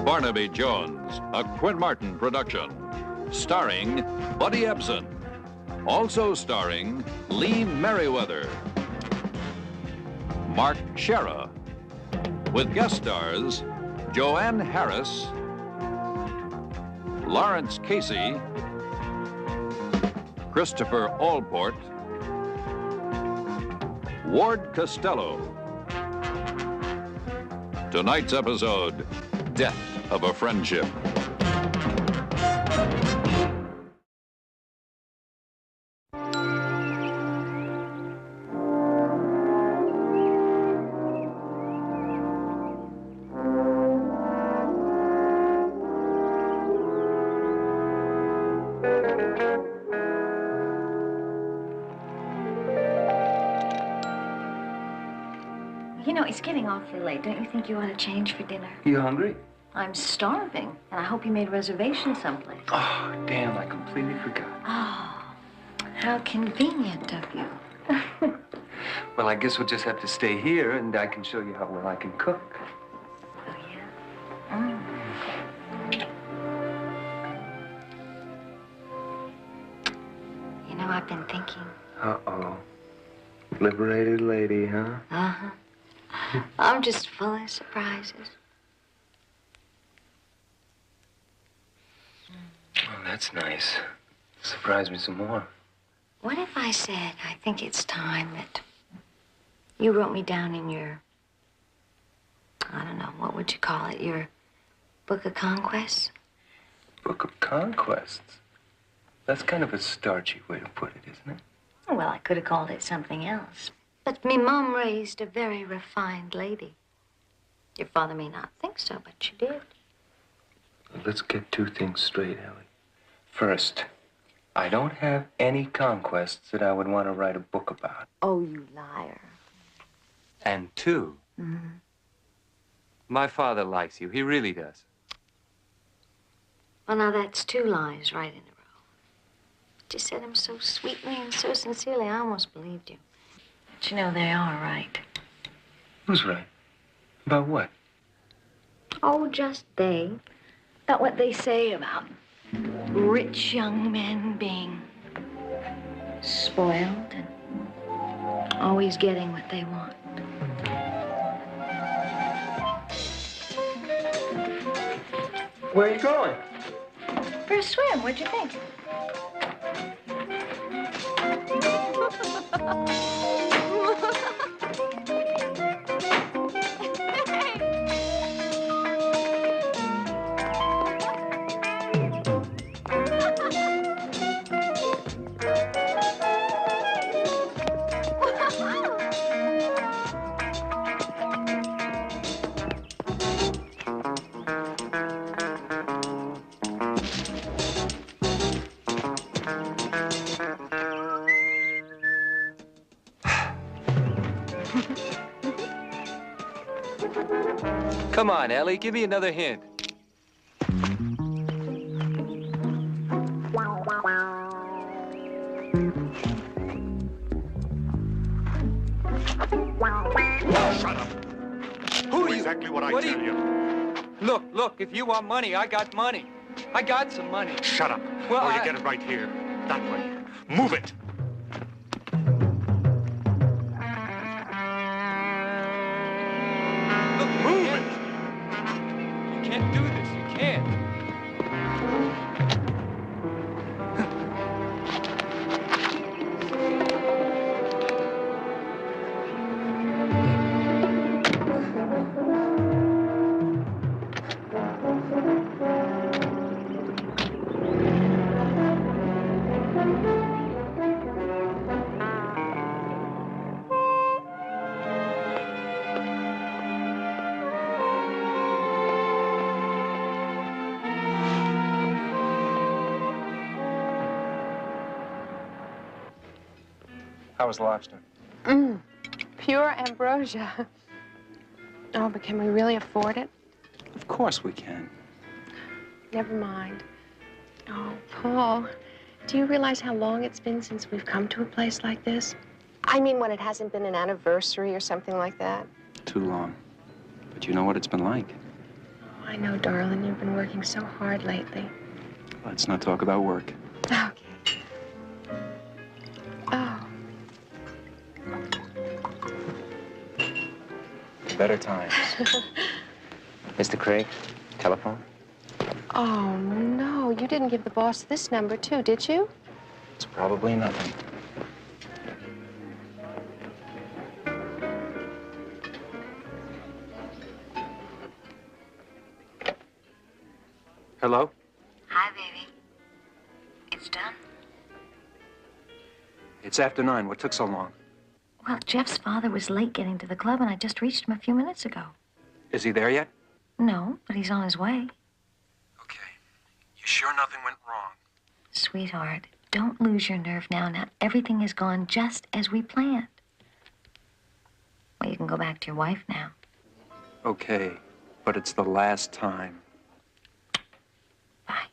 Barnaby Jones, a Quinn Martin production, starring Buddy Ebsen, also starring Lee Merriweather, Mark Shera, with guest stars Joanne Harris, Lawrence Casey, Christopher Allport, Ward Costello. Tonight's episode, Death of a Friendship. You know, it's getting awfully late. Don't you think you ought to change for dinner? You hungry? I'm starving, and I hope you made a reservation someplace. Oh, damn, I completely forgot. Oh, how convenient of you. Well, I guess we'll just have to stay here, and I can show you how well I can cook. Oh, yeah? You know, I've been thinking. Uh-oh. Liberated lady, huh? Uh-huh. I'm just full of surprises. Well, that's nice. Surprise me some more. What if I said I think it's time that you wrote me down in your, I don't know, what would you call it, your book of conquests? Book of conquests? That's kind of a starchy way to put it, isn't it? Well, I could have called it something else. But me mom raised a very refined lady. Your father may not think so, but she did. Well, let's get two things straight, Ellie. First, I don't have any conquests that I would want to write a book about. Oh, you liar. And two, my father likes you. He really does. Well, now that's two lies right in a row. But you said them so sweetly and so sincerely, I almost believed you. But you know, they are right. Who's right? About what? Oh, just they. About what they say about rich young men being spoiled and always getting what they want. Where are you going? For a swim, what'd you think? Come on, Ellie, give me another hint. Shut up. Who are you? Exactly what I tell you. Look, if you want money, I got money. I got some money. Shut up. Well, you get it right here. That way. Move it. Look, Move it. You can't do this. You can't. How was lobster? Pure ambrosia. Oh, but can we really afford it? Of course we can. Never mind. Oh, Paul, do you realize how long it's been since we've come to a place like this? I mean, when it hasn't been an anniversary or something like that. Too long. But you know what it's been like. Oh, I know, darling. You've been working so hard lately. Let's not talk about work. Okay. Oh. Better times. Mr. Craig, telephone? Oh, no. You didn't give the boss this number, too, did you? It's probably nothing. Hello? Hi, baby. It's done? It's after 9. What took so long? Well, Jeff's father was late getting to the club, and I just reached him a few minutes ago. Is he there yet? No, but he's on his way. Okay. You sure nothing went wrong? Sweetheart, don't lose your nerve now. Now, everything has gone just as we planned. Well, you can go back to your wife now. Okay, but it's the last time. Bye.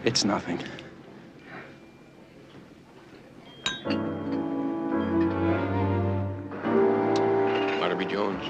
It's nothing. Barnaby Jones.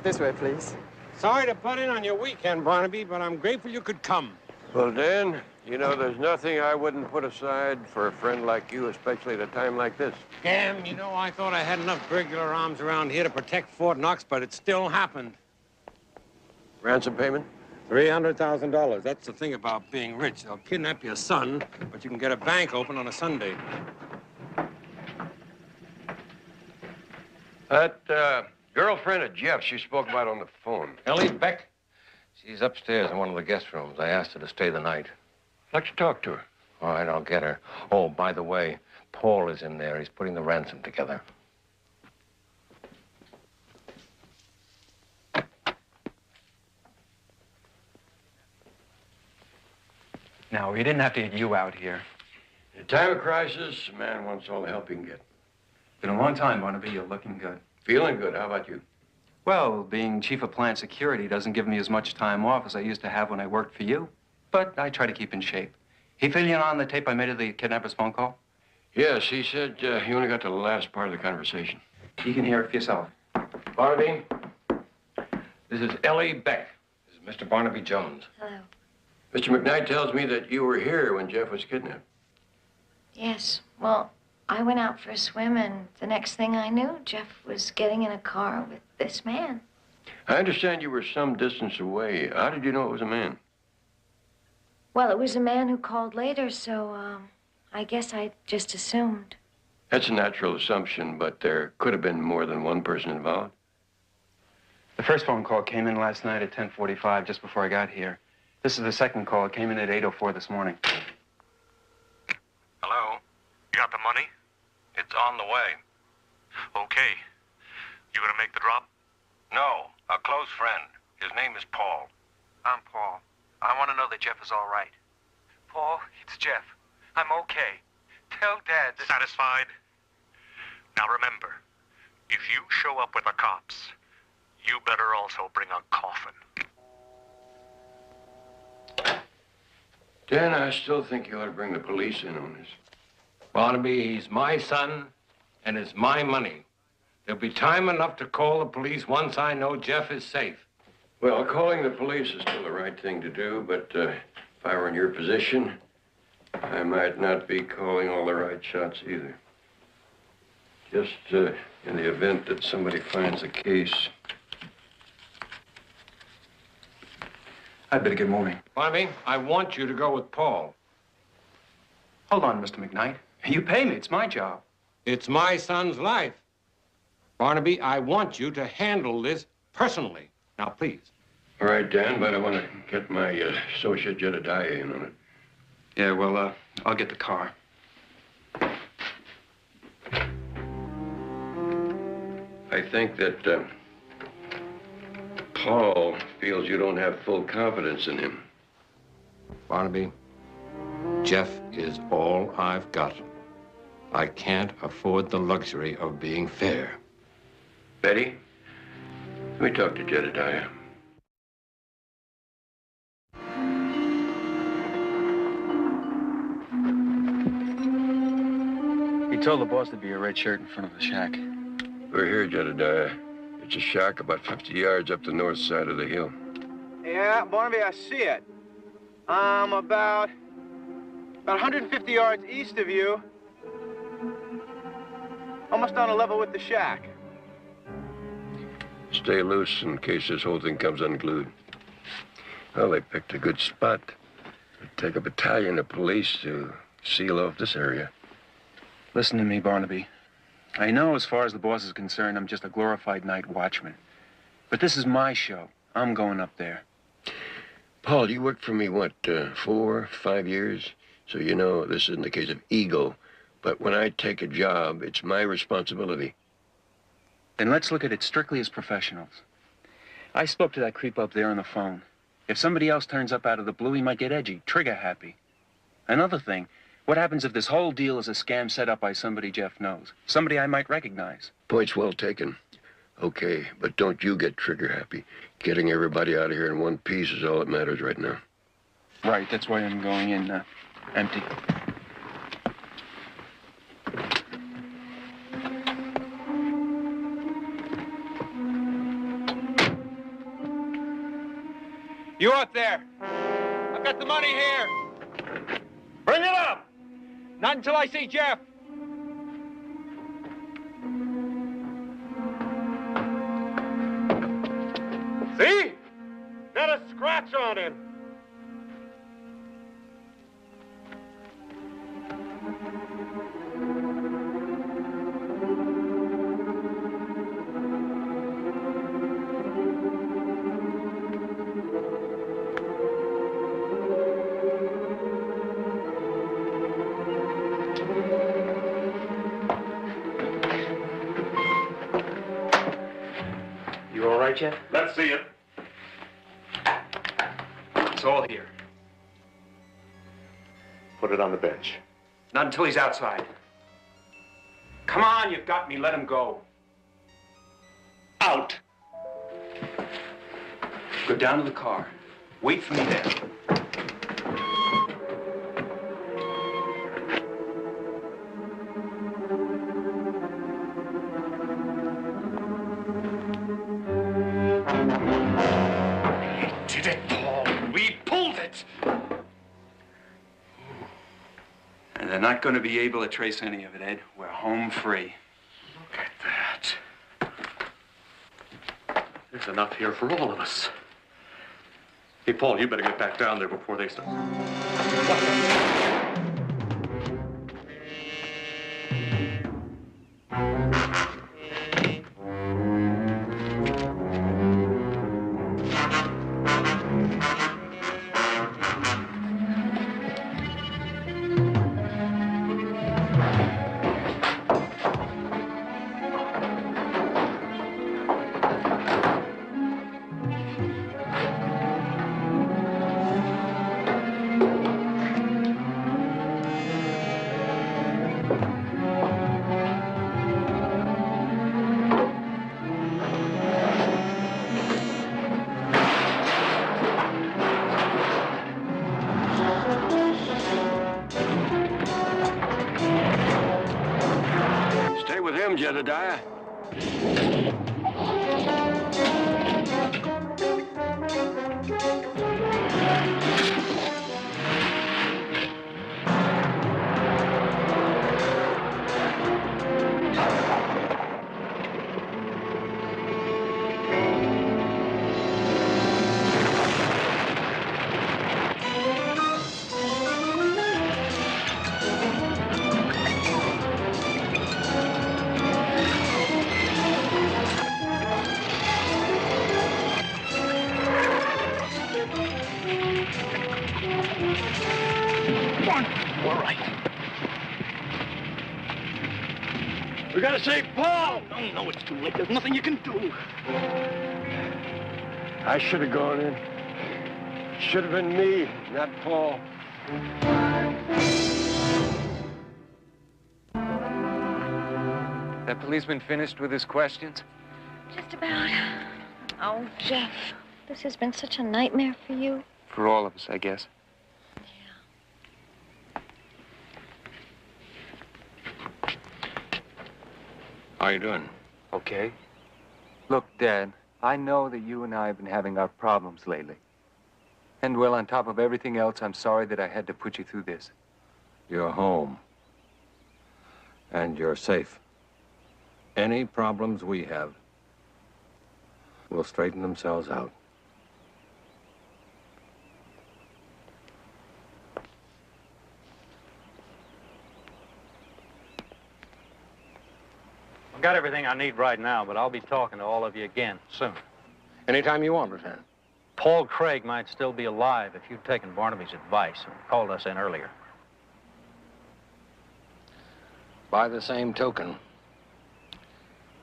This way, please. Sorry to butt in on your weekend, Barnaby, but I'm grateful you could come. Well, Dan, you know, there's nothing I wouldn't put aside for a friend like you, especially at a time like this. Damn, you know, I thought I had enough burglar arms around here to protect Fort Knox, but it still happened. Ransom payment? $300,000. That's the thing about being rich. They'll kidnap your son, but you can get a bank open on a Sunday. That, girlfriend of Jeff's you spoke about on the phone. Ellie Beck? She's upstairs in one of the guest rooms. I asked her to stay the night. I'd like to talk to her. All right, I'll get her. Oh, by the way, Paul is in there. He's putting the ransom together. No, we didn't have to get you out here. In a time of crisis, a man wants all the help he can get. Been a long time, Barnaby. You're looking good. Feeling good. How about you? Well, being chief of plant security doesn't give me as much time off as I used to have when I worked for you. But I try to keep in shape. He fill you in on the tape I made of the kidnapper's phone call? Yes, he said he only got to the last part of the conversation. You can hear it for yourself. Barnaby, this is Ellie Beck. This is Mr. Barnaby Jones. Hello. Mr. McKnight tells me that you were here when Jeff was kidnapped. Yes, well, I went out for a swim, and the next thing I knew, Jeff was getting in a car with this man. I understand you were some distance away. How did you know it was a man? Well, it was a man who called later, so, I guess I just assumed. That's a natural assumption, but there could have been more than one person involved. The first phone call came in last night at 10:45, just before I got here. This is the second call. It came in at 8:04 this morning. Hello? You got the money? It's on the way. Okay. You gonna make the drop? No, a close friend. His name is Paul. I'm Paul. I want to know that Jeff is all right. Paul, it's Jeff. I'm okay. Tell Dad that... Satisfied? Now remember, if you show up with the cops, you better also bring a coffin. Dan, I still think you ought to bring the police in on this. Barnaby, he's my son, and it's my money. There'll be time enough to call the police once I know Jeff is safe. Well, calling the police is still the right thing to do, but if I were in your position, I might not be calling all the right shots either. Just in the event that somebody finds a case. I'd better get moving. Barnaby, I want you to go with Paul. Hold on, Mr. McKnight. You pay me. It's my job. It's my son's life. Barnaby, I want you to handle this personally. Now, please. All right, Dan, but I want to get my associate Jedediah in on it. Yeah, well, I'll get the car. I think that Paul feels you don't have full confidence in him. Barnaby, Jeff is all I've got. I can't afford the luxury of being fair. Betty, let me talk to Jedediah. He told the boss there'd be a red shirt in front of the shack. We're here, Jedediah. It's a shack about 50 yards up the north side of the hill. Yeah, Barnaby, I see it. About 150 yards east of you. Almost on a level with the shack. Stay loose in case this whole thing comes unglued. Well, they picked a good spot. It'd take a battalion of police to seal off this area. Listen to me, Barnaby. I know as far as the boss is concerned, I'm just a glorified night watchman. But this is my show. I'm going up there. Paul, you worked for me, what, 4, 5 years? So you know this isn't a case of ego. But when I take a job, it's my responsibility. Then let's look at it strictly as professionals. I spoke to that creep up there on the phone. If somebody else turns up out of the blue, he might get edgy, trigger happy. Another thing, what happens if this whole deal is a scam set up by somebody Jeff knows? Somebody I might recognize. Point's well taken. Okay, but don't you get trigger happy. Getting everybody out of here in one piece is all that matters right now. Right, that's why I'm going in empty. You up there? I've got the money here. Bring it up! Not until I see Jeff. See? Not a scratch on him. You all right, Jeff? Let's see it. It's all here. Put it on the bench. Not until he's outside. Come on, you've got me. Let him go. Out! Go down to the car. Wait for me there. We did it, Paul. We pulled it. And they're not going to be able to trace any of it, Ed. We're home free. Look at that. There's enough here for all of us. Hey, Paul, you better get back down there before they start. Stay with him, Jedediah. We gotta save Paul! No, it's too late. There's nothing you can do. I should have gone in. Should have been me, not Paul. That policeman finished with his questions? Just about. Oh, Jeff, this has been such a nightmare for you. For all of us, I guess. How you doing? Okay. Look, Dad, I know that you and I have been having our problems lately. And, well, on top of everything else, I'm sorry that I had to put you through this. You're home. And you're safe. Any problems we have will straighten themselves out. I've got everything I need right now, but I'll be talking to all of you again soon. Anytime you want, Lieutenant. Paul Craig might still be alive if you'd taken Barnaby's advice and called us in earlier. By the same token,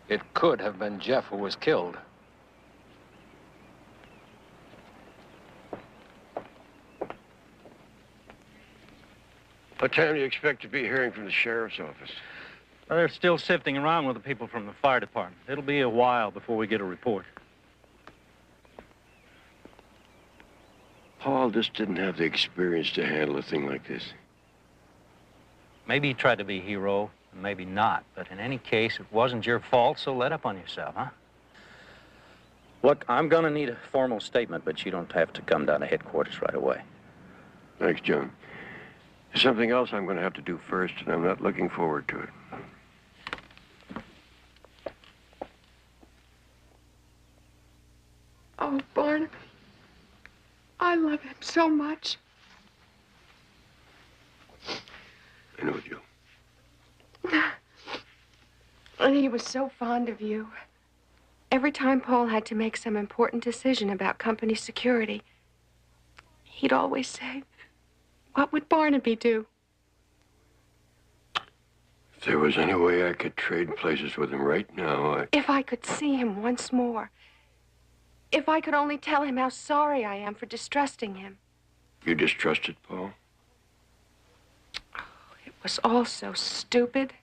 it could have been Jeff who was killed. What time do you expect to be hearing from the sheriff's office? Well, they're still sifting around with the people from the fire department. It'll be a while before we get a report. Paul just didn't have the experience to handle a thing like this. Maybe he tried to be a hero, and maybe not. But in any case, it wasn't your fault, so let up on yourself, huh? Look, I'm gonna need a formal statement, but you don't have to come down to headquarters right away. Thanks, John. There's something else I'm going to have to do first, and I'm not looking forward to it. Oh, Barnaby. I love him so much. I know, Joe. And he was so fond of you. Every time Paul had to make some important decision about company security, he'd always say, "What would Barnaby do?" If there was any way I could trade places with him right now, If I could see him once more. If I could only tell him how sorry I am for distrusting him. You distrusted Paul? It was all so stupid.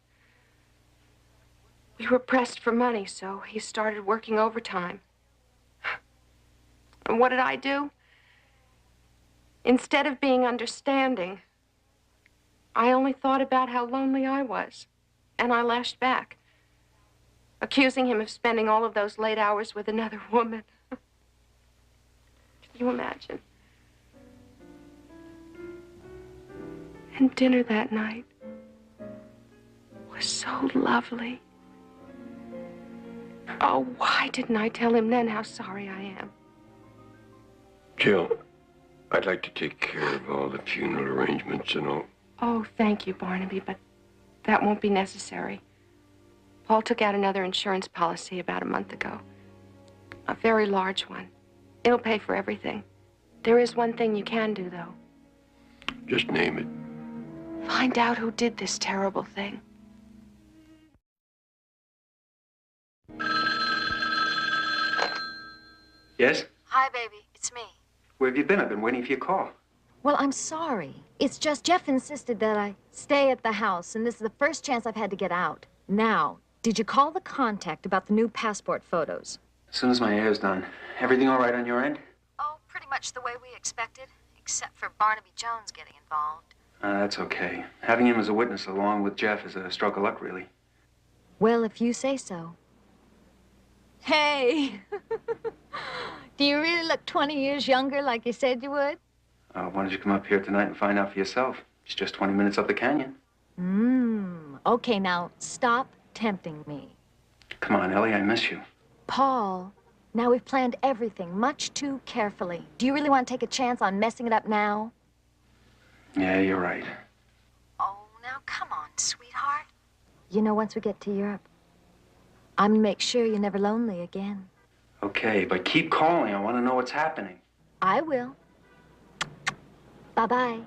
We were pressed for money, so he started working overtime. And what did I do? Instead of being understanding, I only thought about how lonely I was, and I lashed back, accusing him of spending all of those late hours with another woman. Can you imagine? And dinner that night was so lovely. Oh, why didn't I tell him then how sorry I am? Jill, I'd like to take care of all the funeral arrangements and all. Oh, thank you, Barnaby, but that won't be necessary. Paul took out another insurance policy about a month ago. A very large one. It'll pay for everything. There is one thing you can do, though. Just name it. Find out who did this terrible thing. Yes? Hi, baby. It's me. Where have you been? I've been waiting for your call. Well, I'm sorry. It's just Jeff insisted that I stay at the house, and this is the first chance I've had to get out. Now, did you call the contact about the new passport photos? As soon as my hair's done. Everything all right on your end? Oh, pretty much the way we expected, except for Barnaby Jones getting involved. That's okay. Having him as a witness along with Jeff is a stroke of luck, really. Well, if you say so. Hey! Do you really look 20 years younger like you said you would? Why don't you come up here tonight and find out for yourself? It's just 20 minutes up the canyon. Okay, now, stop tempting me. Come on, Ellie, I miss you. Paul, now we've planned everything much too carefully. Do you really want to take a chance on messing it up now? Yeah, you're right. Oh, now come on, sweetheart. You know, once we get to Europe, I'm gonna make sure you're never lonely again. Okay, but keep calling. I want to know what's happening. I will. Bye-bye.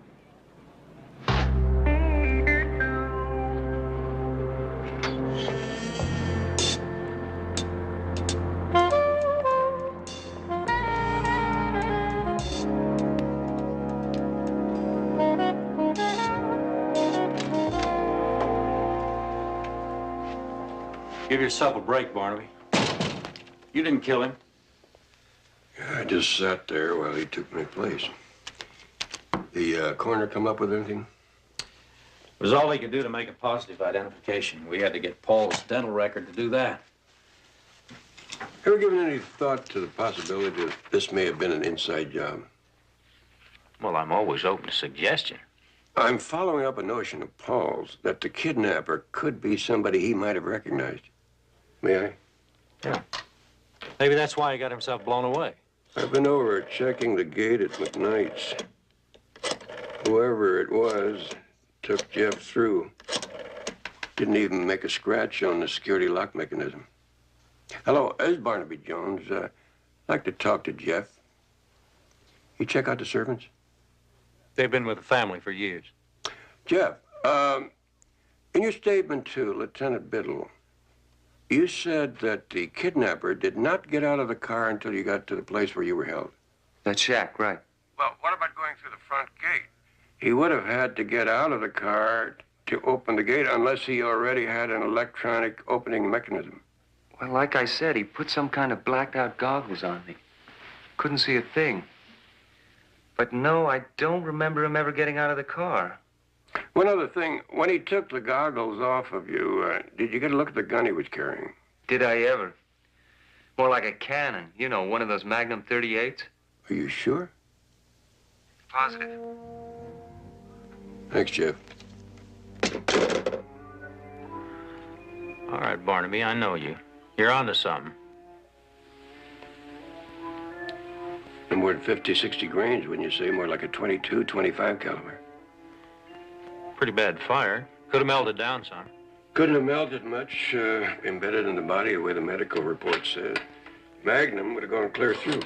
Give yourself a break, Barnaby. You didn't kill him. Yeah, I just sat there while he took my place. The coroner come up with anything? It was all he could do to make a positive identification. We had to get Paul's dental record to do that. Ever given any thought to the possibility that this may have been an inside job? Well, I'm always open to suggestion. I'm following up a notion of Paul's that the kidnapper could be somebody he might have recognized. May I? Yeah. Maybe that's why he got himself blown away. I've been over checking the gate at McKnight's. Whoever it was took Jeff through. Didn't even make a scratch on the security lock mechanism. Hello, this is Barnaby Jones. I'd like to talk to Jeff. You check out the servants? They've been with the family for years. Jeff, in your statement to Lieutenant Biddle, you said that the kidnapper did not get out of the car until you got to the place where you were held. That shack, right. Well, what about going through the front gate? He would have had to get out of the car to open the gate unless he already had an electronic opening mechanism. Well, like I said, he put some kind of blacked-out goggles on me. Couldn't see a thing. But no, I don't remember him ever getting out of the car. One other thing, when he took the goggles off of you, did you get a look at the gun he was carrying? Did I ever? More like a cannon. You know, one of those Magnum 38s. Are you sure? Positive. Thanks, Jeff. All right, Barnaby, I know you. You're onto something. No more than 50, 60 grains, wouldn't you say? More like a 22, 25 caliber. Pretty bad fire. Could have melted down some. Couldn't have melted much, embedded in the body the way the medical report said. Magnum would have gone clear through.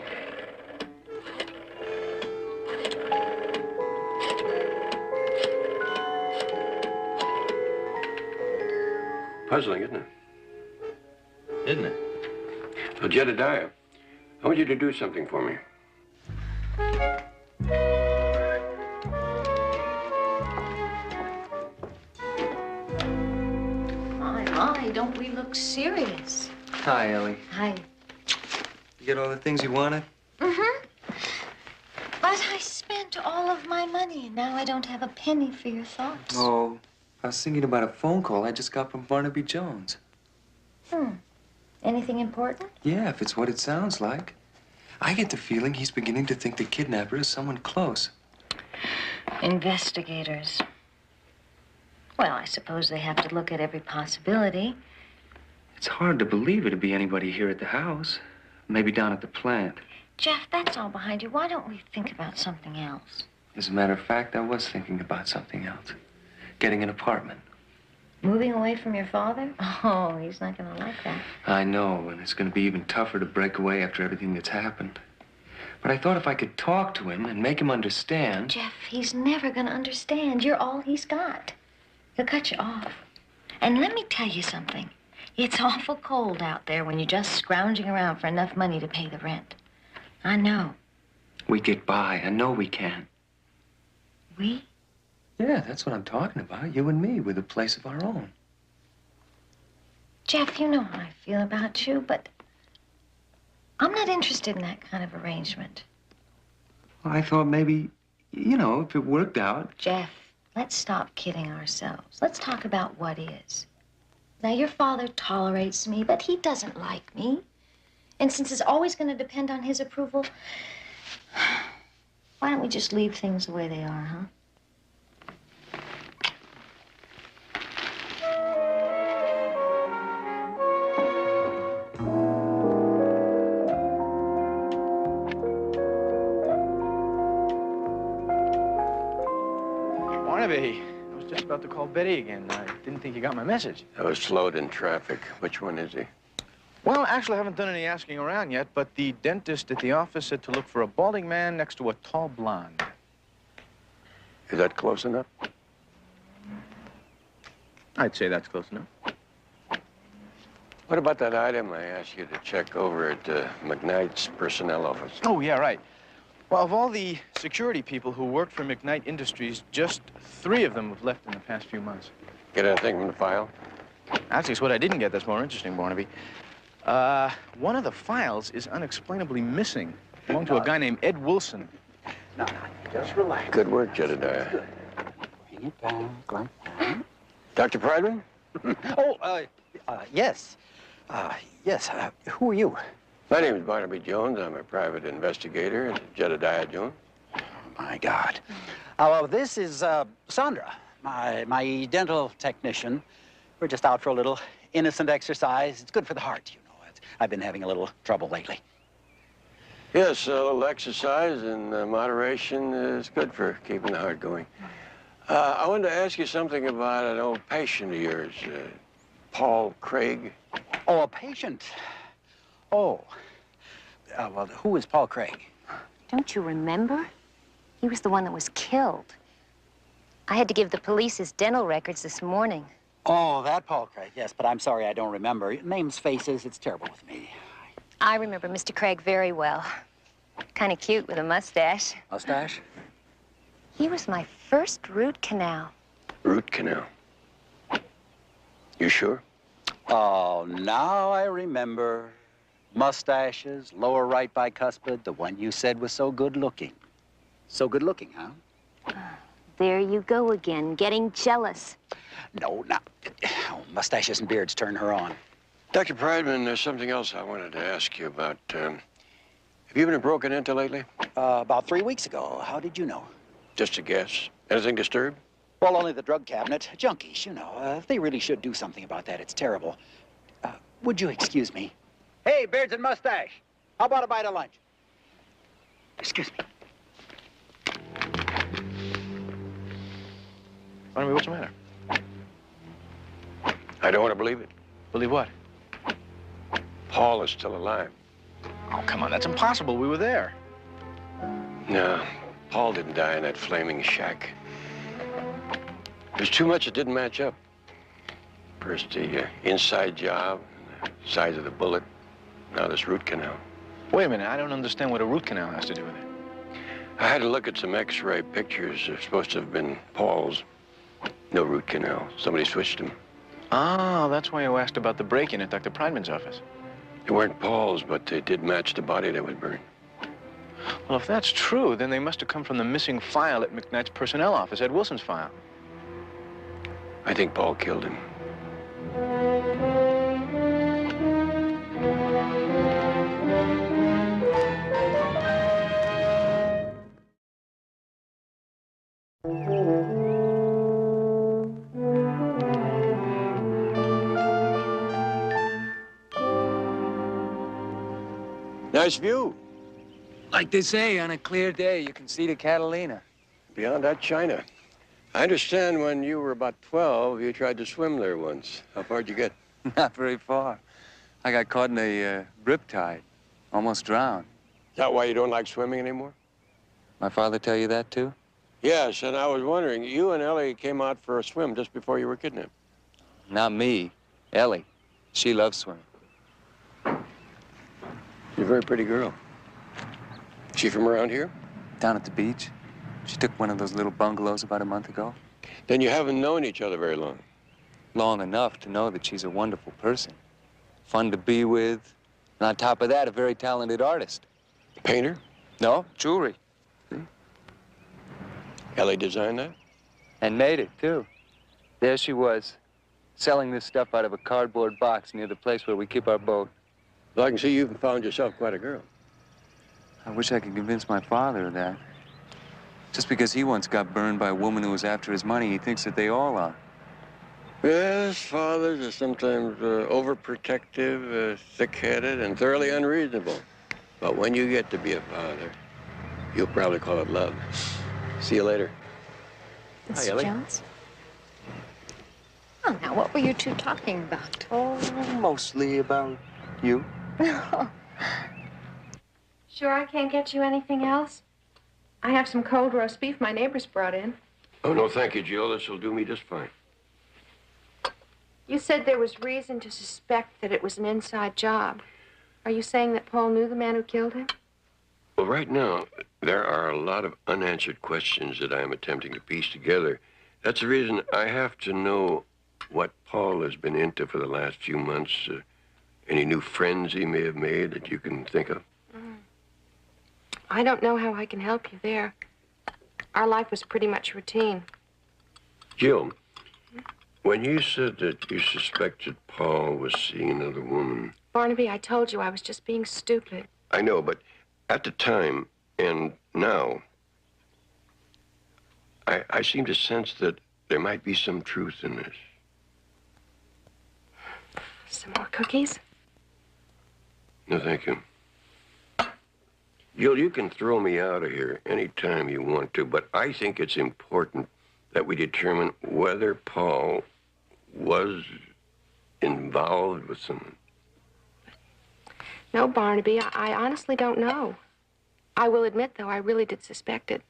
Puzzling, isn't it? Isn't it? Well, Jedediah, I want you to do something for me. My, don't we look serious? Hi, Ellie. Hi. You get all the things you wanted? Mm-hmm. But I spent all of my money, and now I don't have a penny for your thoughts. Oh, I was thinking about a phone call I just got from Barnaby Jones. Anything important? Yeah, if it's what it sounds like. I get the feeling he's beginning to think the kidnapper is someone close. Investigators. Well, I suppose they have to look at every possibility. It's hard to believe it'd be anybody here at the house. Maybe down at the plant. Jeff, that's all behind you. Why don't we think about something else? As a matter of fact, I was thinking about something else. Getting an apartment. Moving away from your father? Oh, he's not going to like that. I know, and it's going to be even tougher to break away after everything that's happened. But I thought if I could talk to him and make him understand... Jeff, he's never going to understand. You're all he's got. He'll cut you off. And let me tell you something. It's awful cold out there when you're just scrounging around for enough money to pay the rent. I know. We get by. I know we can. We? Yeah, that's what I'm talking about. You and me with a place of our own. Jeff, you know how I feel about you, but I'm not interested in that kind of arrangement. Well, I thought maybe, you know, if it worked out. Jeff, let's stop kidding ourselves. Let's talk about what is. Now, your father tolerates me, but he doesn't like me. And since it's always going to depend on his approval, why don't we just leave things the way they are, huh? Barnaby, I was just about to call Betty again. I didn't think you got my message. I was slowed in traffic. Which one is he? Well, actually, I haven't done any asking around yet, but the dentist at the office said to look for a balding man next to a tall blonde. Is that close enough? I'd say that's close enough. What about that item I asked you to check over at McKnight's personnel office? Oh, yeah, right. Well, of all the security people who worked for McKnight Industries, just 3 of them have left in the past few months. Get anything from the file? Actually, it's what I didn't get that's more interesting, Barnaby. One of the files is unexplainably missing. Belonged to a guy named Ed Wilson. No, just relax. Good work, Jedediah. Bring it back like that. Dr. Prideman? Yes. Yes, who are you? My name is Barnaby Jones. I'm a private investigator, Jedediah Jones. Oh, my God. Well, this is Sandra, my dental technician. We're just out for a little innocent exercise. It's good for the heart, you know. I've been having a little trouble lately. Yes, a little exercise and moderation is good for keeping the heart going. I wanted to ask you something about an old patient of yours, Paul Craig. Oh, a patient? Oh. Well, who is Paul Craig? Don't you remember? He was the one that was killed. I had to give the police his dental records this morning. Oh, that Paul Craig, yes, but I'm sorry I don't remember. Names, faces, it's terrible with me. I remember Mr. Craig very well. Kind of cute with a mustache. Mustache? He was my first root canal. Root canal? You sure? Oh, now I remember. Mustaches, lower right bicuspid, the one you said was so good looking. So good looking, huh? There you go again, getting jealous. No, no. Oh, mustaches and beards turn her on. Dr. Prideman, there's something else I wanted to ask you about. Have you been broken into lately? About 3 weeks ago. How did you know? Just a guess. Anything disturbed? Well, only the drug cabinet. Junkies, you know. They really should do something about that. It's terrible. Would you excuse me? Hey, beards and mustache. How about a bite of lunch? Excuse me. Barnaby, what's the matter? I don't want to believe it. Believe what? Paul is still alive. Oh, come on, that's impossible. We were there. No, Paul didn't die in that flaming shack. There's too much that didn't match up. First the inside job, the size of the bullet, now this root canal. Wait a minute, I don't understand what a root canal has to do with it. I had to look at some x-ray pictures. They're supposed to have been Paul's. No root canal. Somebody switched him. Oh, that's why you asked about the break-in at Dr. Prideman's office. They weren't Paul's, but they did match the body that was burned. Well, if that's true, then they must have come from the missing file at McKnight's personnel office, Ed Wilson's file. I think Paul killed him. Nice view. Like they say, on a clear day, you can see the Catalina. Beyond that, China. I understand when you were about 12, you tried to swim there once. How far'd you get? Not very far. I got caught in a riptide. Almost drowned. Is that why you don't like swimming anymore? My father tell you that, too? Yes, and I was wondering, you and Ellie came out for a swim just before you were kidnapped. Not me. Ellie. She loves swimming. She's a very pretty girl. She from around here? Down at the beach. She took one of those little bungalows about a month ago. Then you haven't known each other very long. Long enough to know that she's a wonderful person. Fun to be with. And on top of that, a very talented artist. Painter? No, jewelry. See? Ellie designed that? And made it, too. There she was, selling this stuff out of a cardboard box near the place where we keep our boat. Well, I can see you've found yourself quite a girl. I wish I could convince my father of that. Just because he once got burned by a woman who was after his money, he thinks that they all are. Yes, fathers are sometimes overprotective, thick-headed, and thoroughly unreasonable. But when you get to be a father, you'll probably call it love. See you later. Mr. Hi, Ellie. Jones? Oh, now, what were you two talking about? Oh, mostly about you. Sure I can't get you anything else? I have some cold roast beef my neighbors brought in. Oh, no, thank you, Jill. This will do me just fine. You said there was reason to suspect that it was an inside job. Are you saying that Paul knew the man who killed him? Well, right now, there are a lot of unanswered questions that I am attempting to piece together. That's the reason I have to know what Paul has been into for the last few months. Any new friends he may have made that you can think of? I don't know how I can help you there. Our life was pretty much routine. Jill, when you said that you suspected Paul was seeing another woman... Barnaby, I told you I was just being stupid. I know, but at the time and now, I seem to sense that there might be some truth in this. Some more cookies? No, thank you. Jill, you can throw me out of here anytime you want to, but I think it's important that we determine whether Paul was involved with someone. No, Barnaby, I honestly don't know. I will admit, though, I really did suspect it.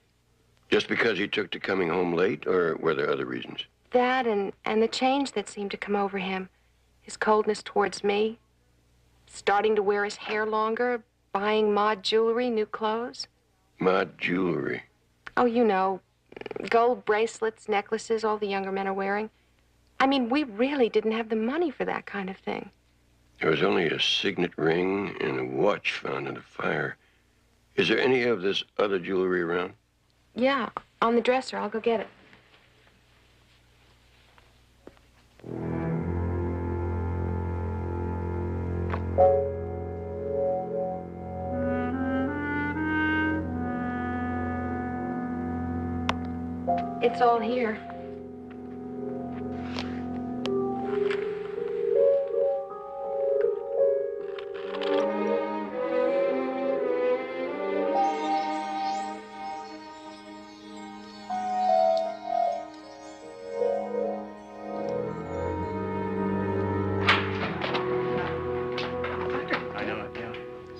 Just because he took to coming home late, or were there other reasons? That and the change that seemed to come over him. His coldness towards me. Starting to wear his hair longer. Buying mod jewelry, new clothes. Mod jewelry? Oh, you know, gold bracelets, necklaces, all the younger men are wearing. I mean, we really didn't have the money for that kind of thing. There was only a signet ring and a watch found in the fire. Is there any of this other jewelry around? Yeah, on the dresser. I'll go get it. It's all here.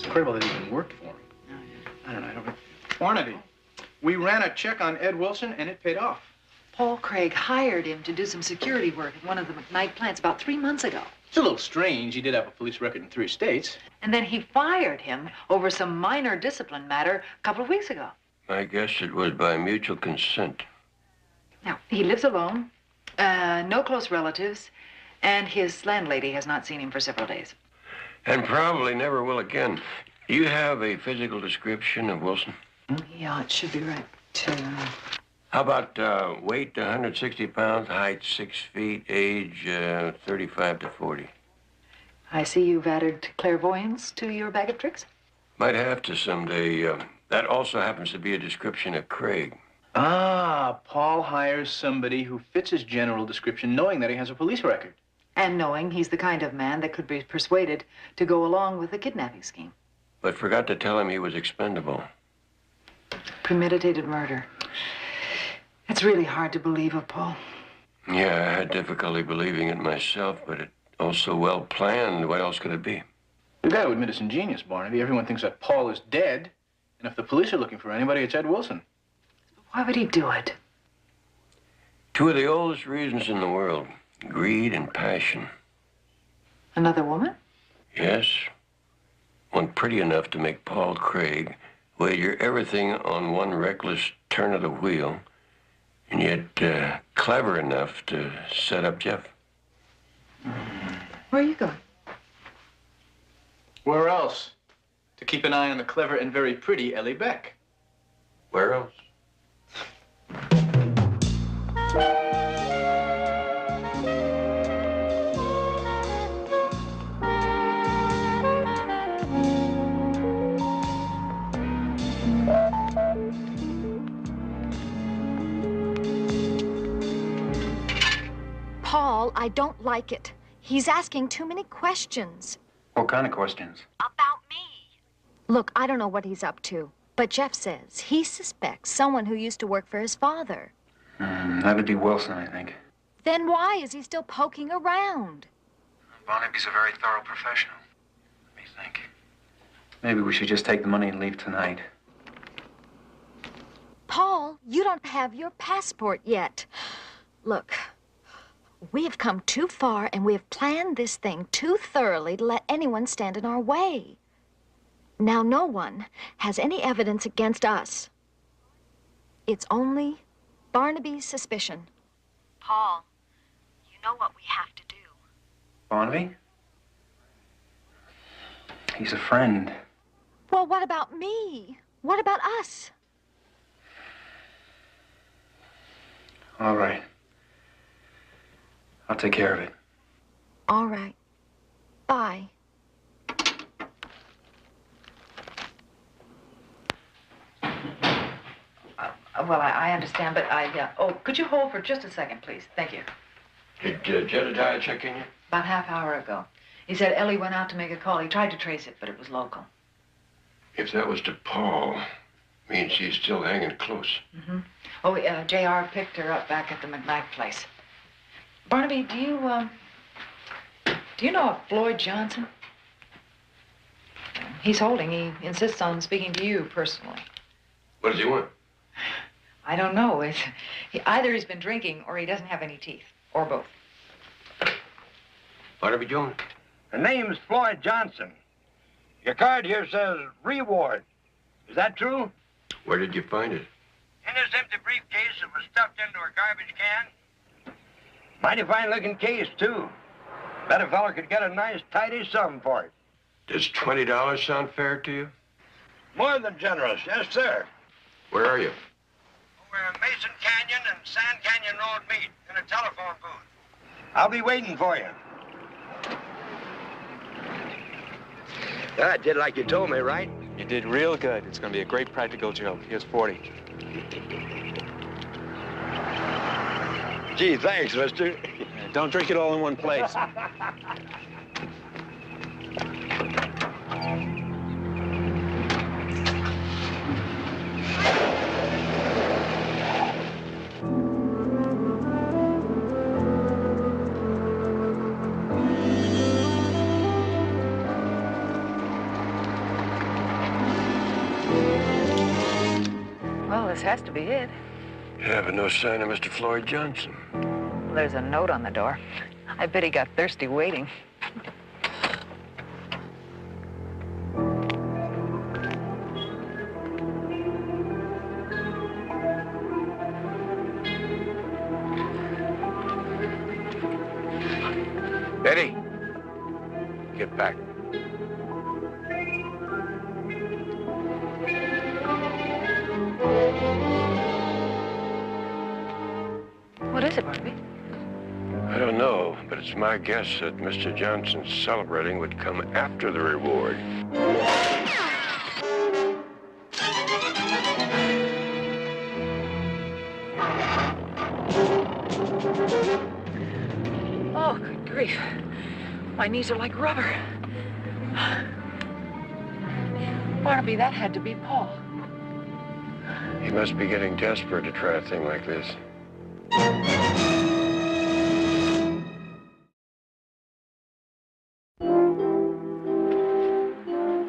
Incredible that even worked for him. I don't know. Barnaby, we ran a check on Ed Wilson, and it paid off. Paul Craig hired him to do some security work at one of the McKnight plants about 3 months ago. It's a little strange. He did have a police record in 3 states. And then he fired him over some minor discipline matter a couple of weeks ago. I guess it was by mutual consent. Now, he lives alone, no close relatives, and his landlady has not seen him for several days. And probably never will again. You have a physical description of Wilson? Yeah, it should be right, too. How about weight, 160 pounds, height, 6 feet, age, 35 to 40? I see you've added clairvoyance to your bag of tricks. Might have to someday. That also happens to be a description of Craig. Ah, Paul hires somebody who fits his general description, knowing that he has a police record. And knowing he's the kind of man that could be persuaded to go along with the kidnapping scheme. But forgot to tell him he was expendable. Premeditated murder. It's really hard to believe of Paul. Yeah, I had difficulty believing it myself, but it also well planned. What else could it be? You got to admit it's ingenious, Barnaby. Everyone thinks that Paul is dead, and if the police are looking for anybody, it's Ed Wilson. Why would he do it? 2 of the oldest reasons in the world. Greed and passion. Another woman? Yes. One pretty enough to make Paul Craig wager everything on one reckless turn of the wheel, and yet clever enough to set up Jeff. Where are you going? Where else? To keep an eye on the clever and very pretty Ellie Beck. Where else? Paul, I don't like it. He's asking too many questions. What kind of questions? About me. Look, I don't know what he's up to, but Jeff says he suspects someone who used to work for his father. That'd be Wilson, I think. Then why is he still poking around? Barnaby's a very thorough professional. Let me think. Maybe we should just take the money and leave tonight. Paul, you don't have your passport yet. Look, We have come too far, and we have planned this thing too thoroughly to let anyone stand in our way. Now, no one has any evidence against us. It's only Barnaby's suspicion. Paul, you know what we have to do. Barnaby? He's a friend. Well, what about me? What about us? All right. I'll take care of it. All right. Bye. Well, I understand, but oh, could you hold for just a second, please? Thank you. Did Jedediah check in yet? About half hour ago. He said Ellie went out to make a call. He tried to trace it, but it was local. If that was to Paul, means she's still hanging close. Mm-hmm. Oh, J.R. picked her up back at the McKnight place. Barnaby, do you know a Floyd Johnson? He's holding. He insists on speaking to you personally. What does he want? I don't know. Either he's been drinking or he doesn't have any teeth, or both. Barnaby Jones. The name's Floyd Johnson. Your card here says reward. Is that true? Where did you find it? In this empty briefcase that was stuffed into a garbage can. Mighty fine looking case, too. Bet a fella could get a nice, tidy sum for it. Does $20 sound fair to you? More than generous, yes, sir. Where are you? Over in Mason Canyon and Sand Canyon Road meet in a telephone booth. I'll be waiting for you. I did like you told me, right? You did real good. It's going to be a great practical joke. Here's 40. Gee, thanks, mister. Don't drink it all in one place. Well, this has to be it. Yeah, but no sign of Mr. Floyd Johnson. There's a note on the door. I bet he got thirsty waiting. Eddie, get back. What is it, Barnaby? I don't know, but it's my guess that Mr. Johnson's celebrating would come after the reward. Oh, good grief. My knees are like rubber. Barnaby, that had to be Paul. He must be getting desperate to try a thing like this.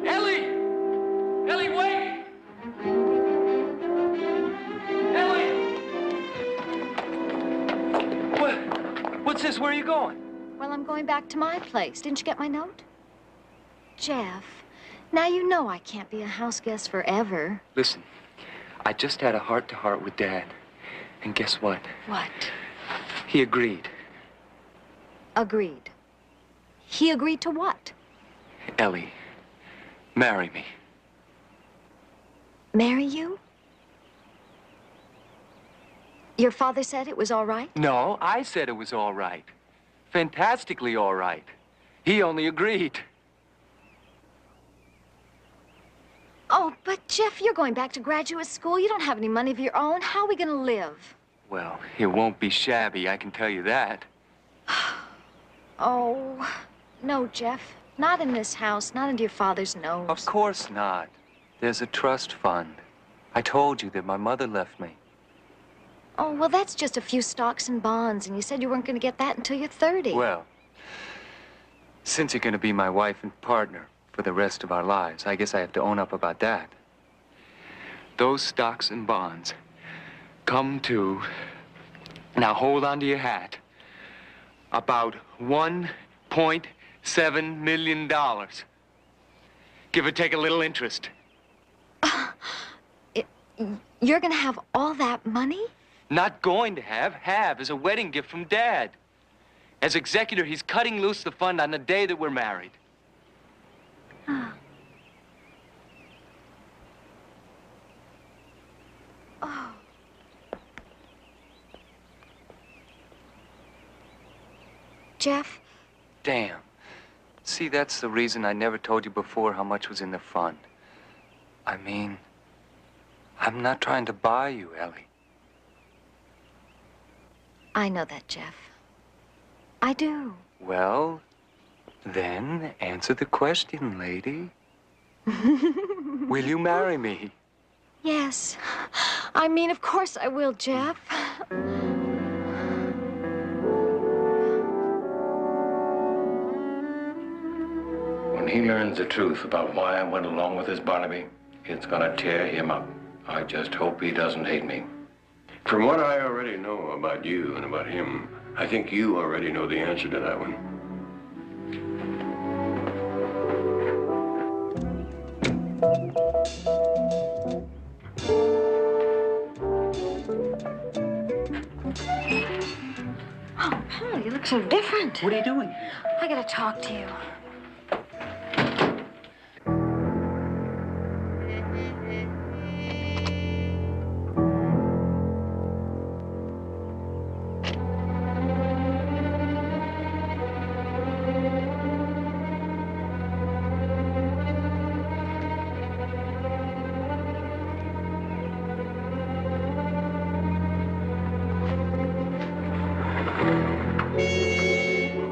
Ellie! Ellie, wait! Ellie! What's this? Where are you going? Well, I'm going back to my place. Didn't you get my note? Jeff, now you know I can't be a house guest forever. Listen, I just had a heart-to-heart with Dad. And guess what? What? He agreed. Agreed. He agreed to what? Ellie, marry me. Marry you? Your father said it was all right? No, I said it was all right. Fantastically all right. He only agreed. Oh, but Jeff, you're going back to graduate school. You don't have any money of your own. How are we going to live? Well, it won't be shabby, I can tell you that. Oh, no, Jeff. Not in this house, not under your father's nose. Of course not. There's a trust fund. I told you that my mother left me. Oh, well, that's just a few stocks and bonds, and you said you weren't going to get that until you're 30. Well, since you're going to be my wife and partner for the rest of our lives, I guess I have to own up about that. Those stocks and bonds come to, now hold on to your hat, About $1.7 million. Give or take a little interest. You're gonna have all that money? Not going to have. Have as a wedding gift from Dad. As executor, he's cutting loose the fund on the day that we're married. Oh. Oh. Jeff? Damn. See, that's the reason I never told you before how much was in the fund. I mean, I'm not trying to buy you, Ellie. I know that, Jeff. I do. Well, then answer the question, lady. Will you marry me? Yes. I mean, of course I will, Jeff. When he learns the truth about why I went along with this Barnaby, it's gonna tear him up. I just hope he doesn't hate me. From what I already know about you and about him, I think you already know the answer to that one. Oh, Paul, you look so different. What are you doing? I gotta talk to you.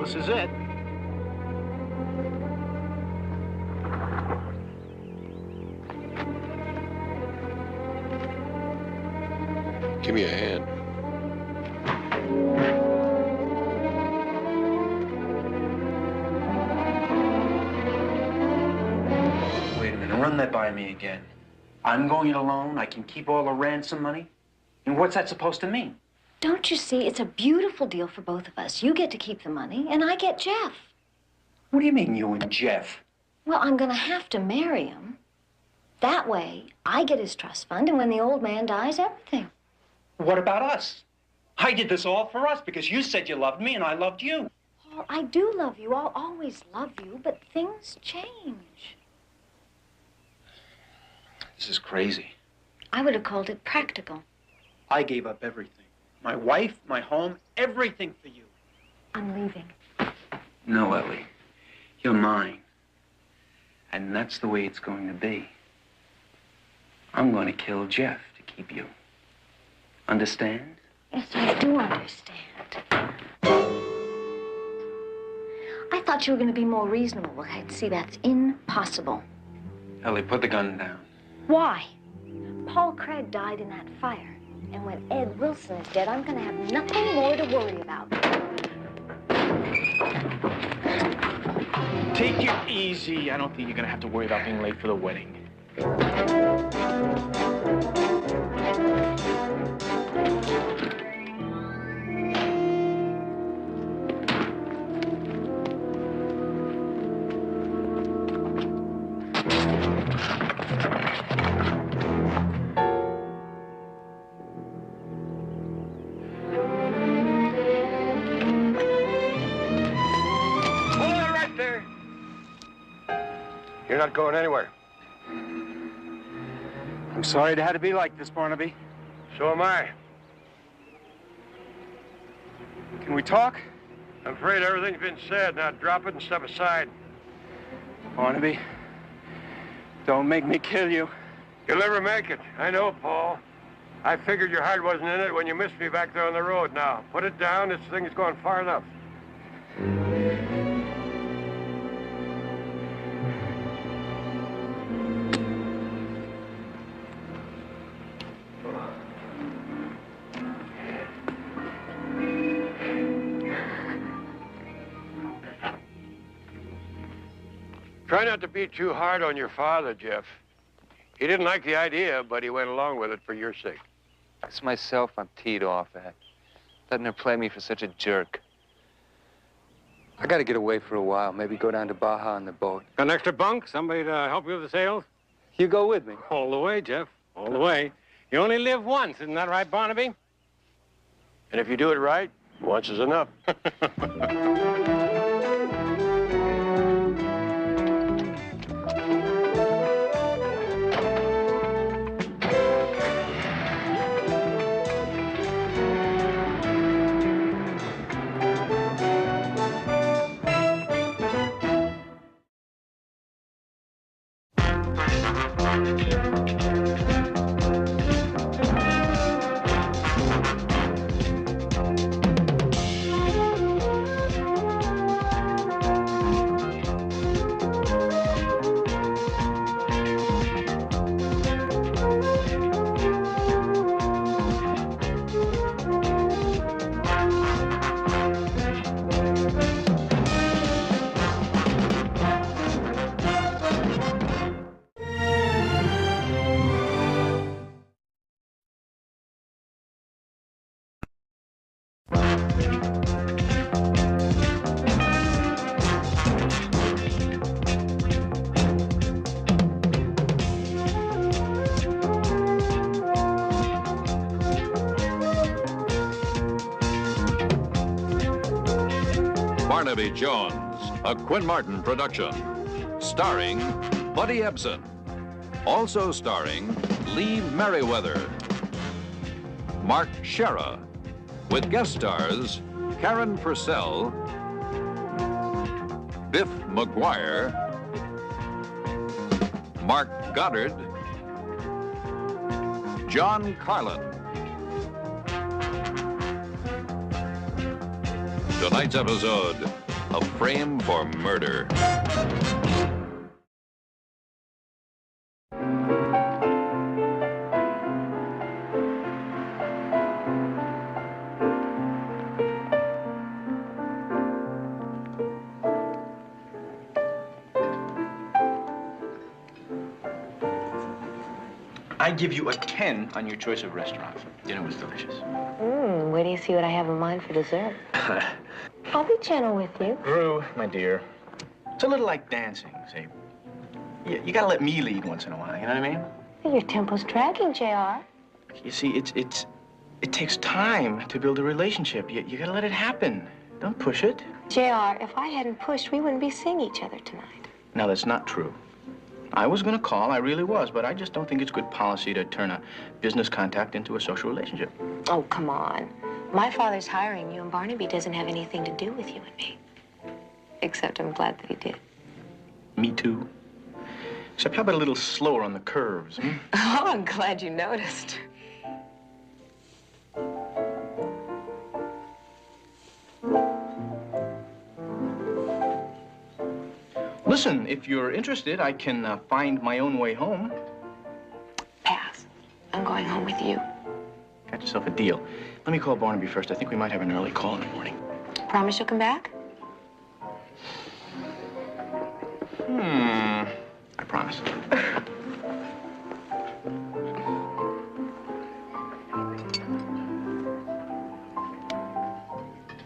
This is it. Give me a hand. Wait a minute, run that by me again. I'm going it alone, I can keep all the ransom money? And what's that supposed to mean? Don't you see? It's a beautiful deal for both of us. You get to keep the money, and I get Jeff. What do you mean, you and Jeff? Well, I'm gonna have to marry him. That way, I get his trust fund, and when the old man dies, everything. What about us? I did this all for us because you said you loved me and I loved you. Paul, I do love you. I'll always love you, but things change. This is crazy. I would have called it practical. I gave up everything. My wife, my home, everything for you. I'm leaving. No, Ellie. You're mine. And that's the way it's going to be. I'm going to kill Jeff to keep you. Understand? Yes, I do understand. I thought you were going to be more reasonable. I'd see that's impossible. Ellie, put the gun down. Why? Paul Craig died in that fire. And when Ed Wilson is dead, I'm going to have nothing more to worry about. Take it easy. I don't think you're going to have to worry about being late for the wedding. You're not going anywhere. I'm sorry it had to be like this, Barnaby. So am I. Can we talk? I'm afraid everything's been said. Now drop it and step aside. Barnaby, don't make me kill you. You'll never make it. I know, Paul. I figured your heart wasn't in it when you missed me back there on the road. Now, put it down. This thing's gone far enough. Try not to be too hard on your father, Jeff. He didn't like the idea, but he went along with it for your sake. It's myself I'm teed off at. Letting her play me for such a jerk. I gotta get away for a while. Maybe go down to Baja on the boat. Got an extra bunk? Somebody to help you with the sails? You go with me. All the way, Jeff. All the way. You only live once, isn't that right, Barnaby? And if you do it right, once is enough. Barnaby Jones, a Quinn Martin production. Starring Buddy Ebsen. Also starring Lee Merriweather. Mark Shera. With guest stars Karen Purcell, Biff McGuire, Mark Goddard, John Carlin. Tonight's episode, A Frame for Murder. I give you a 10 on your choice of restaurant. Dinner was delicious. Wait till you see what I have in mind for dessert. I'll be gentle with you. Rue, my dear, it's a little like dancing, see? You gotta let me lead once in a while, you know what I mean? Your tempo's dragging, JR. You see, it takes time to build a relationship. You gotta let it happen. Don't push it. JR, if I hadn't pushed, we wouldn't be seeing each other tonight. Now, that's not true. I was gonna call, I really was, but I just don't think it's good policy to turn a business contact into a social relationship. Oh, come on. My father's hiring you, and Barnaby doesn't have anything to do with you and me. Except I'm glad that he did. Me too. Except how about a little slower on the curves, hmm? Oh, I'm glad you noticed. Listen, if you're interested, I can find my own way home. Pass. I'm going home with you. Got yourself a deal. Let me call Barnaby first. I think we might have an early call in the morning. Promise you'll come back? I promise.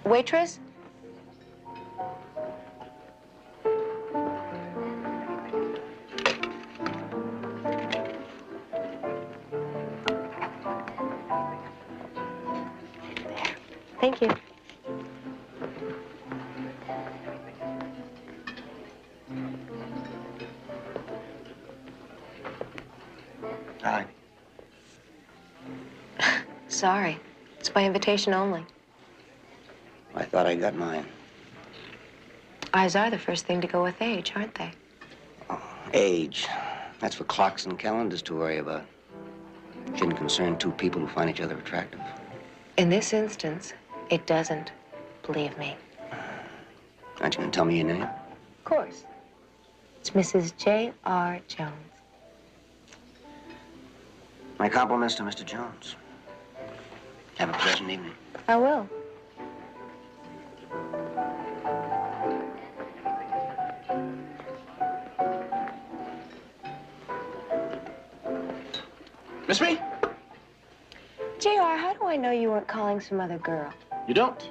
Waitress? Thank you. Hi. Sorry. It's by invitation only. I thought I got mine. Eyes are the first thing to go with age, aren't they? Age. That's for clocks and calendars to worry about. Shouldn't concern two people who find each other attractive. In this instance, it doesn't. Believe me. Aren't you going to tell me your name? Of course. It's Mrs. J.R. Jones. My compliments to Mr. Jones. Have a pleasant evening. I will. Miss me? JR, how do I know you weren't calling some other girl? You don't?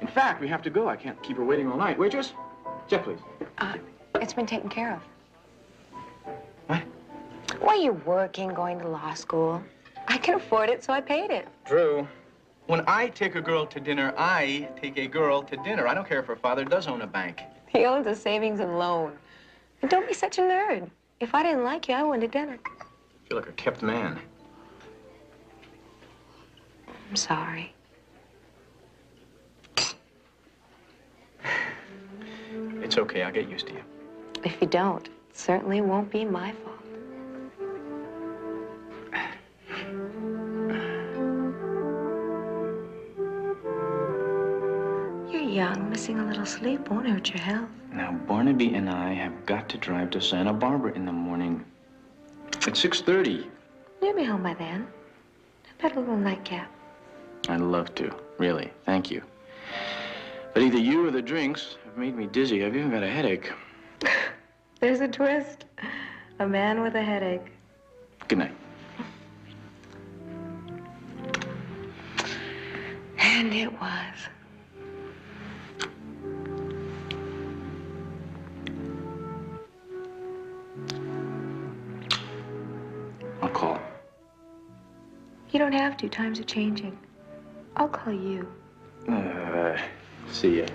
In fact, we have to go. I can't keep her waiting all night. Waitress? Jeff, please. It's been taken care of. What? Well, you're working, going to law school. I can afford it, so I paid it. Drew, when I take a girl to dinner, I take a girl to dinner. I don't care if her father does own a bank. He owns a savings and loan. And don't be such a nerd. If I didn't like you, I wouldn't have done it. I feel like a kept man. I'm sorry. It's okay. I'll get used to you. If you don't, it certainly won't be my fault. You're young. Missing a little sleep won't hurt your health. Now, Barnaby and I have got to drive to Santa Barbara in the morning at 6:30. You'll be home by then. I've got a little nightcap. I'd love to, really. Thank you. But either you or the drinks have made me dizzy. I've even got a headache. There's a twist. A man with a headache. Good night. And it was. I'll call. You don't have to. Times are changing. I'll call you. See ya.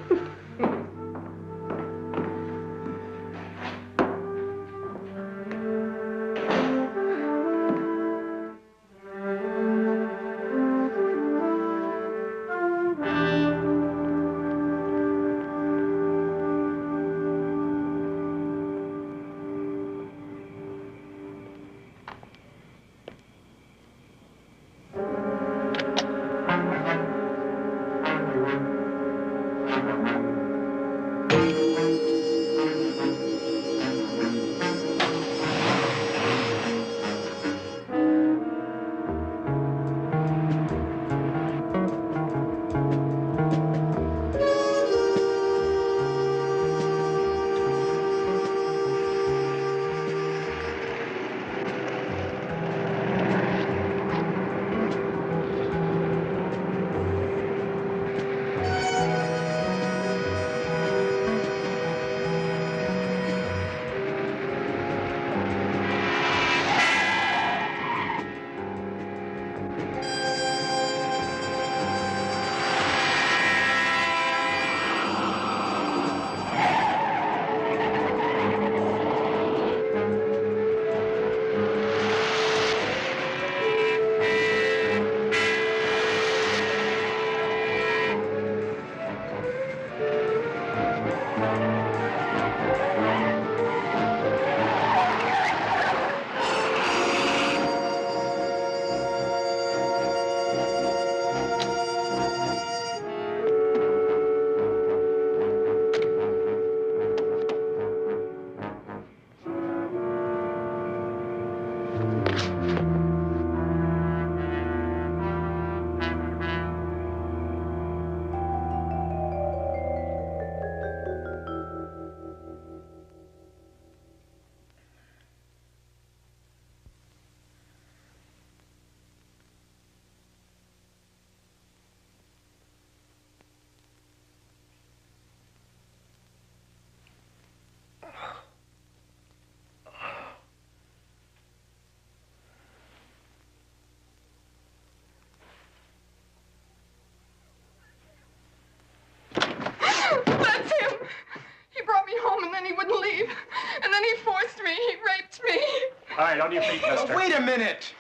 All right, on your feet, mister. Wait a minute.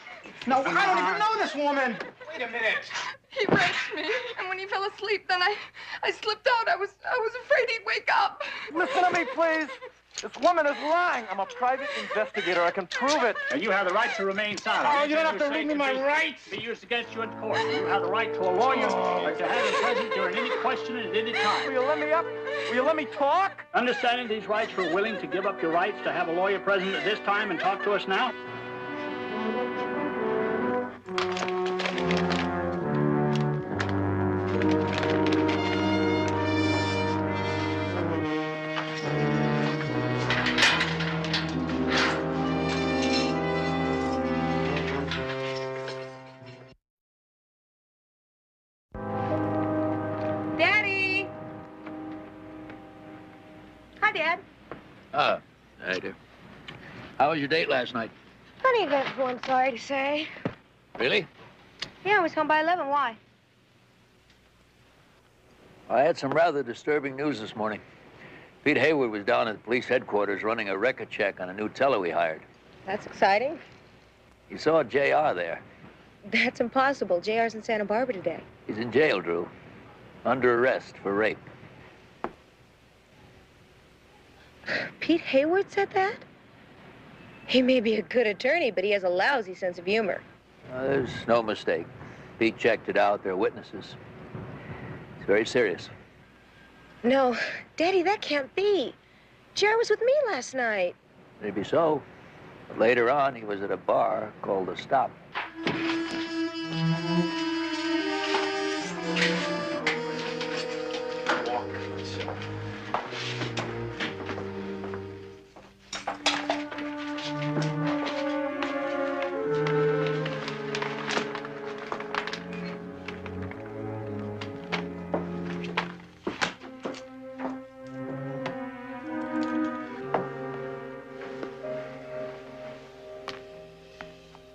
No, I don't even know this woman. Wait a minute. He raped me, and when he fell asleep, then I slipped out. I was afraid he'd wake up. Listen to me, please. This woman is lying. I'm a private investigator. I can prove it. And you have the right to remain silent. Oh, you don't have to read me my rights. Be used against you in court. You have the right to a lawyer or to have him present during any question at any time. Will you let me up? Will you let me talk? Understanding these rights, you're willing to give up your rights to have a lawyer present at this time and talk to us now? Daddy! Dad. Hey, dear. How was your date last night? Uneventful, I'm sorry to say. Really? Yeah, I was home by 11. Why? I had some rather disturbing news this morning. Pete Hayward was down at the police headquarters running a record check on a new teller we hired. That's exciting. He saw JR there. That's impossible. JR's in Santa Barbara today. He's in jail, Drew. Under arrest for rape. Pete Hayward said that? He may be a good attorney, but he has a lousy sense of humor. There's no mistake. Pete checked it out. There are witnesses. It's very serious. No, Daddy, that can't be. JR was with me last night. Maybe so. But later on, he was at a bar called The Stop.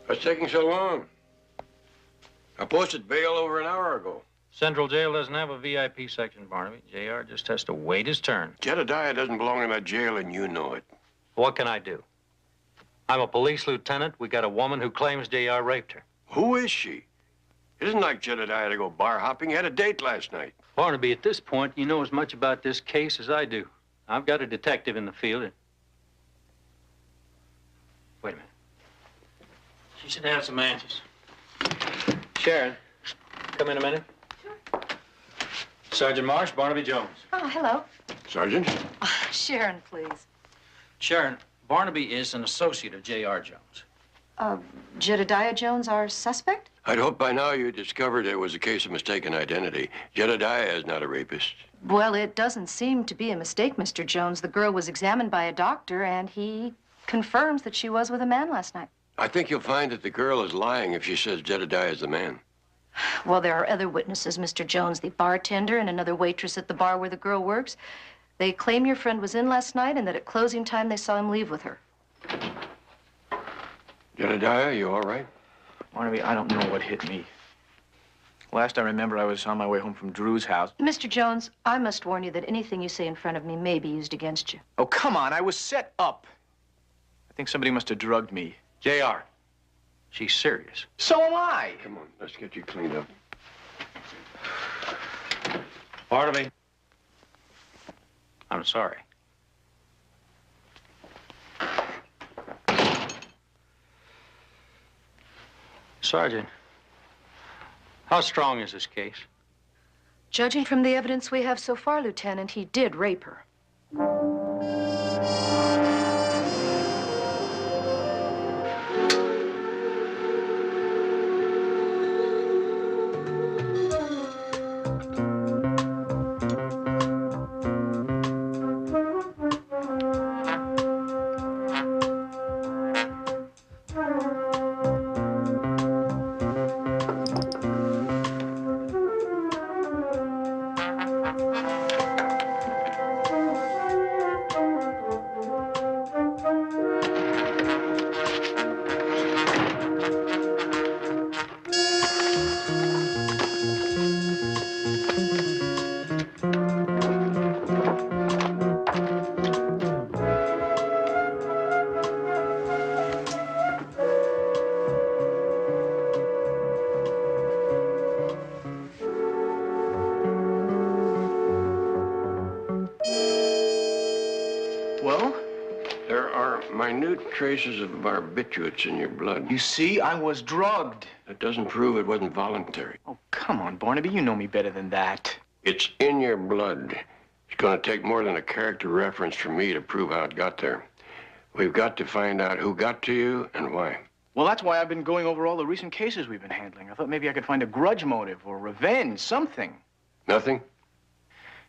What's taking so long? I posted bail over an hour ago. Central Jail doesn't have a VIP section, Barnaby. JR just has to wait his turn. Jedediah doesn't belong in that jail, and you know it. What can I do? I'm a police lieutenant. We got a woman who claims JR raped her. Who is she? It isn't like Jedediah to go bar hopping. He had a date last night. Barnaby, at this point, you know as much about this case as I do. I've got a detective in the field. Wait a minute. She should have some answers. Sharon, come in a minute. Sure. Sergeant Marsh, Barnaby Jones. Oh, hello. Sergeant? Sharon, please. Sharon, Barnaby is an associate of J.R. Jones. Jedediah Jones, our suspect? I'd hoped by now you discovered it was a case of mistaken identity. Jedediah is not a rapist. Well, it doesn't seem to be a mistake, Mr. Jones. The girl was examined by a doctor, and he confirms that she was with a man last night. I think you'll find that the girl is lying if she says Jedediah is the man. Well, there are other witnesses, Mr. Jones, the bartender and another waitress at the bar where the girl works. They claim your friend was in last night and that at closing time they saw him leave with her. Jedediah, you all right? Barnaby, I don't know what hit me. Last I remember, I was on my way home from Drew's house. Mr. Jones, I must warn you that anything you say in front of me may be used against you. Oh, come on. I was set up. I think somebody must have drugged me. JR, she's serious. So am I. Come on, let's get you cleaned up. Barnaby, I'm sorry. Sergeant, how strong is this case? Judging from the evidence we have so far, Lieutenant, he did rape her. Traces of barbiturates in your blood. You see, I was drugged. That doesn't prove it wasn't voluntary. Oh, come on, Barnaby. You know me better than that. It's in your blood. It's going to take more than a character reference for me to prove how it got there. We've got to find out who got to you and why. Well, that's why I've been going over all the recent cases we've been handling. I thought maybe I could find a grudge motive or revenge, something. Nothing?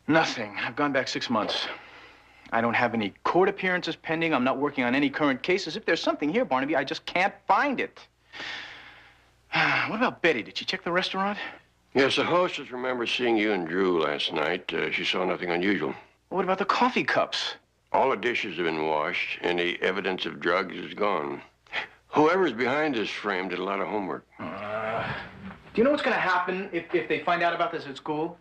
Nothing. I've gone back 6 months. I don't have any court appearances pending. I'm not working on any current cases. If there's something here, Barnaby, I just can't find it. What about Betty? Did she check the restaurant? Yes, the hostess remembers seeing you and Drew last night. She saw nothing unusual. What about the coffee cups? All the dishes have been washed. Any evidence of drugs is gone. Whoever's behind this frame did a lot of homework. Do you know what's going to happen if they find out about this at school?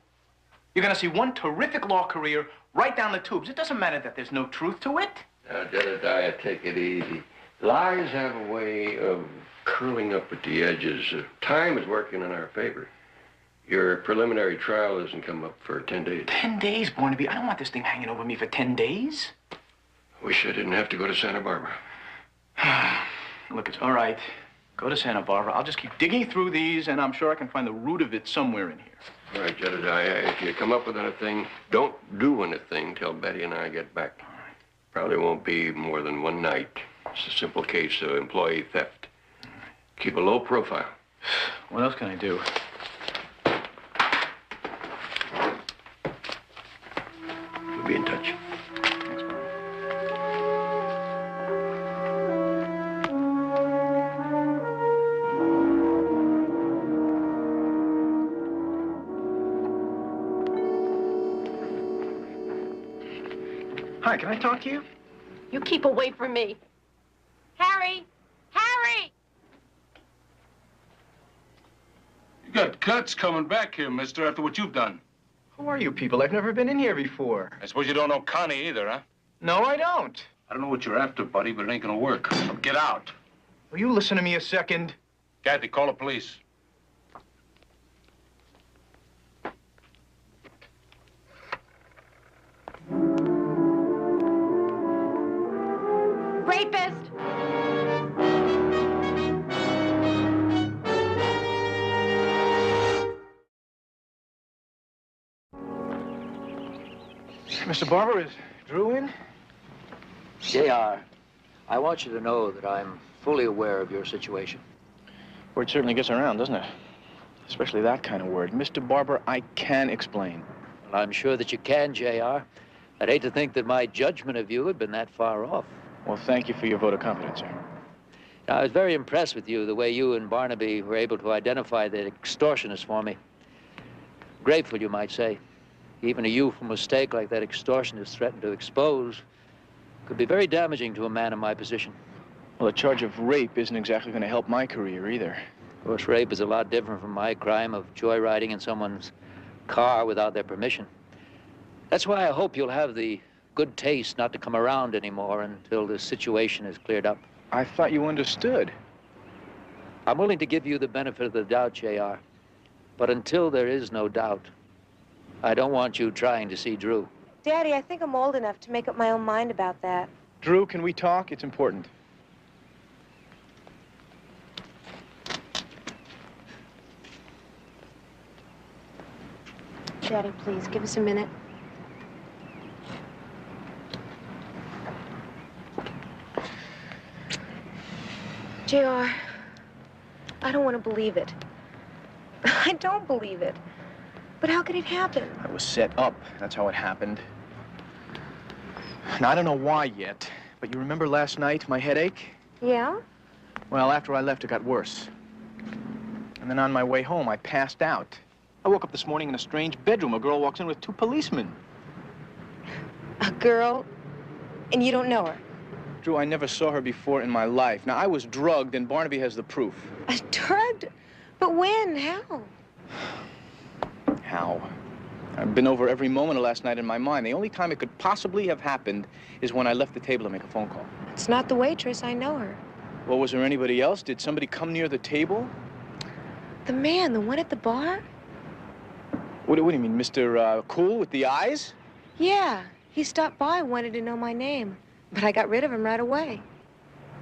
You're going to see one terrific law career right down the tubes. It doesn't matter that there's no truth to it. Now, Jedediah, take it easy. Lies have a way of curling up at the edges. Time is working in our favor. Your preliminary trial doesn't come up for 10 days. 10 days, Barnaby? I don't want this thing hanging over me for 10 days. Wish I didn't have to go to Santa Barbara. Look, it's all right. Go to Santa Barbara. I'll just keep digging through these, and I'm sure I can find the root of it somewhere in here. All right, Jedediah, if you come up with anything, don't do anything till Betty and I get back. Probably won't be more than one night. It's a simple case of employee theft. Keep a low profile. What else can I do? We'll be in touch. Hi, can I talk to you? You keep away from me. Harry! Harry! You got guts coming back here, mister, after what you've done. Who are you people? I've never been in here before. I suppose you don't know Connie either, huh? No, I don't. I don't know what you're after, buddy, but it ain't gonna work. So get out. Will you listen to me a second? Kathy, call the police. Rapist! Mr. Barber, is Drew in? JR, I want you to know that I'm fully aware of your situation. Word certainly gets around, doesn't it? Especially that kind of word. Mr. Barber, I can explain. Well, I'm sure that you can, JR. I'd hate to think that my judgment of you had been that far off. Well, thank you for your vote of confidence, sir. I was very impressed with you, the way you and Barnaby were able to identify the extortionist for me. Grateful, you might say. Even a youthful mistake like that extortionist threatened to expose could be very damaging to a man in my position. Well, a charge of rape isn't exactly going to help my career either. Of course, rape is a lot different from my crime of joyriding in someone's car without their permission. That's why I hope you'll have the good taste not to come around anymore until this situation is cleared up. I thought you understood. I'm willing to give you the benefit of the doubt, JR. But until there is no doubt, I don't want you trying to see Drew. Daddy, I think I'm old enough to make up my own mind about that. Drew, can we talk? It's important. Daddy, please, give us a minute. JR, I don't want to believe it. I don't believe it. But how could it happen? I was set up. That's how it happened. Now, I don't know why yet, but you remember last night, my headache? Yeah? Well, after I left, it got worse. And then on my way home, I passed out. I woke up this morning in a strange bedroom. A girl walks in with 2 policemen. A girl? And you don't know her? Drew, I never saw her before in my life. Now, I was drugged, and Barnaby has the proof. Drugged? But when? How? How? I've been over every moment of last night in my mind. The only time it could possibly have happened is when I left the table to make a phone call. It's not the waitress. I know her. Well, was there anybody else? Did somebody come near the table? The man, the one at the bar? What do you mean, Mr. Cool with the eyes? Yeah. He stopped by, wanted to know my name. But I got rid of him right away.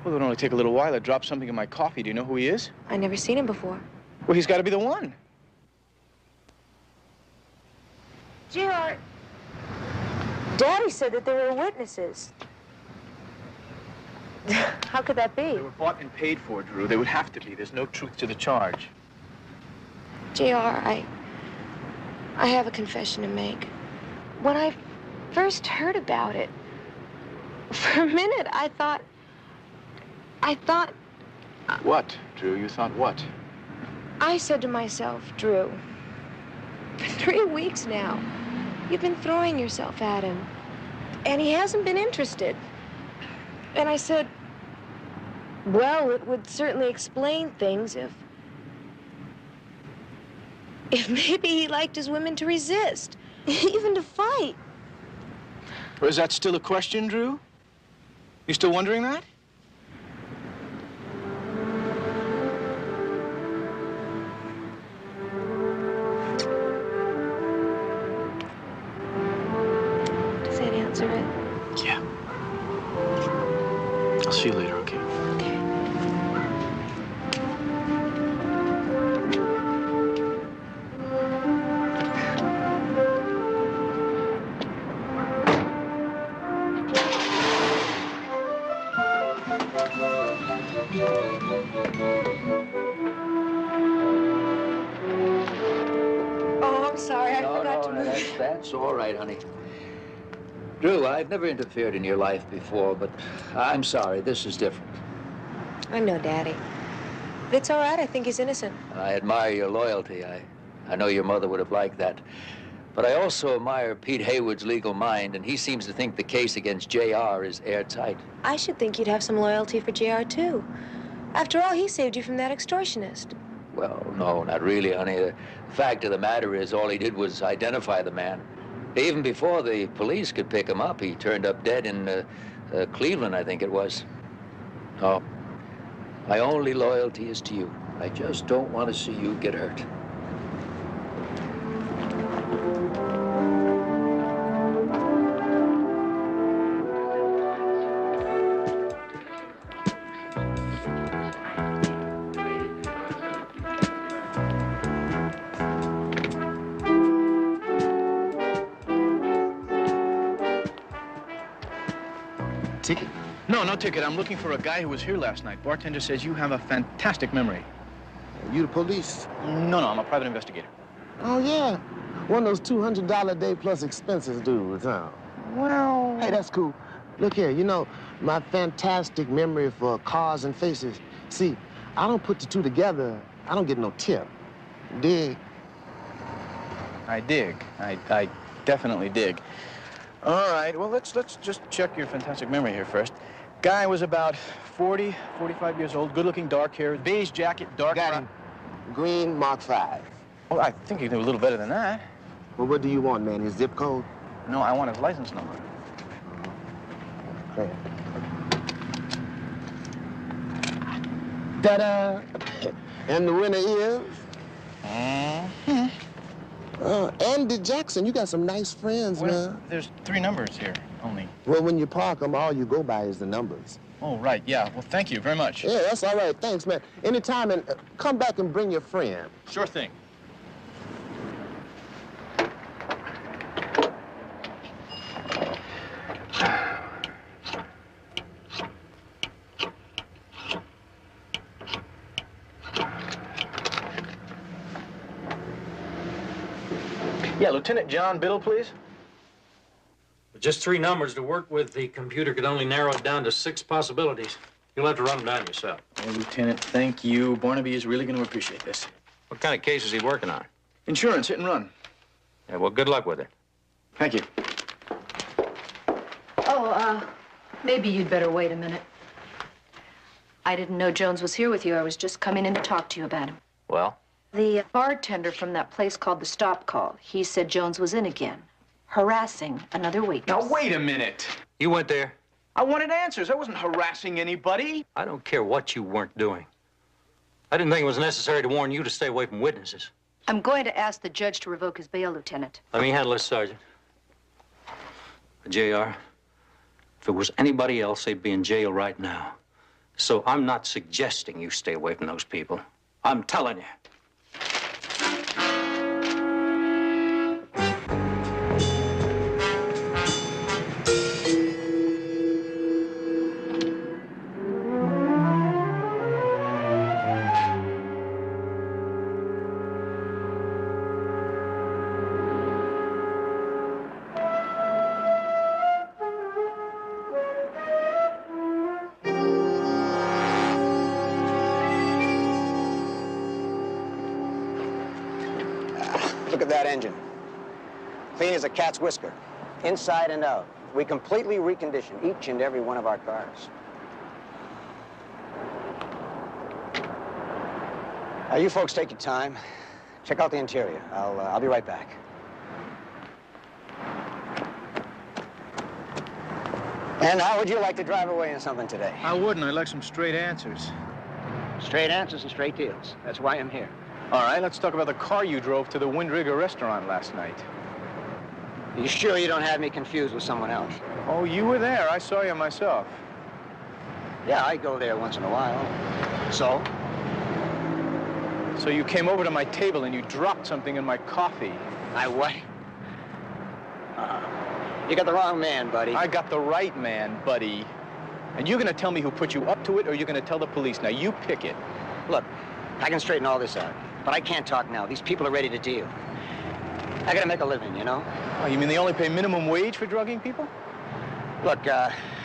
Well, it'll only take a little while. I dropped something in my coffee. Do you know who he is? I never seen him before. Well, he's got to be the one. JR, Daddy said that there were witnesses. How could that be? They were bought and paid for, Drew. They would have to be. There's no truth to the charge. JR, I have a confession to make. When I first heard about it, for a minute, I thought... What, Drew? You thought what? I said to myself, Drew, for 3 weeks now, you've been throwing yourself at him. And he hasn't been interested. And I said, well, it would certainly explain things if maybe he liked his women to resist, even to fight. Well, is that still a question, Drew? You still wondering that? Does that answer it? Yeah. I'll see you later, okay? Oh, I'm sorry. I forgot to move. That's all right, honey. Drew, I've never interfered in your life before, but I'm sorry. This is different. I know, Daddy. But it's all right. I think he's innocent. I admire your loyalty. I know your mother would have liked that. But I also admire Pete Haywood's legal mind, and he seems to think the case against J.R. is airtight. I should think you'd have some loyalty for JR, too. After all, he saved you from that extortionist. Well, no, not really, honey. The fact of the matter is all he did was identify the man. Even before the police could pick him up, he turned up dead in Cleveland, I think it was. Oh, my only loyalty is to you. I just don't want to see you get hurt. Ticket? No, no ticket. I'm looking for a guy who was here last night. Bartender says you have a fantastic memory. You the police? No, I'm a private investigator. Oh, yeah. One of those $200 a day plus expenses dudes, huh? Well... Hey, that's cool. Look here, you know, my fantastic memory for cars and faces. See, I don't put the two together. I don't get no tip. Dig? I dig. I definitely dig. All right, well, let's just check your fantastic memory here first. Guy was about 40, 45 years old, good-looking, dark hair, beige jacket, dark... Got him. Green Mark 5. Well, I think you can do a little better than that. Well, what do you want, man? His zip code? No, I want his license number. Okay. Ta-da! And the winner is? Andy Jackson. You got some nice friends, man. There's 3 numbers here, only. Well, when you park them, all you go by is the numbers. Oh, right, yeah. Well, thank you very much. Yeah, that's all right. Thanks, man. Anytime, and come back and bring your friend. Sure thing. Yeah, Lieutenant John Biddle, please. With just 3 numbers to work with, the computer could only narrow it down to 6 possibilities. You'll have to run them down yourself. Hey, Lieutenant, thank you. Barnaby is really going to appreciate this. What kind of case is he working on? Insurance, hit and run. Yeah, well, good luck with it. Thank you. Oh, maybe you'd better wait a minute. I didn't know Jones was here with you. I was just coming in to talk to you about him. Well? The bartender from that place called the Stop Call, he said Jones was in again, harassing another waitress. Now, wait a minute. You went there? I wanted answers. I wasn't harassing anybody. I don't care what you weren't doing. I didn't think it was necessary to warn you to stay away from witnesses. I'm going to ask the judge to revoke his bail, Lieutenant. Let me handle this, Sergeant. JR, if it was anybody else, they'd be in jail right now. So I'm not suggesting you stay away from those people. I'm telling you. Look at that engine. Clean as a cat's whisker, inside and out. we completely reconditioned each and every one of our cars. Now, you folks take your time. Check out the interior. I'll be right back. And how would you like to drive away in something today? I wouldn't. I'd like some straight answers. Straight answers and straight deals. That's why I'm here. All right, let's talk about the car you drove to the Windrigger restaurant last night. You sure you don't have me confused with someone else? Oh, you were there. I saw you myself. Yeah, I go there once in a while. So? So you came over to my table and you dropped something in my coffee. I what? You got the wrong man, buddy. I got the right man, buddy. And you're gonna tell me who put you up to it, or you're gonna tell the police. Now, you pick it. Look, I can straighten all this out, but I can't talk now. These people are ready to deal. I gotta make a living, you know? Oh, you mean they only pay minimum wage for drugging people? Look,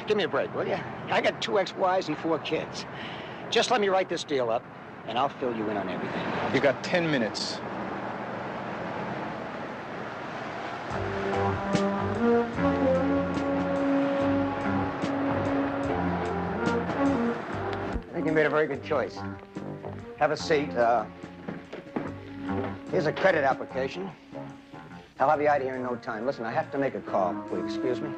give me a break, will you? I got 2 ex-wives and 4 kids. Just let me write this deal up, and I'll fill you in on everything. You got 10 minutes. I think you made a very good choice. Have a seat. Here's a credit application. I'll have you out of here in no time. Listen, I have to make a call. Will you excuse me?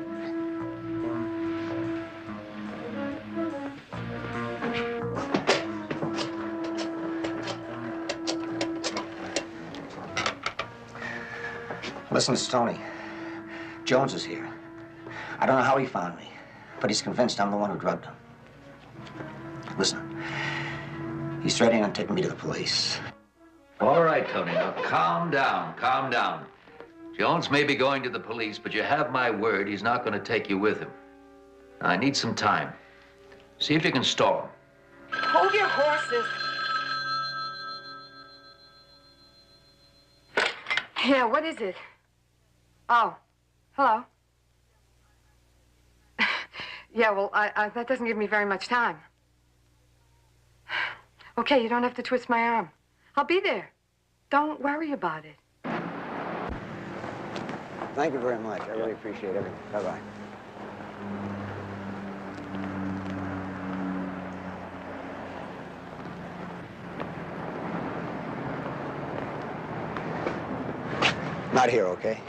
Listen, it's Tony. Jones is here. I don't know how he found me, but he's convinced I'm the one who drugged him. Listen, he's threatening on taking me to the police. All right, Tony, now calm down, calm down. Jones may be going to the police, but you have my word he's not going to take you with him. Now, I need some time. See if you can stall him. Hold your horses. Yeah, what is it? Oh, hello. Yeah, well, that doesn't give me very much time. Okay, you don't have to twist my arm. I'll be there. Don't worry about it. Thank you very much. I really appreciate everything. Bye-bye. Not here, okay?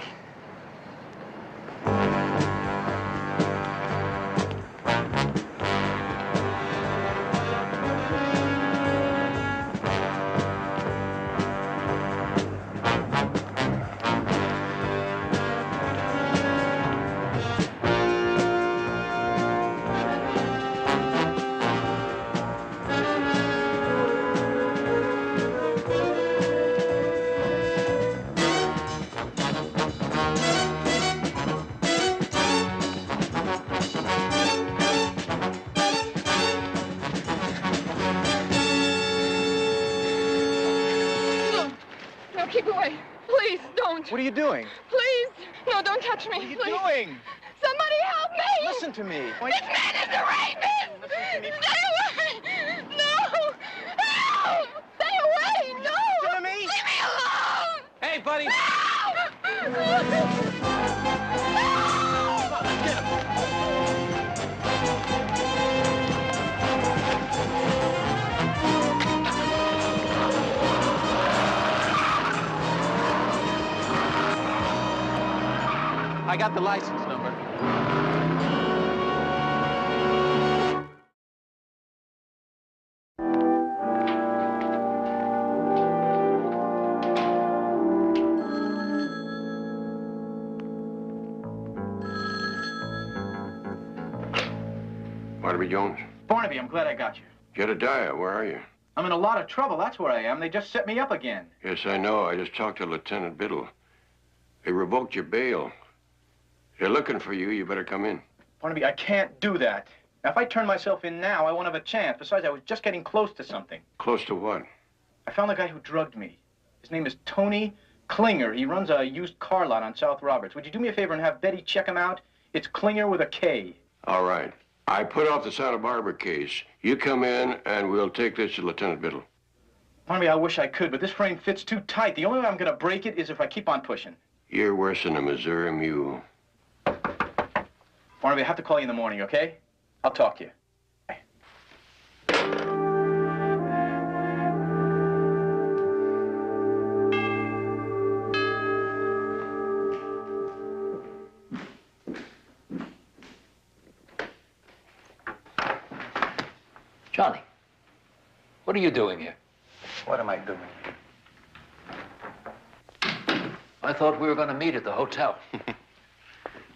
Keep away. Please, don't. What are you doing? Please. No, don't touch me. What are you please. doing? Somebody help me. Listen to me. This man is a rapist. Stay away. No. Help. Stay away. No. Listen to me. Leave me alone. Hey, buddy. No. I got the license number. Barnaby Jones? Barnaby, I'm glad I got you. Jedediah, where are you? I'm in a lot of trouble, that's where I am. They just set me up again. Yes, I know. I just talked to Lieutenant Biddle. They revoked your bail. They're looking for you. You better come in. Barnaby, I can't do that. Now, if I turn myself in now, I won't have a chance. Besides, I was just getting close to something. Close to what? I found the guy who drugged me. His name is Tony Klinger. He runs a used car lot on South Roberts. Would you do me a favor and have Betty check him out? It's Klinger with a K. All right. I put off the Santa Barbara case. You come in, and we'll take this to Lieutenant Biddle. Barnaby, I wish I could, but this frame fits too tight. The only way I'm going to break it is if I keep on pushing. You're worse than a Missouri mule. Barnaby, I have to call you in the morning, okay? I'll talk to you. Bye. Johnny, what are you doing here? What am I doing? I thought we were going to meet at the hotel.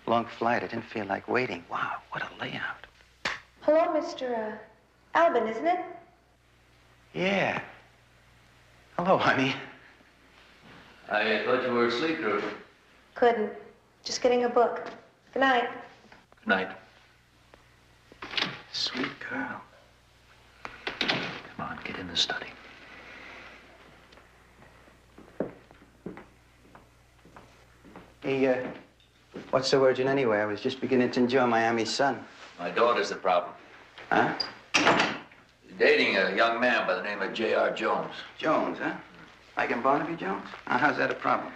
Long flight. I didn't feel like waiting. Wow, what a layout. Hello, Mr. Albin, isn't it? Yeah. Hello, honey. I thought you were asleep, Ruth. Couldn't. Just getting a book. Good night. Good night. Sweet girl. Come on, get in the study. Hey, what's so urgent anyway? I was just beginning to enjoy Miami's sun. My daughter's the problem. Huh? Dating a young man by the name of J.R. Jones. Jones, huh? Like in Barnaby Jones? How's that a problem?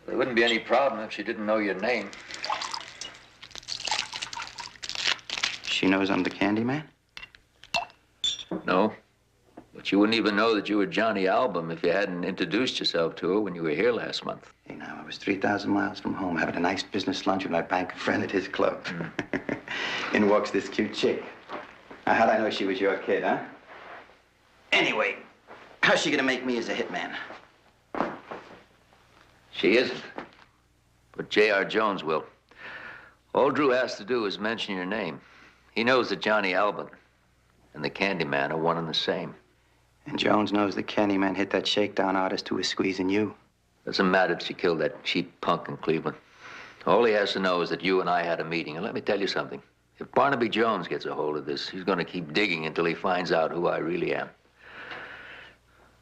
There wouldn't be any problem if she didn't know your name. She knows I'm the candy man? No. But you wouldn't even know that you were Johnny Album if you hadn't introduced yourself to her when you were here last month. Hey, now, I was 3,000 miles from home having a nice business lunch with my banker friend at his club. In walks this cute chick. Now, how'd I know she was your kid, huh? Anyway, how's she gonna make me as a hitman? She isn't. But J.R. Jones will. All Drew has to do is mention your name. He knows that Johnny Albin and the Candyman are one and the same. And Jones knows the Candyman hit that shakedown artist who was squeezing you. Doesn't matter if she killed that cheap punk in Cleveland. All he has to know is that you and I had a meeting. And let me tell you something. If Barnaby Jones gets a hold of this, he's going to keep digging until he finds out who I really am.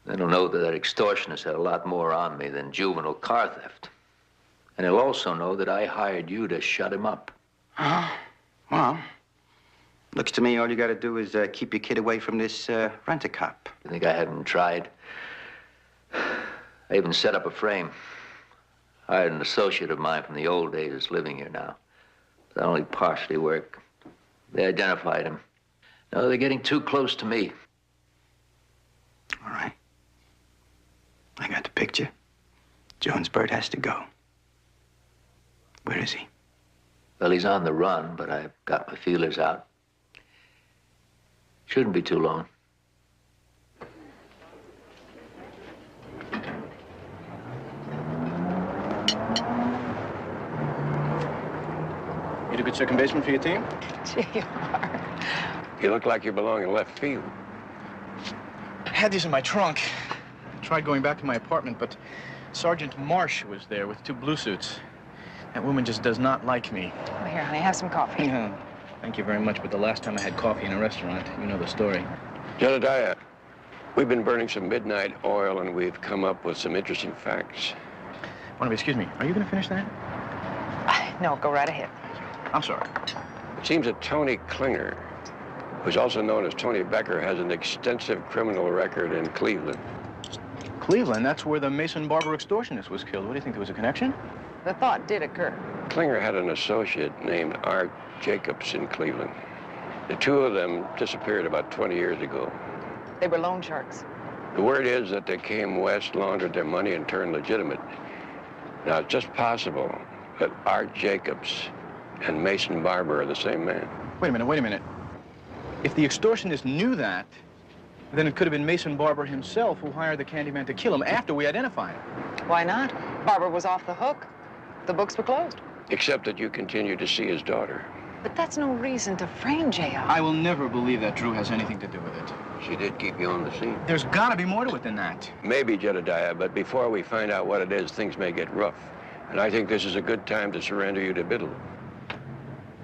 Then he'll know that that extortionist had a lot more on me than juvenile car theft. And he'll also know that I hired you to shut him up. Well, looks to me all you gotta do is keep your kid away from this rent-a-cop. You think I haven't tried? I even set up a frame. Hired an associate of mine from the old days that's living here now. That only partially worked. They identified him. No, they're getting too close to me. All right. I got the picture. Jonesbird has to go. Where is he? Well, he's on the run, but I've got my feelers out. Shouldn't be too long. Need a good second baseman for your team? J.R. You look like you belong in left field. I had these in my trunk. I tried going back to my apartment, but Sergeant Marsh was there with 2 blue suits. That woman just does not like me. Oh, here, honey, have some coffee. Yeah. Thank you very much, but the last time I had coffee in a restaurant, you know the story. Jedediah, we've been burning some midnight oil, and we've come up with some interesting facts. Barnaby, excuse me. Are you going to finish that? No, go right ahead. I'm sorry. It seems that Tony Klinger, who's also known as Tony Becker, has an extensive criminal record in Cleveland. Cleveland? That's where the Mason Barber extortionist was killed. What do you think, there was a connection? The thought did occur. Klinger had an associate named Art Jacobs in Cleveland. The 2 of them disappeared about 20 years ago. They were loan sharks. The word is that they came west, laundered their money, and turned legitimate. Now, it's just possible that Art Jacobs and Mason Barber are the same man. Wait a minute. If the extortionist knew that, then it could have been Mason Barber himself who hired the Candyman to kill him after we identified him. Why not? Barber was off the hook. The books were closed. Except that you continue to see his daughter. But that's no reason to frame J.R. I will never believe that Drew has anything to do with it. She did keep you on the scene. There's got to be more to it than that. Maybe, Jedediah, but before we find out what it is, things may get rough. And I think this is a good time to surrender you to Biddle.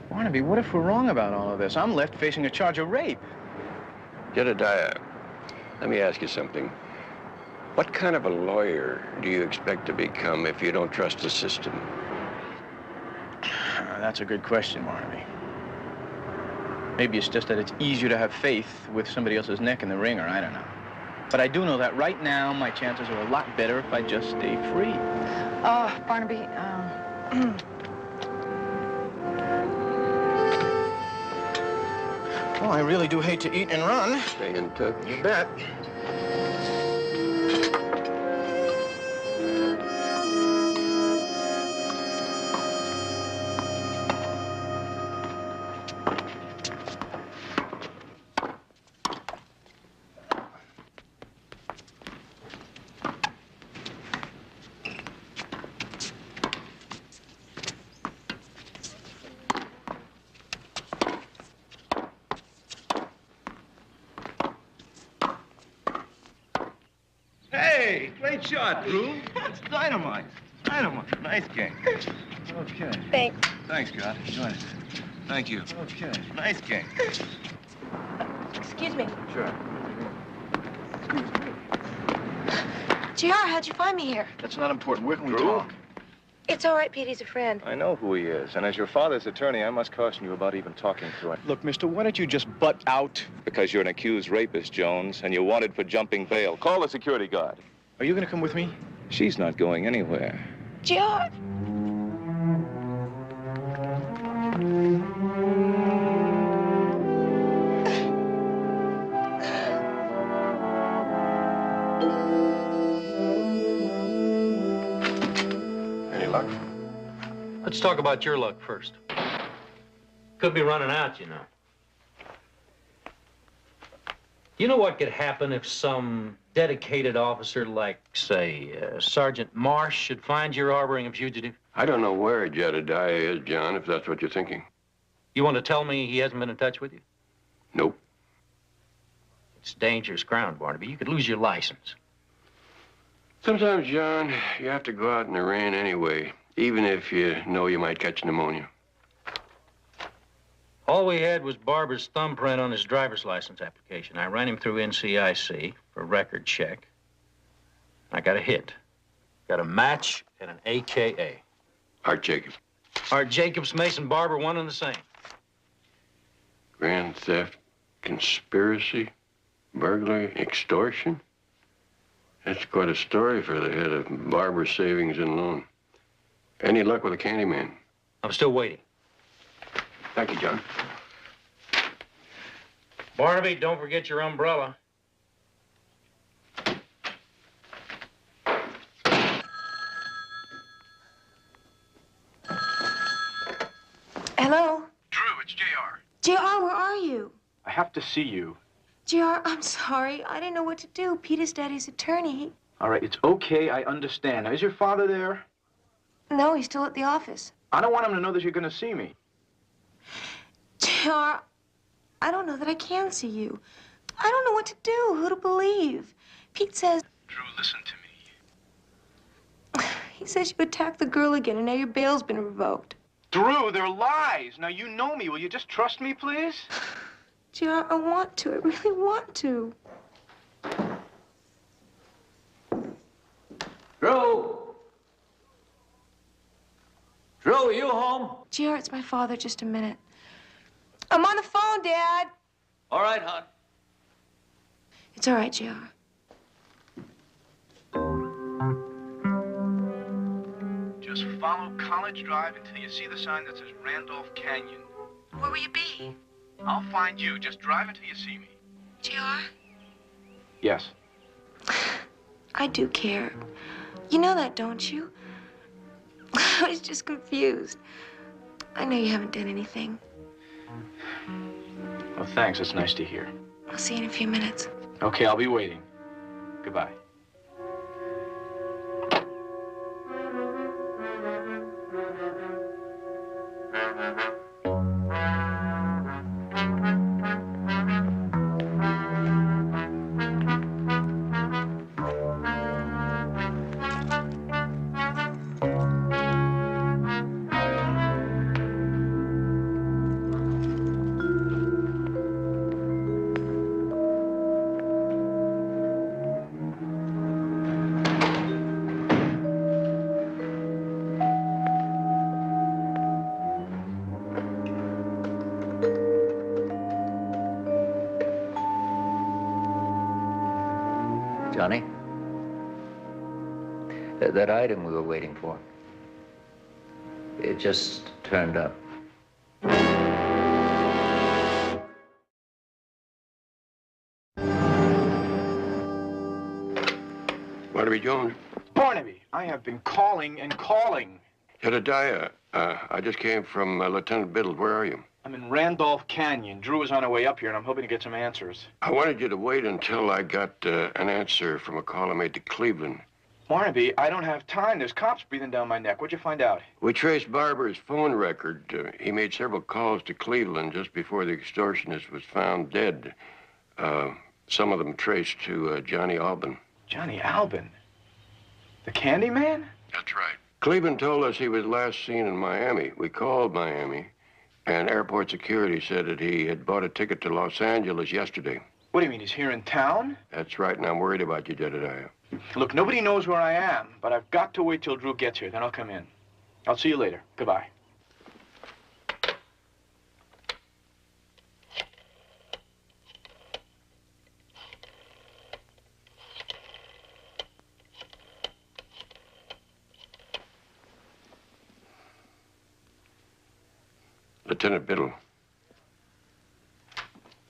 Barnaby, what if we're wrong about all of this? I'm left facing a charge of rape. Jedediah, let me ask you something. What kind of a lawyer do you expect to become if you don't trust the system? That's a good question, Barnaby. Maybe it's just that it's easier to have faith with somebody else's neck in the ring, or I don't know. But I do know that right now, my chances are a lot better if I just stay free. Barnaby, Oh, I really do hate to eat and run. Stay in touch. You bet. Hey, great shot, Drew. It's dynamite. Dynamite. Nice game. Okay. Thanks. Thanks, God. Enjoy it. Thank you. Okay. Nice game. Excuse me. Sure. JR, how'd you find me here? That's not important. Where can we Drew? talk? It's all right, Pete. He's a friend. I know who he is, and as your father's attorney, I must caution you about even talking to him. Look, mister, why don't you just butt out? Because you're an accused rapist, Jones, and you're wanted for jumping bail. Call the security guard. Are you going to come with me? She's not going anywhere. JR. Any luck? Let's talk about your luck first. Could be running out, you know. You know what could happen if some dedicated officer like, say, Sergeant Marsh should find you're harboring a fugitive? I don't know where Jedediah is, John, if that's what you're thinking. You want to tell me he hasn't been in touch with you? Nope. It's dangerous ground, Barnaby. You could lose your license. Sometimes, John, you have to go out in the rain anyway, even if you know you might catch pneumonia. All we had was Barber's thumbprint on his driver's license application. I ran him through NCIC for a record check. I got a hit. Got a match and an AKA. Art Jacobs. Art Jacobs, Mason Barber, one and the same. Grand theft, conspiracy, burglary, extortion. That's quite a story for the head of Barber Savings and Loan. Any luck with a Candyman? I'm still waiting. Thank you, John. Barnaby, don't forget your umbrella. Hello? Drew, it's JR. JR, where are you? I have to see you. JR, I'm sorry. I didn't know what to do. Pete is Daddy's attorney. All right, it's okay. I understand. Now, is your father there? No, he's still at the office. I don't want him to know that you're going to see me. JR, I don't know that I can see you. I don't know what to do, who to believe. Pete says... Drew, listen to me. He says you attacked the girl again, and now your bail's been revoked. Drew, they're lies. Now, you know me. Will you just trust me, please? JR, I want to. I really want to. Drew! Drew, are you home? JR, it's my father. Just a minute. I'm on the phone, Dad. All right, hon. It's all right, JR. Just follow College Drive until you see the sign that says Randolph Canyon. Where will you be? I'll find you. Just drive until you see me. JR? Yes. I do care. You know that, don't you? I was just confused. I know you haven't done anything. Well, thanks. It's nice to hear. I'll see you in a few minutes. Okay, I'll be waiting. Goodbye. Johnny? That item we were waiting for. It just turned up. Barnaby Jones? Barnaby, I have been calling and calling. Jedediah, I just came from Lieutenant Biddle. Where are you? I'm in Randolph Canyon. Drew is on her way up here, and I'm hoping to get some answers. I wanted you to wait until I got an answer from a call I made to Cleveland. Barnaby, I don't have time. There's cops breathing down my neck. What'd you find out? We traced Barber's phone record. He made several calls to Cleveland just before the extortionist was found dead. Some of them traced to Johnny Albin. Johnny Albin? The candy man? That's right. Cleveland told us he was last seen in Miami. We called Miami, and airport security said that he had bought a ticket to Los Angeles yesterday. What do you mean, he's here in town? That's right, and I'm worried about you, Jedediah. Look, nobody knows where I am, but I've got to wait till Drew gets here, then I'll come in. I'll see you later. Goodbye. Lieutenant Biddle.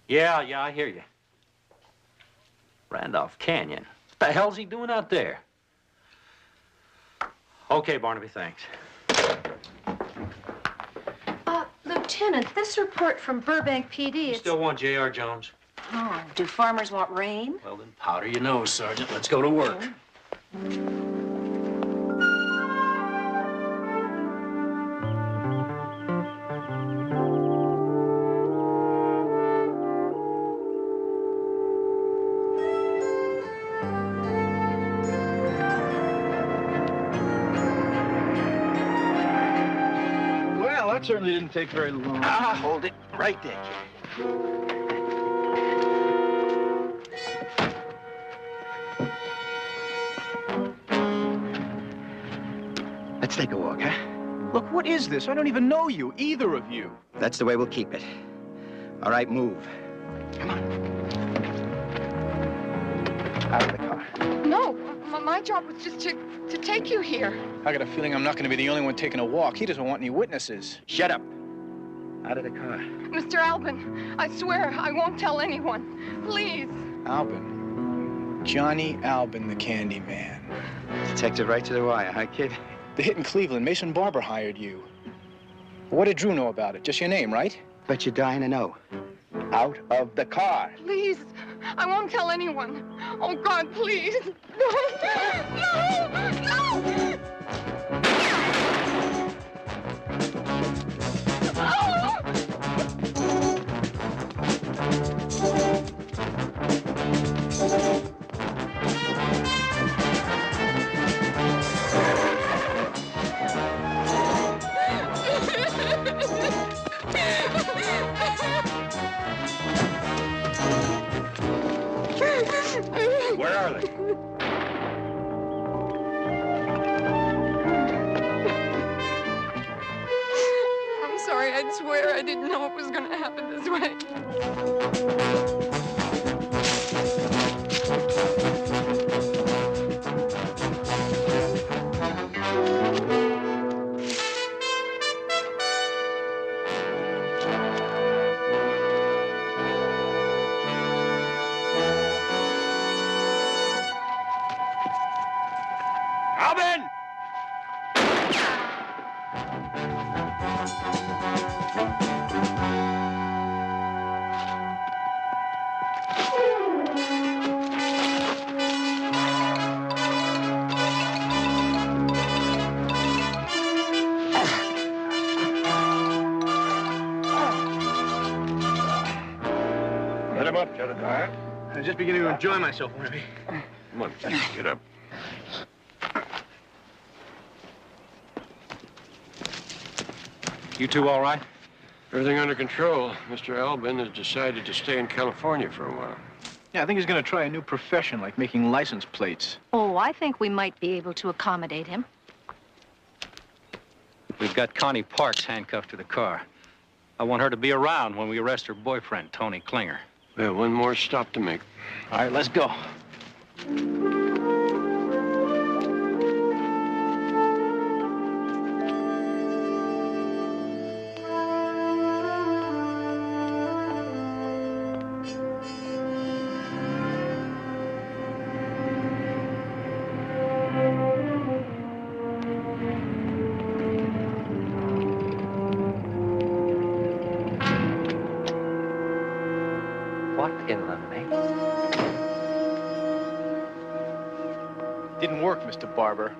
Yeah, I hear you. Randolph Canyon. What the hell's he doing out there? Okay, Barnaby, thanks. Lieutenant, this report from Burbank PD, You still want J.R. Jones? Oh, do farmers want rain? Well, then powder your nose, Sergeant. Let's go to work. Well, that certainly didn't take very long. Hold it right there, kid. Let's take a walk, huh? Look, what is this? I don't even know you, either of you. That's the way we'll keep it. All right, move. Out of the car. No, my job was just to take you here. I got a feeling I'm not going to be the only one taking a walk. He doesn't want any witnesses. Shut up. Out of the car. Mr. Albin, I swear I won't tell anyone. Please. Albin. Johnny Albin, the candy man. Detective right to the wire, huh, kid? The hit in Cleveland. Mason Barber hired you. What did Drew know about it? Just your name, right? Bet you're dying to know. Out of the car. Please. I won't tell anyone. Oh, God, please. No. No. Where are they? I'm sorry. I swear I didn't know it was going to happen this way. Albin! Let him up, Jedediah. I'm just beginning to enjoy myself, Barnaby. Come on, get up. You two all right? Everything under control. Mr. Albin has decided to stay in California for a while. Yeah, I think he's going to try a new profession, like making license plates. Oh, I think we might be able to accommodate him. We've got Connie Parks handcuffed to the car. I want her to be around when we arrest her boyfriend, Tony Klinger. We have one more stop to make. All right, let's go. Didn't work, Mr. Barber.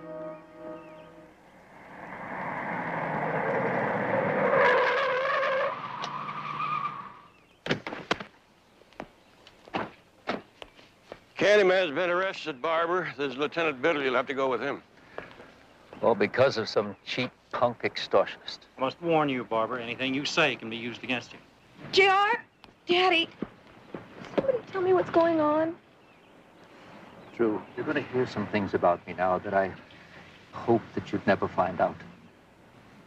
Candyman's been arrested, Barber. There's Lieutenant Biddle. You'll have to go with him. All because of some cheap punk extortionist. I must warn you, Barber, anything you say can be used against you. JR? Daddy? Somebody tell me what's going on. Drew, you're going to hear some things about me now that I hope that you'd never find out.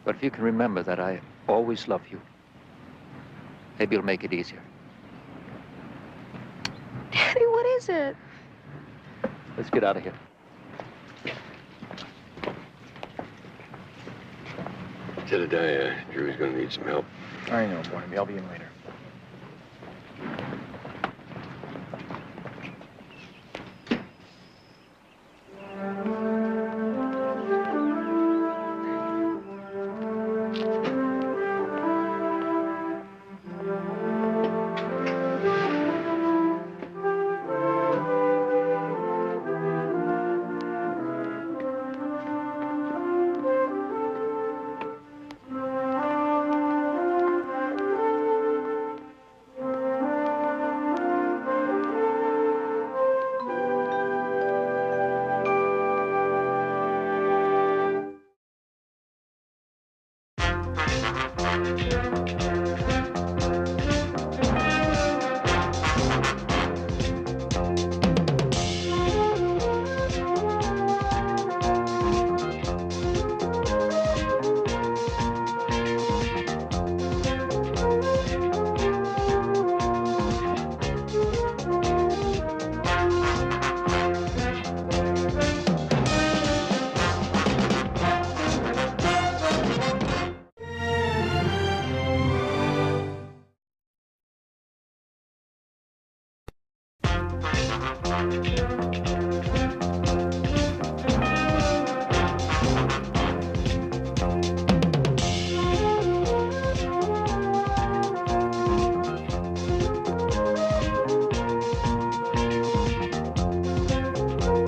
But if you can remember that I always love you, maybe it'll make it easier. Daddy, what is it? Let's get out of here. Jedediah, Drew's gonna need some help. I know, Barnaby. I'll be in later.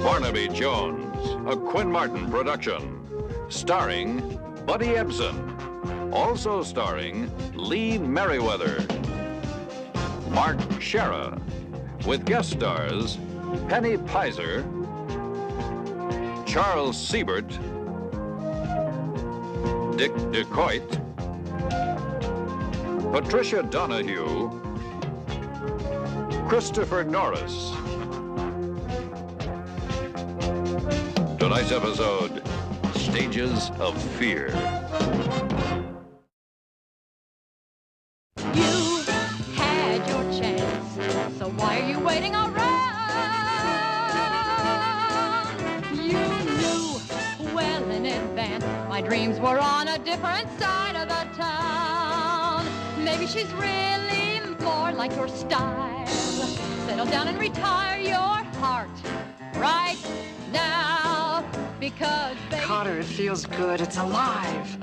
Barnaby Jones, a Quinn Martin production, starring Buddy Ebsen, also starring Lee Merriweather, Mark Shera, with guest stars Penny Pizer, Charles Siebert, Dick DeCoit, Patricia Donahue, Christopher Norris. Tonight's episode, Stages of Fear. You had your chance, so why are you waiting around? You knew well in advance my dreams were on a different side of the town. Maybe she's really more like your style. Settle down and retire your heart right now, because baby, Carter, it feels good. It's alive.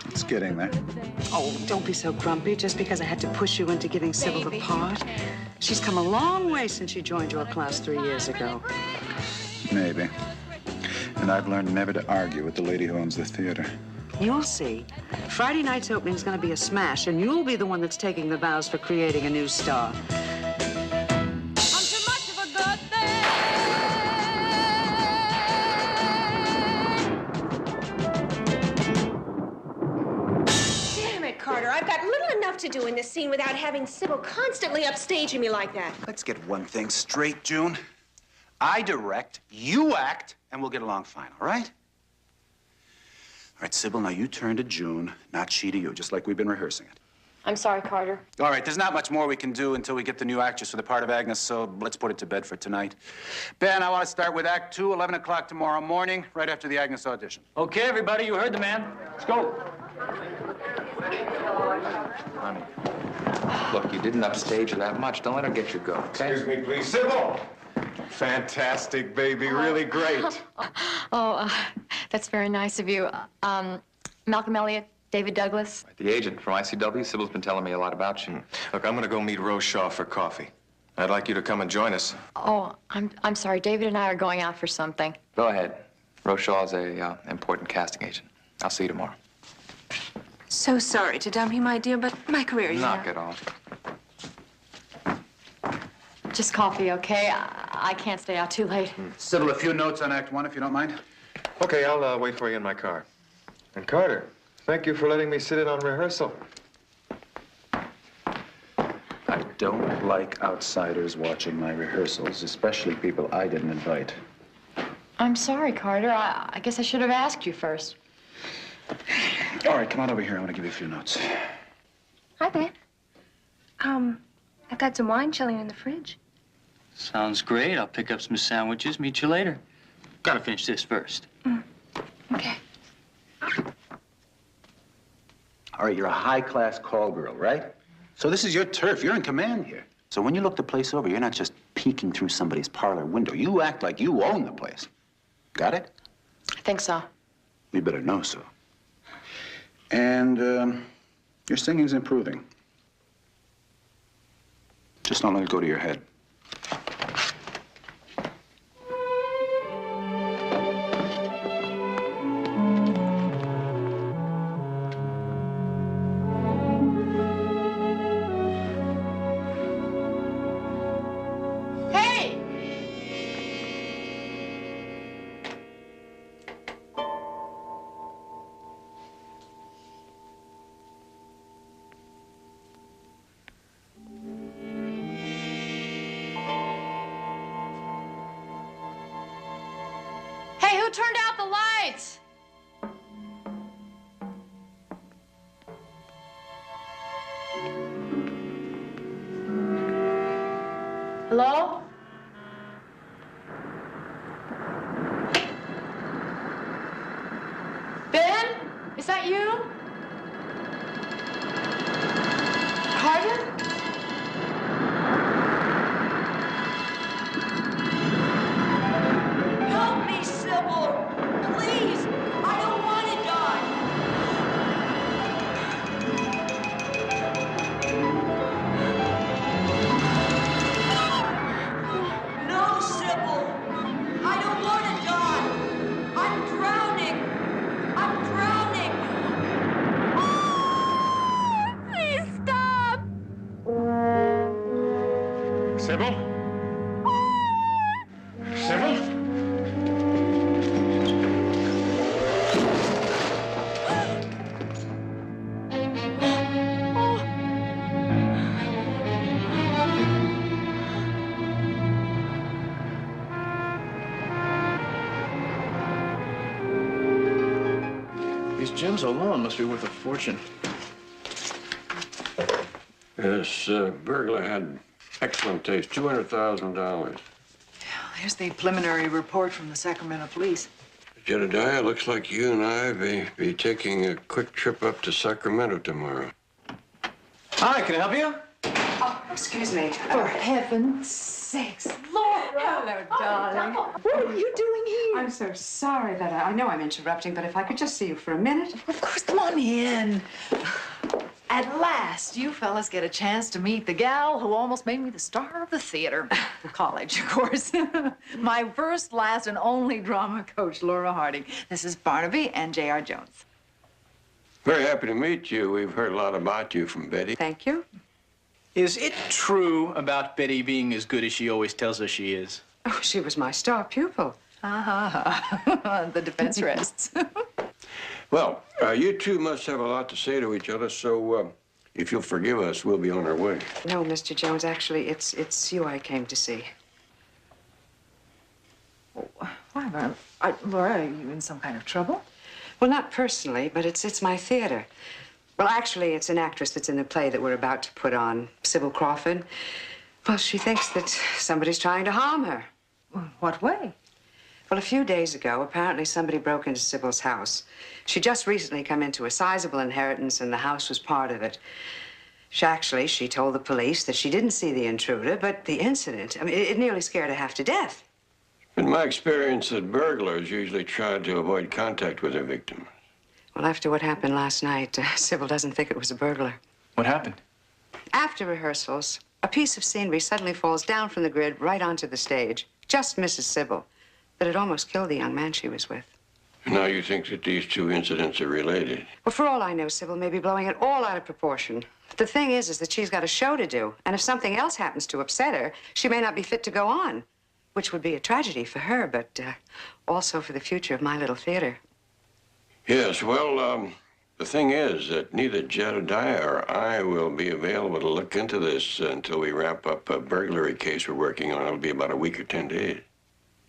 It's getting there. Oh, don't be so grumpy just because I had to push you into giving Sybil the part. She's come a long way since she joined your class 3 years ago. Maybe. And I've learned never to argue with the lady who owns the theater. You'll see. Friday night's opening is going to be a smash, and you'll be the one that's taking the vows for creating a new star. Carter, I've got little enough to do in this scene without having Sybil constantly upstaging me like that. Let's get one thing straight, June. I direct, you act, and we'll get along fine, all right? All right, Sybil, now you turn to June, not she to you, just like we've been rehearsing it. I'm sorry, Carter. All right, there's not much more we can do until we get the new actress for the part of Agnes, so let's put it to bed for tonight. Ben, I want to start with Act 2, 11 o'clock tomorrow morning, right after the Agnes audition. Okay, everybody, you heard the man. Let's go. Honey, look, you didn't upstage her that much. Don't let her get you go, okay? Excuse me, please. Sybil! Fantastic, baby. Really great. That's very nice of you. Malcolm Elliott, David Douglas. The agent from ICW, Sybil's been telling me a lot about you. Look, I'm going to go meet Rose Shaw for coffee. I'd like you to come and join us. Oh, I'm sorry. David and I are going out for something. Go ahead. Rochelle's a important casting agent. I'll see you tomorrow. So sorry to dump you, my dear, but my career, you Knock know. it off. Just coffee, okay? I can't stay out too late. Sybil, a few notes on Act One, if you don't mind. Okay, I'll wait for you in my car. And Carter, thank you for letting me sit in on rehearsal. I don't like outsiders watching my rehearsals, especially people I didn't invite. I'm sorry, Carter. I guess I should have asked you first. All right, come on over here. I want to give you a few notes. Hi, Ben. I've got some wine chilling in the fridge. Sounds great. I'll pick up some sandwiches. Meet you later. Gotta finish this first. Okay. All right, you're a high-class call girl, right? So this is your turf. You're in command here. So when you look the place over, you're not just peeking through somebody's parlor window. You act like you own the place. Got it? I think so. You better know so. And your singing's improving. Just don't let it go to your head. Hey! Hey, who turned out the lights? Hello? Ben? Is that you? Carter? Help me, Sybil! Please! I don't want to die! No, Sybil! I don't want to die! I'm drowning! I'm drowning! Please stop! Sybil? Sybil? These gems alone must be worth a fortune. This burglar had excellent taste. $200,000. Here's the preliminary report from the Sacramento police. Jedediah, looks like you and I be taking a quick trip up to Sacramento tomorrow. Hi, can I help you? Oh, excuse me. For heaven's sakes, Laura! Hello, darling. What are you doing here? I'm so sorry that I know I'm interrupting, but if I could just see you for a minute. Of course, come on in. At last, you fellas get a chance to meet the gal who almost made me the star of the theater. College, of course. My first, last, and only drama coach, Laura Harding. This is Barnaby and J.R. Jones. Very happy to meet you. We've heard a lot about you from Betty. Thank you. Is it true about Betty being as good as she always tells us she is? Oh, she was my star pupil. The defense rests. Well, you two must have a lot to say to each other, so if you'll forgive us, we'll be on our way. No, Mr. Jones, actually, it's you I came to see. Why, Laura, are you in some kind of trouble? Well, not personally, but it's my theater. Well, actually, it's an actress that's in the play that we're about to put on, Sybil Crawford. Well, she thinks that somebody's trying to harm her. What way? Well, a few days ago, apparently somebody broke into Sybil's house. She'd just recently come into a sizable inheritance, and the house was part of it. She told the police that she didn't see the intruder, but the incident, I mean, it nearly scared her half to death. In my experience, that burglars usually try to avoid contact with their victims. Well, after what happened last night, Sybil doesn't think it was a burglar. What happened? After rehearsals, A piece of scenery suddenly falls down from the grid right onto the stage. Just misses Sybil. But it almost killed the young man she was with. Now you think that these two incidents are related? Well, for all I know, Sybil may be blowing it all out of proportion. The thing is that she's got a show to do. And if something else happens to upset her, she may not be fit to go on. Which would be a tragedy for her, but also for the future of my little theater. Yes, well, the thing is that neither Jedediah or I will be available to look into this until we wrap up a burglary case we're working on. It'll be about a week or 10 days.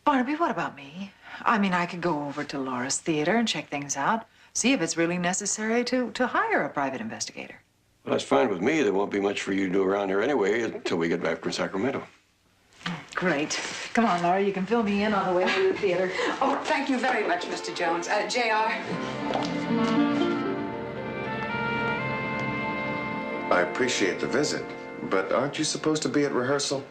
Barnaby, what about me? I mean, I could go over to Laura's theater and check things out, see if it's really necessary to hire a private investigator. Well, that's fine with me. There won't be much for you to do around here anyway until we get back from Sacramento. Great. Come on, Laura, you can fill me in on the way to the theater. Oh, thank you very much, Mr. Jones. J.R. I appreciate the visit, but aren't you supposed to be at rehearsal?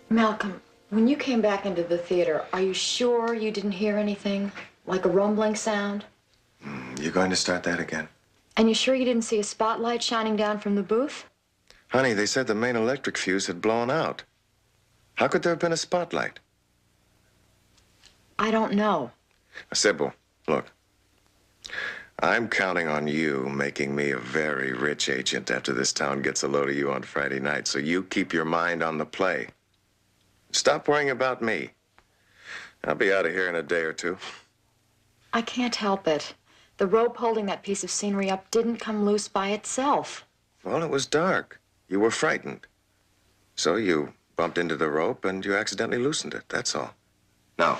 Malcolm, when you came back into the theater, are you sure you didn't hear anything? Like a rumbling sound? You're going to start that again? And you sure you didn't see a spotlight shining down from the booth? Honey, they said the main electric fuse had blown out. How could there have been a spotlight? I don't know. Sybil, look. I'm counting on you making me a very rich agent after this town gets a load of you on Friday night, so you keep your mind on the play. Stop worrying about me. I'll be out of here in a day or two. I can't help it. The rope holding that piece of scenery up didn't come loose by itself. Well, it was dark. You were frightened. So you bumped into the rope and you accidentally loosened it, that's all. Now,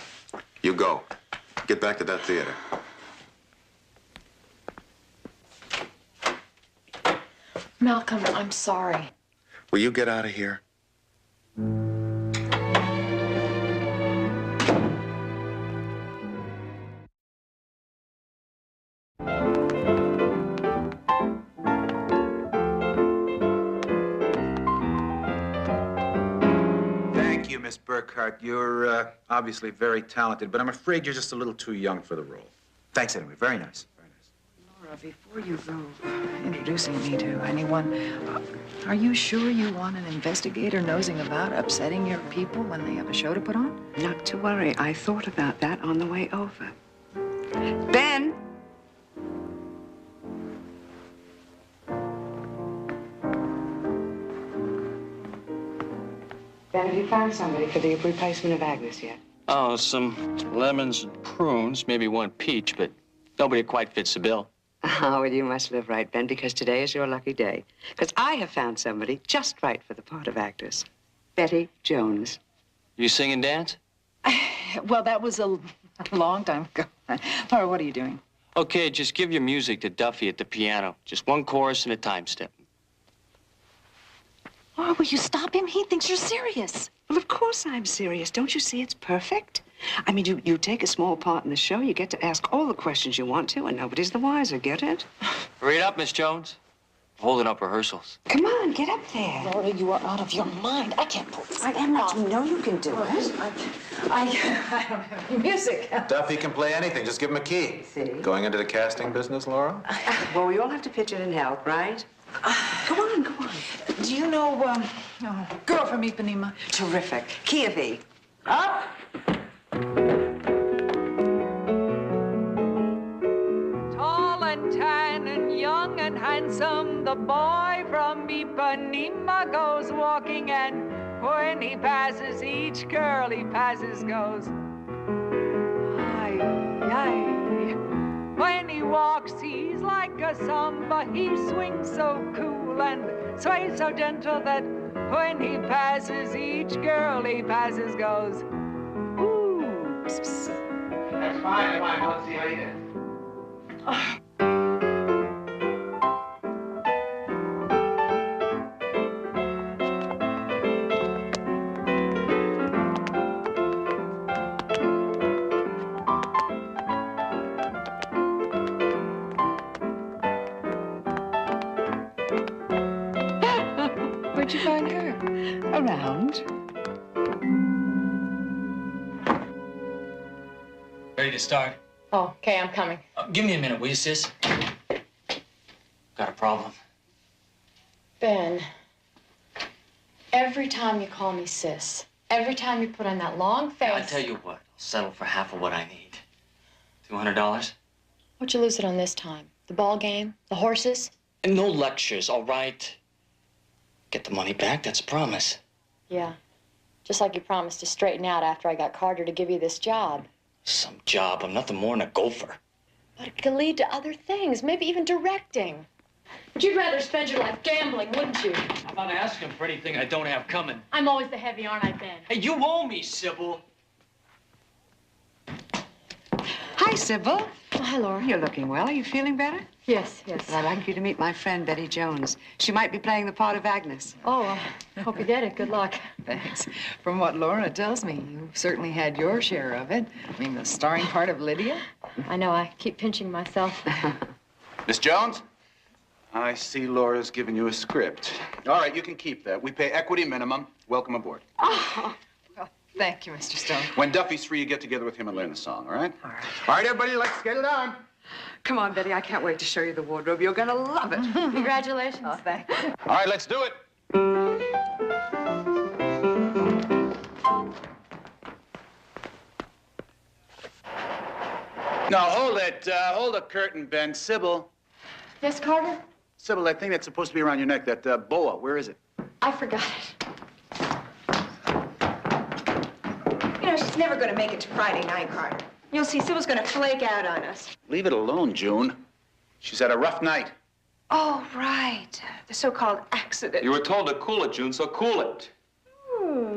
you go. Get back to that theater. Malcolm, I'm sorry. Will you get out of here? Thank you, Miss Burkhart. You're obviously very talented, but I'm afraid you're just a little too young for the role. Thanks anyway. Very nice. Very nice. Laura, before you go introducing me to anyone, are you sure you want an investigator nosing about upsetting your people when they have a show to put on? Not to worry. I thought about that on the way over. Ben! Ben, have you found somebody for the replacement of Agnes yet? Oh, some lemons and prunes, maybe one peach, but nobody quite fits the bill. Oh, well, you must live right, Ben, because today is your lucky day. Because I have found somebody just right for the part of actress. Betty Jones. You sing and dance? Well, that was a long time ago. Laura, what are you doing? Okay, just give your music to Duffy at the piano. Just one chorus and a time step. Laura, will you stop him? He thinks you're serious. Well, of course I'm serious. Don't you see it's perfect? I mean, you take a small part in the show, you get to ask all the questions you want to, and nobody's the wiser, get it? Hurry it up, Miss Jones. Holding up rehearsals. Come on, get up there. Laura, you are out of your mind. I can't pull this I am not. You know you can do it. I don't have any music. Duffy can play anything. Just give him a key. See? Going into the casting business, Laura? Well, we all have to pitch in and help, right? Come on, come on. Do you know, Girl from Ipanema? Terrific. Key of E. Up! Tall and tan and young and handsome, the boy from Ipanema goes walking, and when he passes, each girl he passes goes, ay, ay. When he walks, he's like a samba. He swings so cool and sways so gentle that when he passes, each girl he passes goes, ooh. That's fine. Let's see how you did. Where'd you find her? Around. Ready to start? Oh, okay, I'm coming. Give me a minute, will you, sis? Got a problem. Ben, Every time you call me sis, every time you put on that long face... I tell you what, I'll settle for half of what I need. $200? What'd you lose it on this time? The ball game? The horses? And no lectures, all right? Get the money back, that's a promise. Yeah. Just like you promised to straighten out after I got Carter to give you this job. Some job, I'm nothing more than a gopher. But it could lead to other things, maybe even directing. But you'd rather spend your life gambling, wouldn't you? I'm not asking for anything I don't have coming. I'm always the heavy, aren't I, Ben? Hey, you owe me, Sybil. Hi, Sybil. Oh, hi, Laura. You're looking well. Are you feeling better? Yes, yes. Well, I'd like you to meet my friend, Betty Jones. She might be playing the part of Agnes. Oh, I hope you get it. Good luck. Thanks. From what Laura tells me, you certainly had your share of it. I mean, the starring part of Lydia. I know. I keep pinching myself. Miss Jones? I see Laura's given you a script. All right, you can keep that. We pay equity minimum. Welcome aboard. Oh, well, thank you, Mr. Stone. When Duffy's free, you get together with him and learn the song, all right? All right, everybody, let's get it on. Come on, Betty. I can't wait to show you the wardrobe. You're going to love it. Congratulations. Oh, thanks. All right, let's do it. No, hold it. Hold the curtain, Ben. Sybil. Yes, Carter? Sybil, that thing that's supposed to be around your neck, that boa, where is it? I forgot it. You know, she's never going to make it to Friday night, Carter. You'll see, Sybil's going to flake out on us. Leave it alone, June. She's had a rough night. Oh, right. The so-called accident. You were told to cool it, June, so cool it.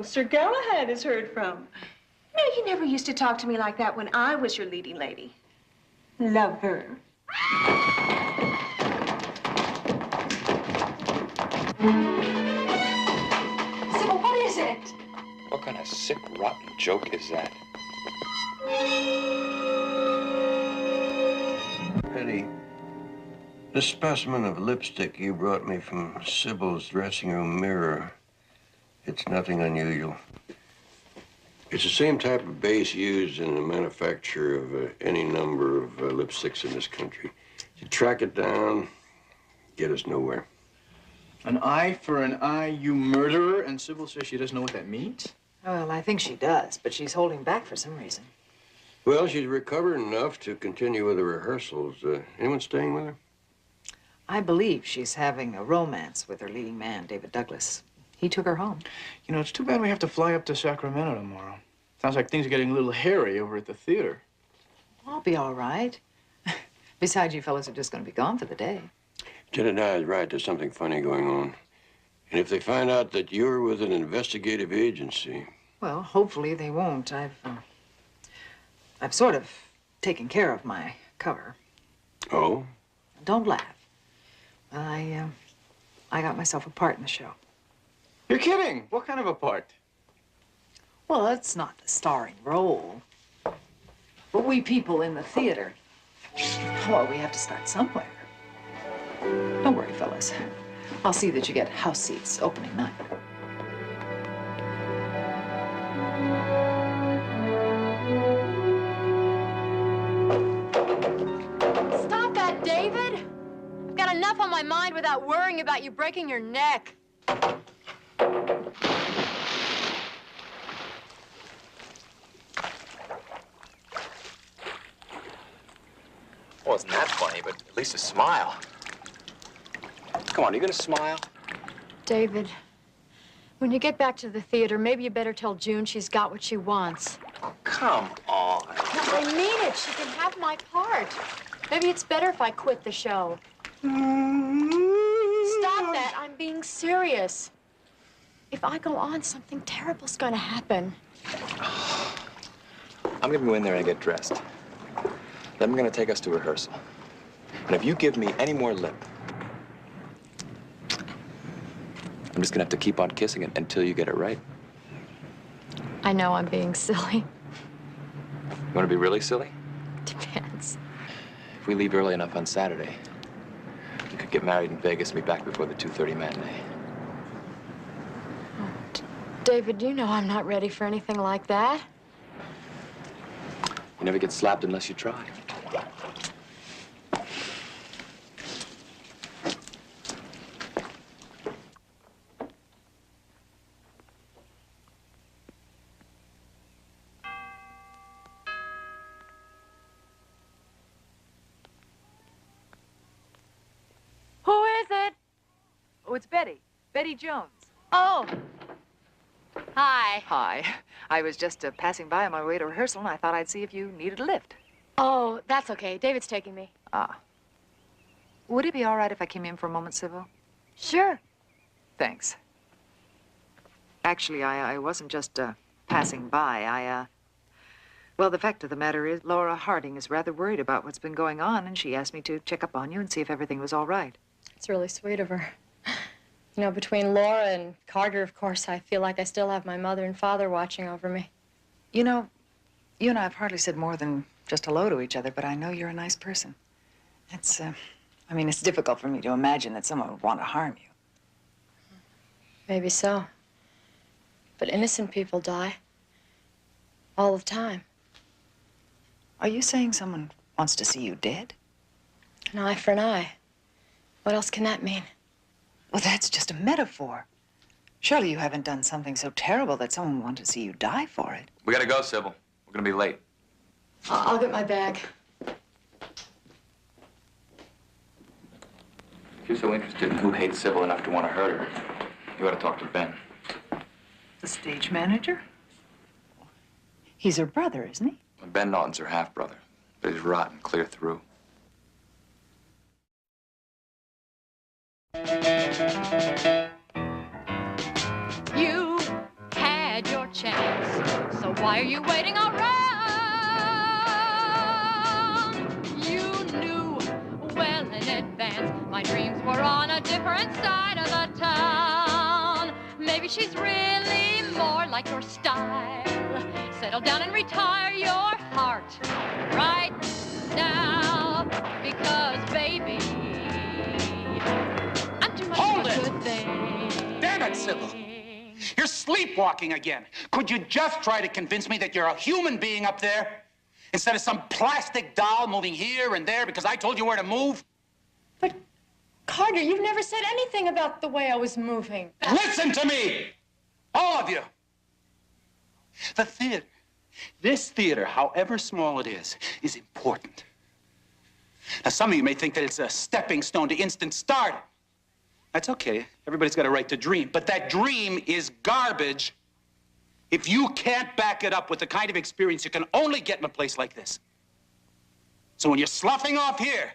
Sir Galahad is heard from. No, you never used to talk to me like that when I was your leading lady. Lover. Sybil, what is it? What kind of sick, rotten joke is that? Betty, this specimen of lipstick you brought me from Sybil's dressing room mirror, it's nothing unusual. It's the same type of base used in the manufacture of any number of lipsticks in this country. You track it down, get us nowhere. An eye for an eye, you murderer? And Sybil says she doesn't know what that means? Well, I think she does, but she's holding back for some reason. Well, she's recovered enough to continue with the rehearsals. Anyone staying with her? I believe she's having a romance with her leading man, David Douglas. He took her home. You know, it's too bad we have to fly up to Sacramento tomorrow. Sounds like things are getting a little hairy over at the theater. I'll be all right. Besides, you fellas are just going to be gone for the day. Jedediah is right. There's something funny going on. And if they find out that you're with an investigative agency... Well, hopefully they won't. I've sort of taken care of my cover. Oh? Don't laugh. I got myself a part in the show. You're kidding. What kind of a part? Well, it's not the starring role. But we people in the theater, well, we have to start somewhere. Don't worry, fellas. I'll see that you get house seats opening night. Stop that, David! I've got enough on my mind without worrying about you breaking your neck. Wasn't that funny, but at least a smile. Come on, are you gonna smile? David, when you get back to the theater, maybe you better tell June she's got what she wants. Oh, come on. No, I mean it. She can have my part. Maybe it's better if I quit the show. Stop that. I'm being serious. If I go on, something terrible's gonna happen. I'm gonna go in there and get dressed. Then I'm gonna take us to rehearsal. And if you give me any more lip, I'm just gonna have to keep on kissing it until you get it right. I know I'm being silly. You wanna be really silly? Depends. If we leave early enough on Saturday, we could get married in Vegas and be back before the 2:30 matinee. David, you know I'm not ready for anything like that. You never get slapped unless you try. Oh, it's Betty. Betty Jones. Oh. Hi. Hi. I was just passing by on my way to rehearsal, and I thought I'd see if you needed a lift. Oh, that's okay. David's taking me. Ah. Would it be all right if I came in for a moment, Sybil? Sure. Thanks. Actually, I wasn't just passing by. Well, the fact of the matter is, Laura Harding is rather worried about what's been going on, and she asked me to check up on you and see if everything was all right. It's really sweet of her. You know, between Laura and Carter, of course, I feel like I still have my mother and father watching over me. You know, you and I have hardly said more than just hello to each other, but I know you're a nice person. It's, I mean, it's difficult for me to imagine that someone would want to harm you. Maybe so. But innocent people die. All the time. Are you saying someone wants to see you dead? An eye for an eye. What else can that mean? Well, that's just a metaphor. Surely you haven't done something so terrible that someone would want to see you die for it. We gotta go, Sybil. We're gonna be late. I'll get my bag. If you're so interested in who hates Sybil enough to want to hurt her, you ought to talk to Ben. The stage manager? He's her brother, isn't he? Ben Naughton's her half-brother, but he's rotten clear through. You had your chance, so why are you waiting around? You knew well in advance my dreams were on a different side of the town. Maybe she's really more like your style. Settle down and retire your heart right now, because baby, I'm too much Hold of a it! good thing. Damn it, Sybil. You're sleepwalking again. Could you just try to convince me that you're a human being up there instead of some plastic doll moving here and there because I told you where to move? But, Carter, you've never said anything about the way I was moving. Listen to me! All of you! The theater, this theater, however small it is important. Now, some of you may think that it's a stepping stone to instant stardom. That's okay. Everybody's got a right to dream. But that dream is garbage if you can't back it up with the kind of experience you can only get in a place like this. So when you're sloughing off here,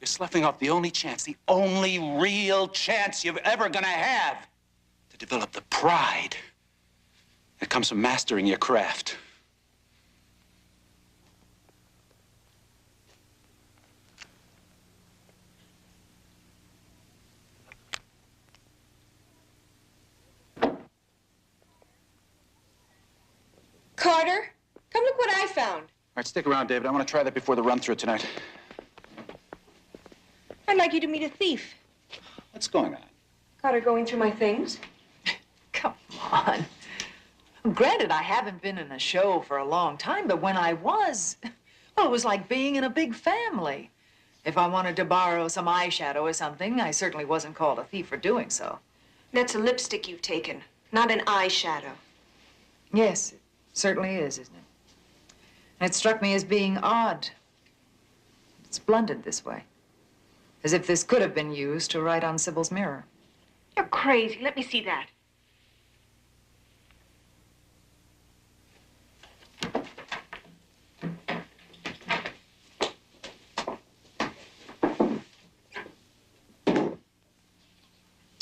you're sloughing off the only chance, the only real chance you're ever gonna have to develop the pride that comes from mastering your craft. Carter, come look what I found. All right, stick around, David. I want to try that before the run-through tonight. I'd like you to meet a thief. What's going on? Carter, going through my things? Come on. Granted, I haven't been in a show for a long time, but when I was, well, it was like being in a big family. If I wanted to borrow some eyeshadow or something, I certainly wasn't called a thief for doing so. That's a lipstick you've taken, not an eyeshadow. Yes, it certainly is, isn't it? And it struck me as being odd. It's blended this way. As if this could have been used to write on Sybil's mirror. You're crazy. Let me see that.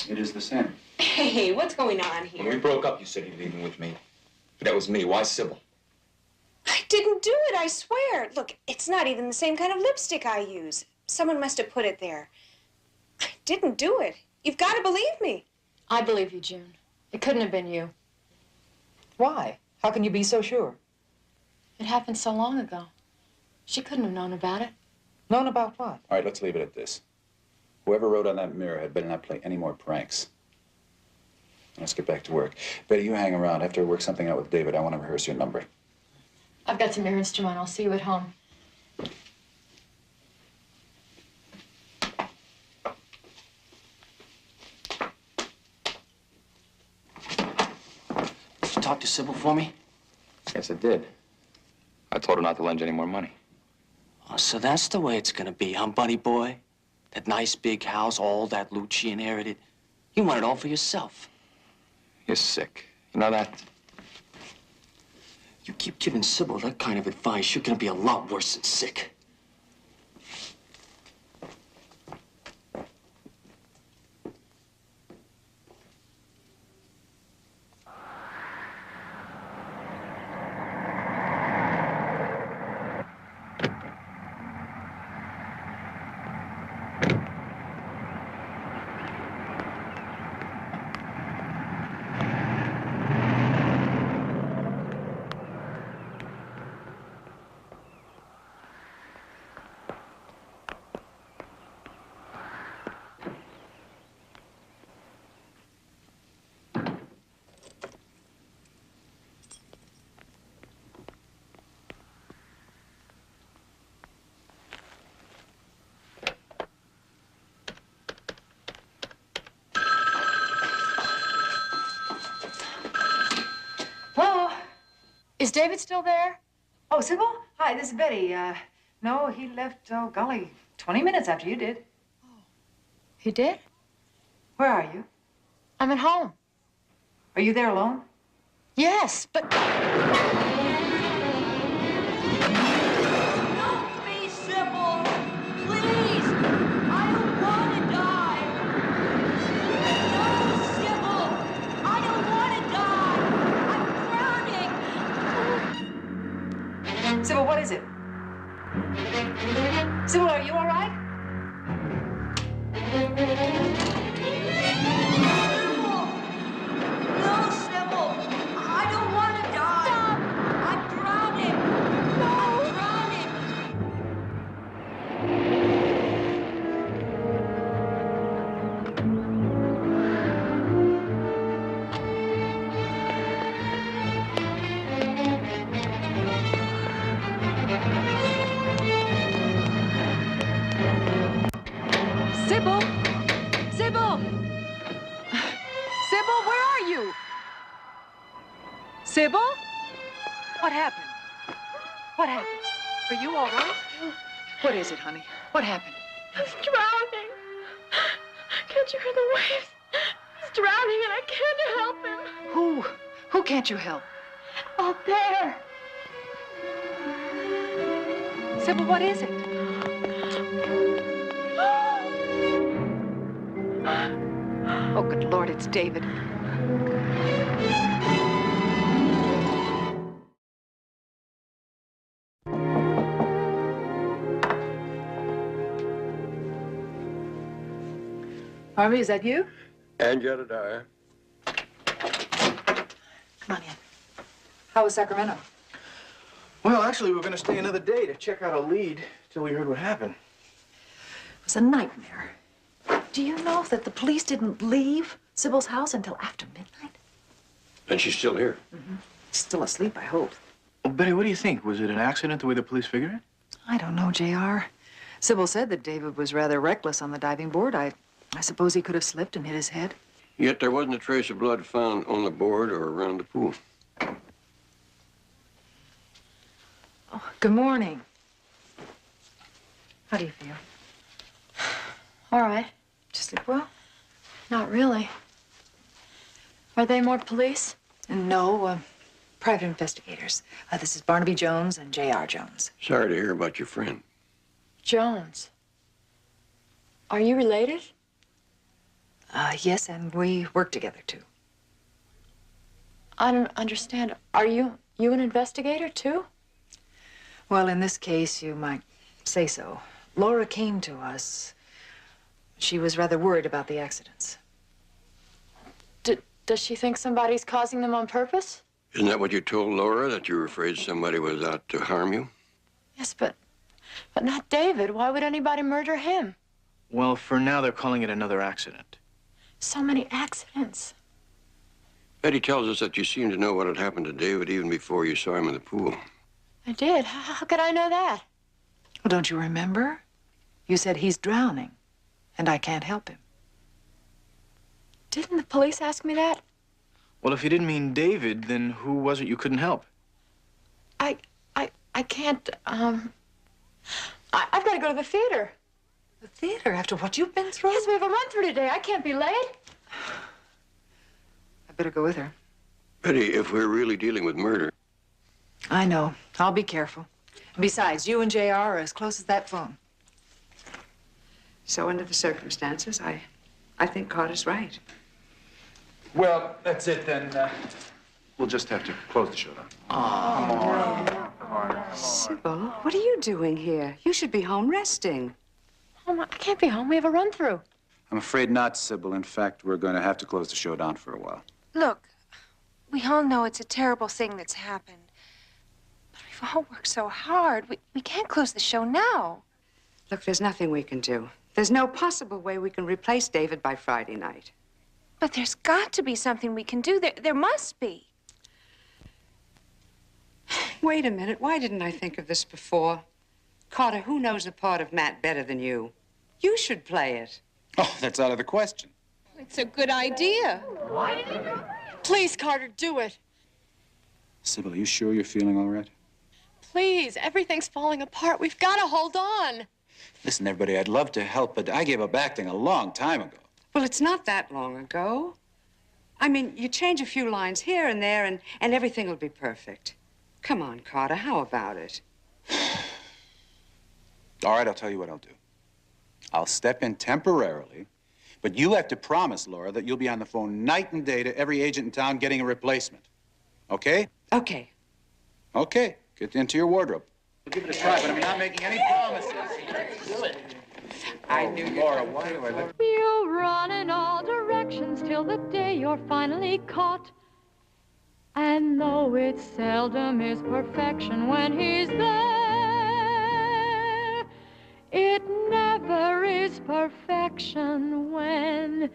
It is the same. Hey, what's going on When here? we broke up, you said you'd leave him with me. But that was me. Why Sybil? I didn't do it, I swear. Look, it's not even the same kind of lipstick I use. Someone must have put it there. I didn't do it. You've got to believe me. I believe you, June. It couldn't have been you. Why? How can you be so sure? It happened so long ago. She couldn't have known about it. Known about what? All right, let's leave it at this. Whoever wrote on that mirror had better not play any more pranks. Let's get back to work. Betty, you hang around. After I work something out with David, I want to rehearse your number. I've got some errands to run. I'll see you at home. Did you talk to Sybil for me? Yes, I did. I told her not to lend you any more money. Oh, so that's the way it's gonna be, huh, buddy boy? That nice big house, all that loot she inherited. You want it all for yourself. You're sick. You know that? You keep giving Sybil that kind of advice, you're gonna be a lot worse than sick. Hello? Is David still there? Oh, Sybil? Hi, this is Betty. No, he left, oh, golly, 20 minutes after you did. He did? Where are you? I'm at home. Are you there alone? Yes, but... Don't be Sybil! Please! I don't want to die! No, Sybil! I don't want to die! I'm drowning! Sybil, what is it? Sybil, are you all right? No, Sybil! I don't want to die! Stop! I'm drowning! No! I'm drowning! Sybil! Sybil! Sybil, where are you? Sybil? What happened? What happened? Are you all right? What is it, honey? What happened? He's drowning. Can't you hear the waves? He's drowning and I can't help him. Who? Who can't you help? Out there. Sybil, what is it? Oh, good Lord, it's David. Harvey, is that you? And Jedediah. Come on in. How was Sacramento? Well, actually, we were going to stay another day to check out a lead till we heard what happened. It was a nightmare. Do you know that the police didn't leave Sybil's house until after midnight? And she's still here. Still asleep, I hope. Well, Betty, what do you think? Was it an accident the way the police figured it? I don't know, J.R. Sybil said that David was rather reckless on the diving board. I suppose he could have slipped and hit his head. Yet there wasn't a trace of blood found on the board or around the pool. Oh, good morning. How do you feel? All right. Did you sleep well? Not really. Are they more police? No, private investigators. This is Barnaby Jones and J.R. Jones. Sorry to hear about your friend. Jones. Are you related? Yes, and we work together, too. I don't understand. Are you an investigator, too? Well, in this case, you might say so. Laura came to us. She was rather worried about the accidents. Does she think somebody's causing them on purpose? Isn't that what you told Laura, that you were afraid somebody was out to harm you? Yes, but not David. Why would anybody murder him? Well, for now, they're calling it another accident. So many accidents. Betty tells us that you seemed to know what had happened to David even before you saw him in the pool. I did. How could I know that? Well, don't you remember? You said he's drowning, and I can't help him. Didn't the police ask me that? Well, if you didn't mean David, then who was it you couldn't help? I can't, I've got to go to the theater. The theater, after what you've been through? Yes, we have a run-through today. I can't be late. I better go with her. Betty, if we're really dealing with murder... I know. I'll be careful. Besides, you and JR are as close as that phone. So under the circumstances, I think Carter's right. Well, that's it then. We'll just have to close the show now. Come on. Sybil, what are you doing here? You should be home resting. Mom, I can't be home. We have a run-through. I'm afraid not, Sybil. In fact, we're going to have to close the show down for a while. Look, we all know it's a terrible thing that's happened. But we've all worked so hard. We can't close the show now. Look, there's nothing we can do. There's no possible way we can replace David by Friday night. But there's got to be something we can do. There must be. Wait a minute. Why didn't I think of this before? Carter, who knows the part of Matt better than you? You should play it. Oh, that's out of the question. It's a good idea. Please, Carter, do it. Sybil, are you sure you're feeling all right? Please, everything's falling apart. We've got to hold on. Listen, everybody, I'd love to help, but I gave up acting a long time ago. Well, it's not that long ago. I mean, you change a few lines here and there, and everything will be perfect. Come on, Carter, how about it? All right, I'll tell you what I'll do. I'll step in temporarily, but you have to promise, Laura, that you'll be on the phone night and day to every agent in town getting a replacement. Okay? Okay. Okay. Get into your wardrobe. We'll give it a try, but I'm not making any promises. Do it. I knew you. Laura, why do I let... You run in all directions till the day you're finally caught. And though it seldom is perfection when he's there, it never is perfection when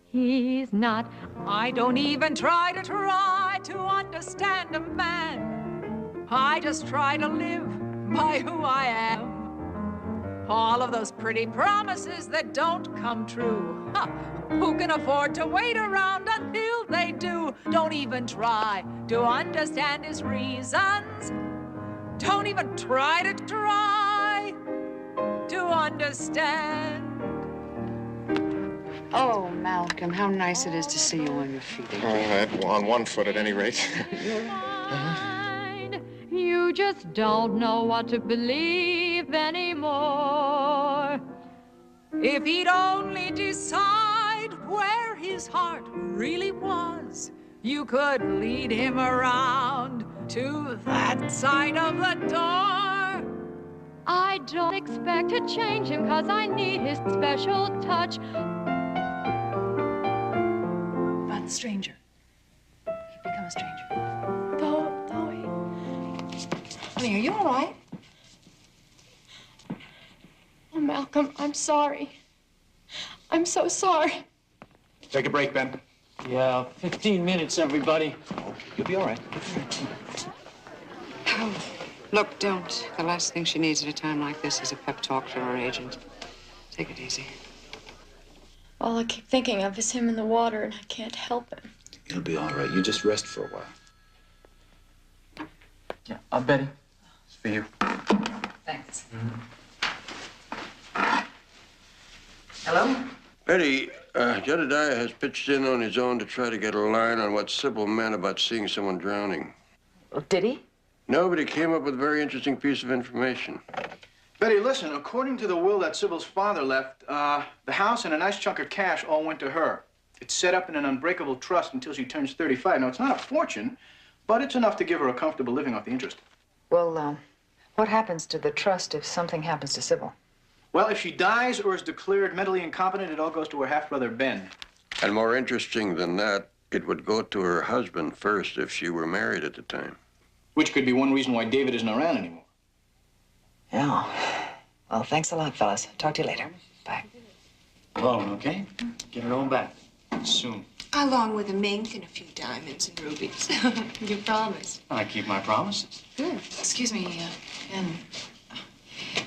he's not. I don't even try to understand a man. I just try to live by who I am. All of those pretty promises that don't come true. Huh. Who can afford to wait around until they do? Don't even try to understand his reasons. Don't even try to understand. Oh, Malcolm, how nice it is to see you on your feet again. On one foot at any rate. You just don't know what to believe anymore. If he'd only decide where his heart really was, you could lead him around to that side of the door. I don't expect to change him 'cause I need his special touch. About the stranger. He'd become a stranger. Honey, are you all right? Oh, Malcolm, I'm sorry. I'm so sorry. Take a break, Ben. Yeah, 15 minutes, everybody. You'll be all right. Oh, look, don't. The last thing she needs at a time like this is a pep talk from her agent. Take it easy. All I keep thinking of is him in the water, and I can't help him. You'll be all right. You just rest for a while. Yeah, Betty. It's for you. Thanks. Hello? Betty, Jedediah has pitched in on his own to try to get a line on what Sybil meant about seeing someone drowning. Well, did he? No, but he came up with a very interesting piece of information. Betty, listen, according to the will that Sybil's father left, the house and a nice chunk of cash all went to her. It's set up in an unbreakable trust until she turns 35. Now, it's not a fortune, but it's enough to give her a comfortable living off the interest. Well, what happens to the trust if something happens to Sybil? Well, if she dies or is declared mentally incompetent, it all goes to her half-brother, Ben. And more interesting than that, it would go to her husband first if she were married at the time. Which could be one reason why David isn't around anymore. Yeah. Well, thanks a lot, fellas. Talk to you later. Bye. Loan, okay? Get it all back. Soon. Along with a mink and a few diamonds and rubies. You promised. I keep my promises. Good. Excuse me, Ben.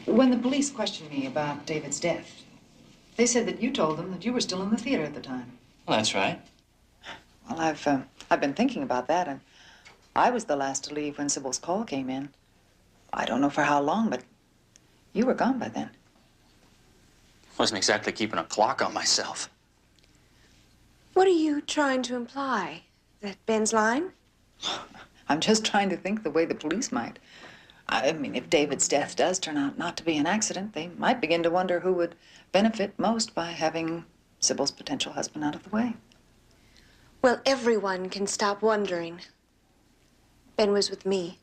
When the police questioned me about David's death, they said that you told them that you were still in the theater at the time. Well, that's right. Well, I've been thinking about that, and I was the last to leave when Sybil's call came in. I don't know for how long, but you were gone by then. Wasn't exactly keeping a clock on myself. What are you trying to imply? That Ben's lying? I'm just trying to think the way the police might. I mean, if David's death does turn out not to be an accident, they might begin to wonder who would benefit most by having Sybil's potential husband out of the way. Well, everyone can stop wondering. Ben was with me.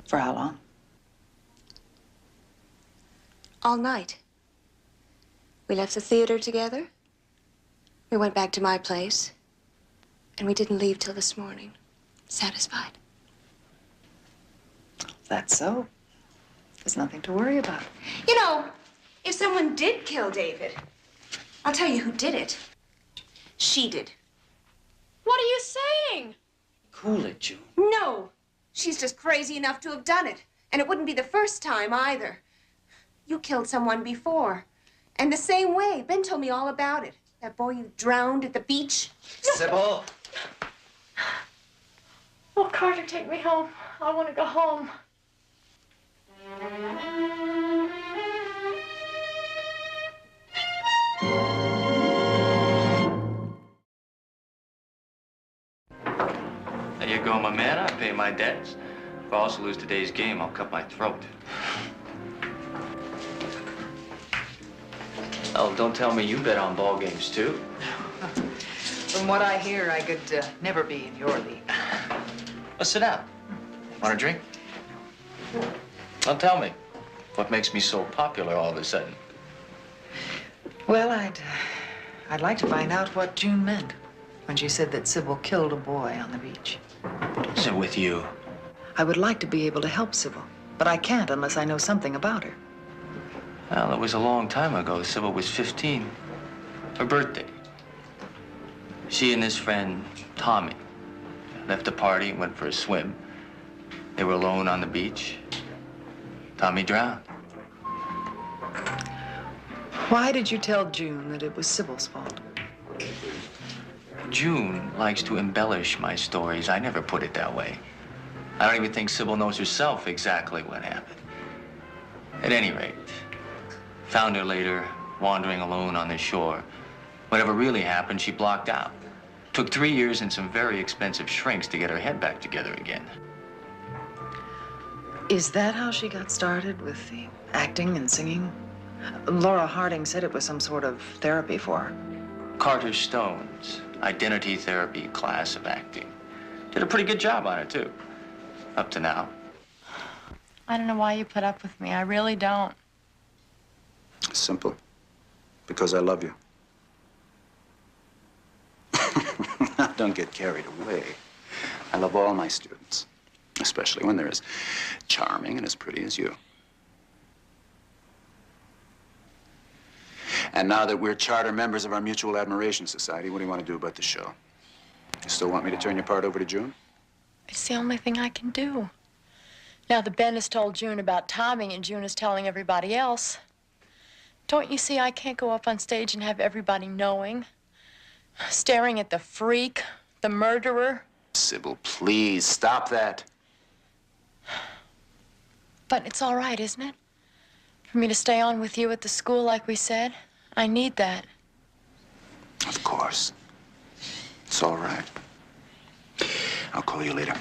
For how long? All night. We left the theater together. We went back to my place. And we didn't leave till this morning. Satisfied. That's so. There's nothing to worry about. You know, if someone did kill David, I'll tell you who did it. She did. What are you saying? Cool it, June. No. She's just crazy enough to have done it. And it wouldn't be the first time either. You killed someone before. And the same way. Ben told me all about it. That boy you drowned at the beach. Sybil! Oh, Carter, take me home. I want to go home. There you go, my man. I pay my debts. If I also lose today's game, I'll cut my throat. Oh, don't tell me you bet on ball games, too. From what I hear, I could never be in your league. Well, sit down. Want a drink? Well, tell me, what makes me so popular all of a sudden? Well, I'd like to find out what June meant when she said that Sybil killed a boy on the beach. Is it with you? I would like to be able to help Sybil, but I can't unless I know something about her. Well, it was a long time ago. Sybil was 15. Her birthday. She and his friend, Tommy, left the party and went for a swim. They were alone on the beach. Tommy drowned. Why did you tell June that it was Sybil's fault? June likes to embellish my stories. I never put it that way. I don't even think Sybil knows herself exactly what happened. At any rate, found her later, wandering alone on the shore. Whatever really happened, she blocked out. Took 3 years and some very expensive shrinks to get her head back together again. Is that how she got started with the acting and singing? Laura Harding said it was some sort of therapy for her. Carter Stone's identity therapy class of acting. Did a pretty good job on it, too. Up to now. I don't know why you put up with me. I really don't. Simple. Because I love you. Don't get carried away. I love all my students, especially when they're as charming and as pretty as you. And now that we're charter members of our Mutual Admiration Society, what do you want to do about the show? You still want me to turn your part over to June? It's the only thing I can do. Now that Ben has told June about Tommy and June is telling everybody else, don't you see I can't go up on stage and have everybody knowing? Staring at the freak, the murderer. Sybil, please, stop that. But it's all right, isn't it? For me to stay on with you at the school like we said. I need that. Of course. It's all right. I'll call you later.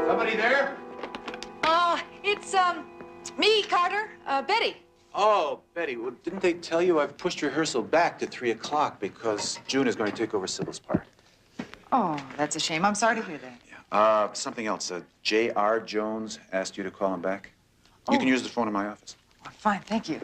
Somebody there? It's, me, Carter. Betty. Oh, Betty, well, didn't they tell you I've pushed rehearsal back to 3 o'clock because June is going to take over Sybil's part? Oh, that's a shame. I'm sorry to hear that. Something else. J.R. Jones asked you to call him back. You can use the phone in my office. Oh, fine, thank you.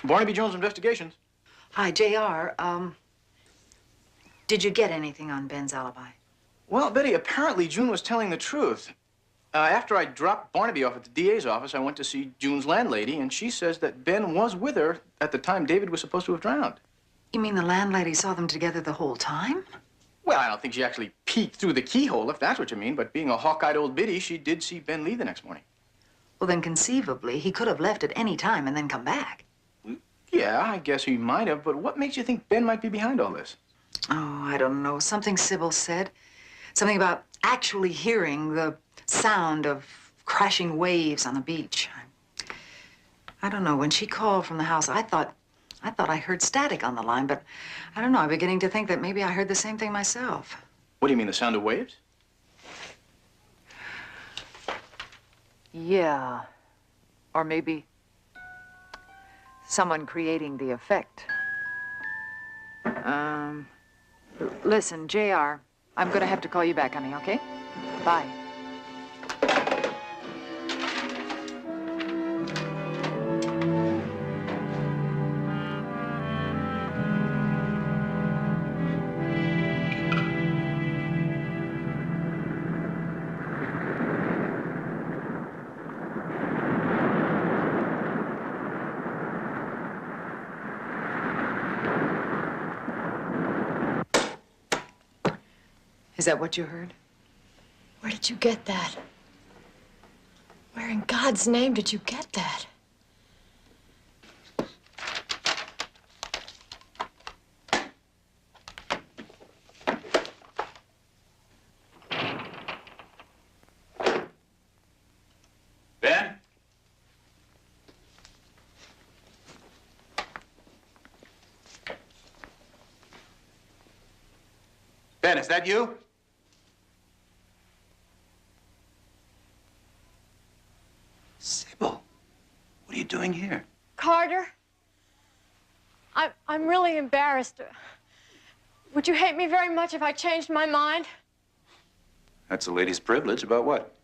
Barnaby Jones Investigations. Hi, JR. Did you get anything on Ben's alibi? Well, Betty, apparently June was telling the truth. After I dropped Barnaby off at the DA's office, I went to see June's landlady, and she says that Ben was with her at the time David was supposed to have drowned. You mean the landlady saw them together the whole time? Well, I don't think she actually peeked through the keyhole, if that's what you mean, but being a hawk-eyed old biddy, she did see Ben leave the next morning. Well, then conceivably, he could have left at any time and then come back. Yeah, I guess he might have, but what makes you think Ben might be behind all this? Oh, I don't know. Something Sybil said. Something about actually hearing the sound of crashing waves on the beach. I don't know. When she called from the house, I thought I heard static on the line, but I don't know. I'm beginning to think that maybe I heard the same thing myself. What do you mean, the sound of waves? Yeah. Or maybe someone creating the effect. Listen, JR, I'm going to have to call you back, honey, okay? Bye. Is that what you heard? Where did you get that? Where in God's name did you get that? Ben? Ben, is that you? Sybil, what are you doing here? Carter, I'm really embarrassed. Would you hate me very much if I changed my mind? That's a lady's privilege. About what?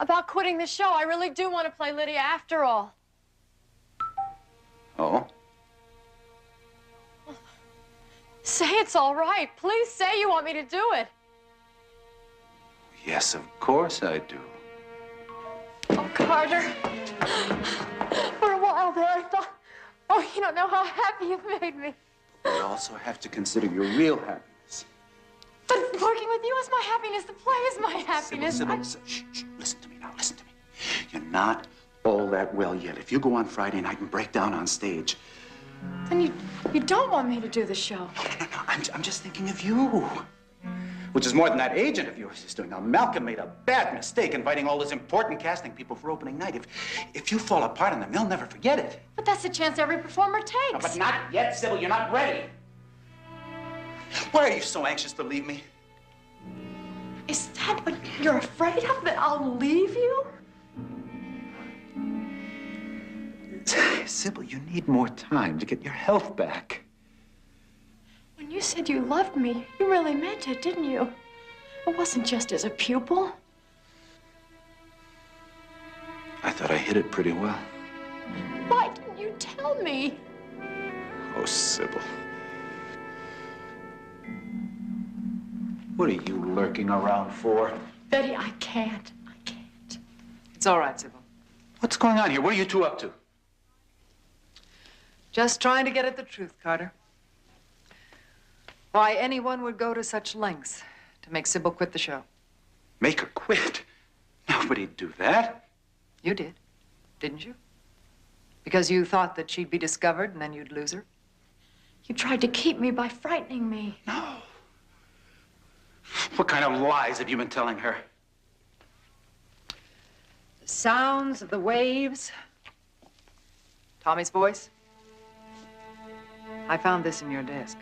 About quitting the show. I really do want to play Lydia after all. Oh? Say it's all right. Please say you want me to do it. Yes, of course I do. Oh, Carter. For a while there, I thought, oh, you don't know how happy you've made me. You also have to consider your real happiness. But working with you is my happiness. The play is my happiness. Sybil, shh, listen to me now, listen to me. You're not all that well yet. If you go on Friday night and break down on stage... Then you don't want me to do the show. No, I'm just thinking of you. Which is more than that agent of yours is doing. Now, Malcolm made a bad mistake inviting all those important casting people for opening night. If you fall apart on them, they'll never forget it. But that's the chance every performer takes. No, but not yet, Sybil. You're not ready. Why are you so anxious to leave me? Is that what you're afraid of, that I'll leave you? Sybil, you need more time to get your health back. When you said you loved me, you really meant it, didn't you? It wasn't just as a pupil. I thought I hid it pretty well. Why didn't you tell me? Oh, Sybil. What are you lurking around for? Betty, I can't. It's all right, Sybil. What's going on here? What are you two up to? Just trying to get at the truth, Carter. Why anyone would go to such lengths to make Sybil quit the show. Make her quit? Nobody'd do that. You did, didn't you? Because you thought that she'd be discovered and then you'd lose her? You tried to keep me by frightening me. No. What kind of lies have you been telling her? The sounds of the waves. Tommy's voice. I found this in your desk.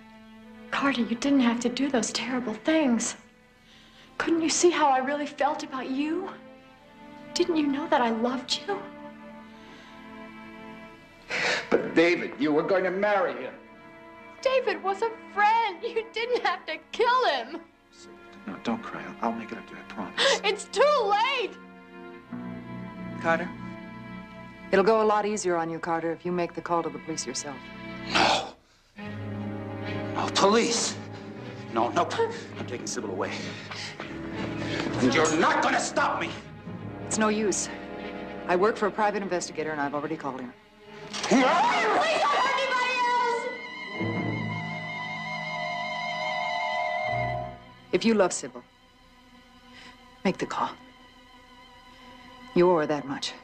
Carter, you didn't have to do those terrible things. Couldn't you see how I really felt about you? Didn't you know that I loved you? But David, you were going to marry him. David was a friend. You didn't have to kill him. No, don't cry. I'll make it up to you, I promise. It's too late. Carter, It'll go a lot easier on you, Carter, if you make the call to the police yourself. No. No, police. No, no. I'm taking Sybil away. And you're not gonna stop me. It's no use. I work for a private investigator, and I've already called him. Please don't hurt anybody else! If you love Sybil, make the call. You owe her that much.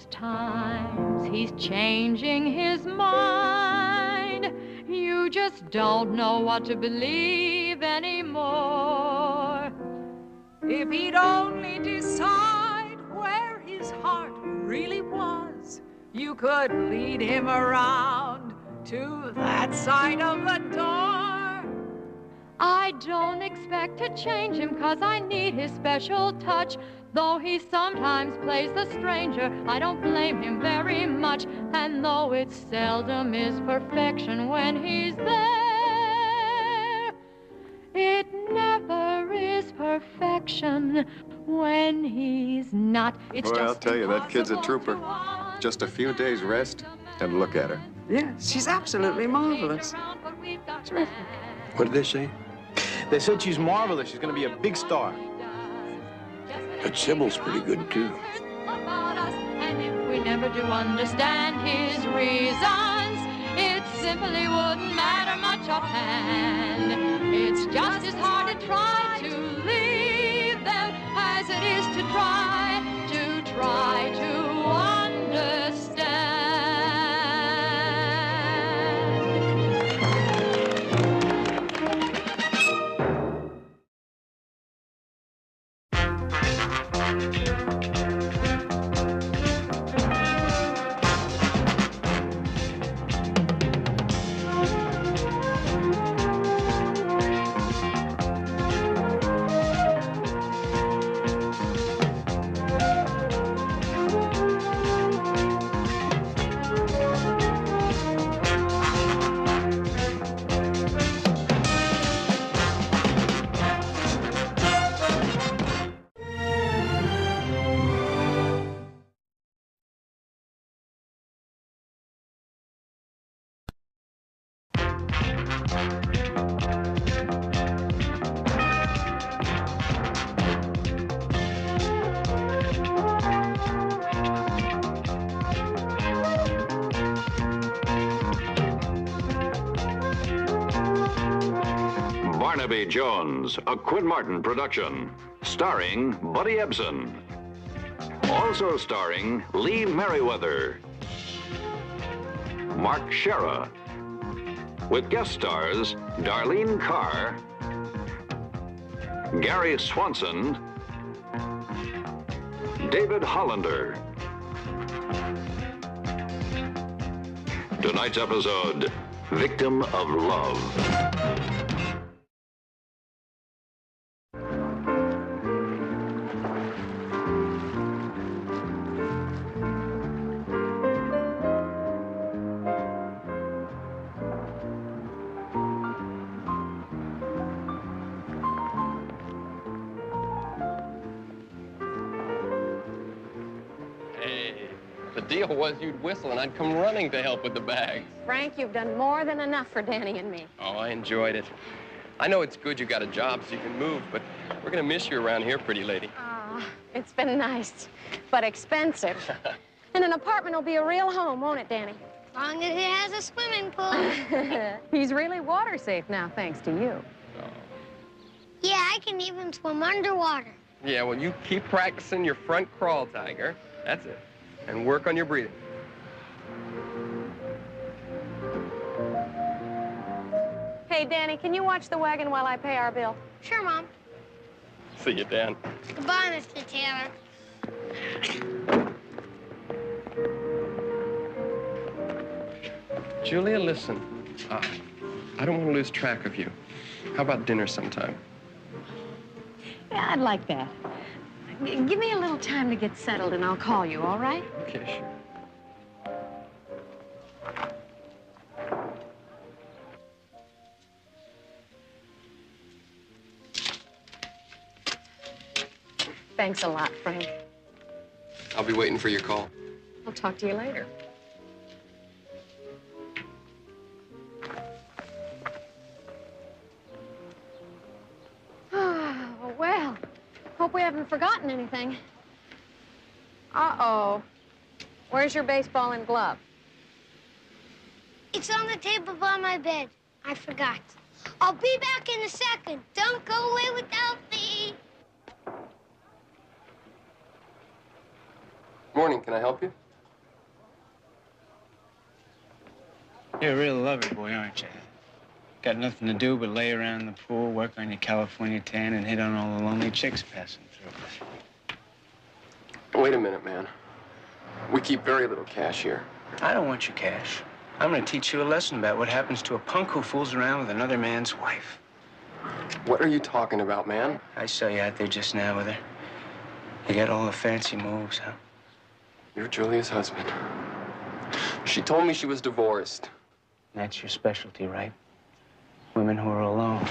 Times he's changing his mind. You just don't know what to believe anymore. If he'd only decide where his heart really was, you could lead him around to that side of the door. I don't expect to change him 'cause I need his special touch. Though he sometimes plays the stranger, I don't blame him very much. And though it seldom is perfection when he's there, it never is perfection when he's not. It's Boy, I'll just tell you, that kid's a impossible trooper. to Just a few days rest, and look at her. Yeah, she's absolutely marvelous. What did they say? They said she's marvelous. She's going to be a big star. But Sybil's pretty good, too. about us. And if we never do understand his reasons, it simply wouldn't matter much offhand. It's just as hard to try to leave them as it is to try to understand. Barnaby Jones, a Quinn Martin production, starring Buddy Ebsen. Also starring Lee Merriweather, Mark Shera, with guest stars Darlene Carr, Gary Swanson, David Hollander. Tonight's episode, Victim of Love. The deal was you'd whistle and I'd come running to help with the bags. Frank, you've done more than enough for Danny and me. Oh, I enjoyed it. I know it's good you got a job so you can move, but we're gonna miss you around here, pretty lady. Ah, it's been nice, but expensive. And an apartment will be a real home, won't it, Danny? As long as it has a swimming pool. He's really water safe now, thanks to you. Oh, Yeah, I can even swim underwater. Yeah, well, you keep practicing your front crawl, Tiger. That's it. And work on your breathing. Hey, Danny, can you watch the wagon while I pay our bill? Sure, Mom. See you, Dan. Goodbye, Mr. Taylor. Julia, listen. I don't want to lose track of you. How about dinner sometime? Yeah, I'd like that. Give me a little time to get settled, and I'll call you, all right? Okay, sure. Thanks a lot, Frank. I'll be waiting for your call. I'll talk to you later. Oh, well, hope we haven't forgotten anything. Uh-oh. Where's your baseball and glove? It's on the table by my bed. I forgot. I'll be back in a second. Don't go away without me. Morning, can I help you? You're a real lover boy, aren't you? Got nothing to do but lay around the pool, work on your California tan, and hit on all the lonely chicks passing through. Wait a minute, man. We keep very little cash here. I don't want your cash. I'm gonna teach you a lesson about what happens to a punk who fools around with another man's wife. What are you talking about, man? I saw you out there just now with her. You got all the fancy moves, huh? You're Julia's husband. She told me she was divorced. That's your specialty, right? Women who are alone.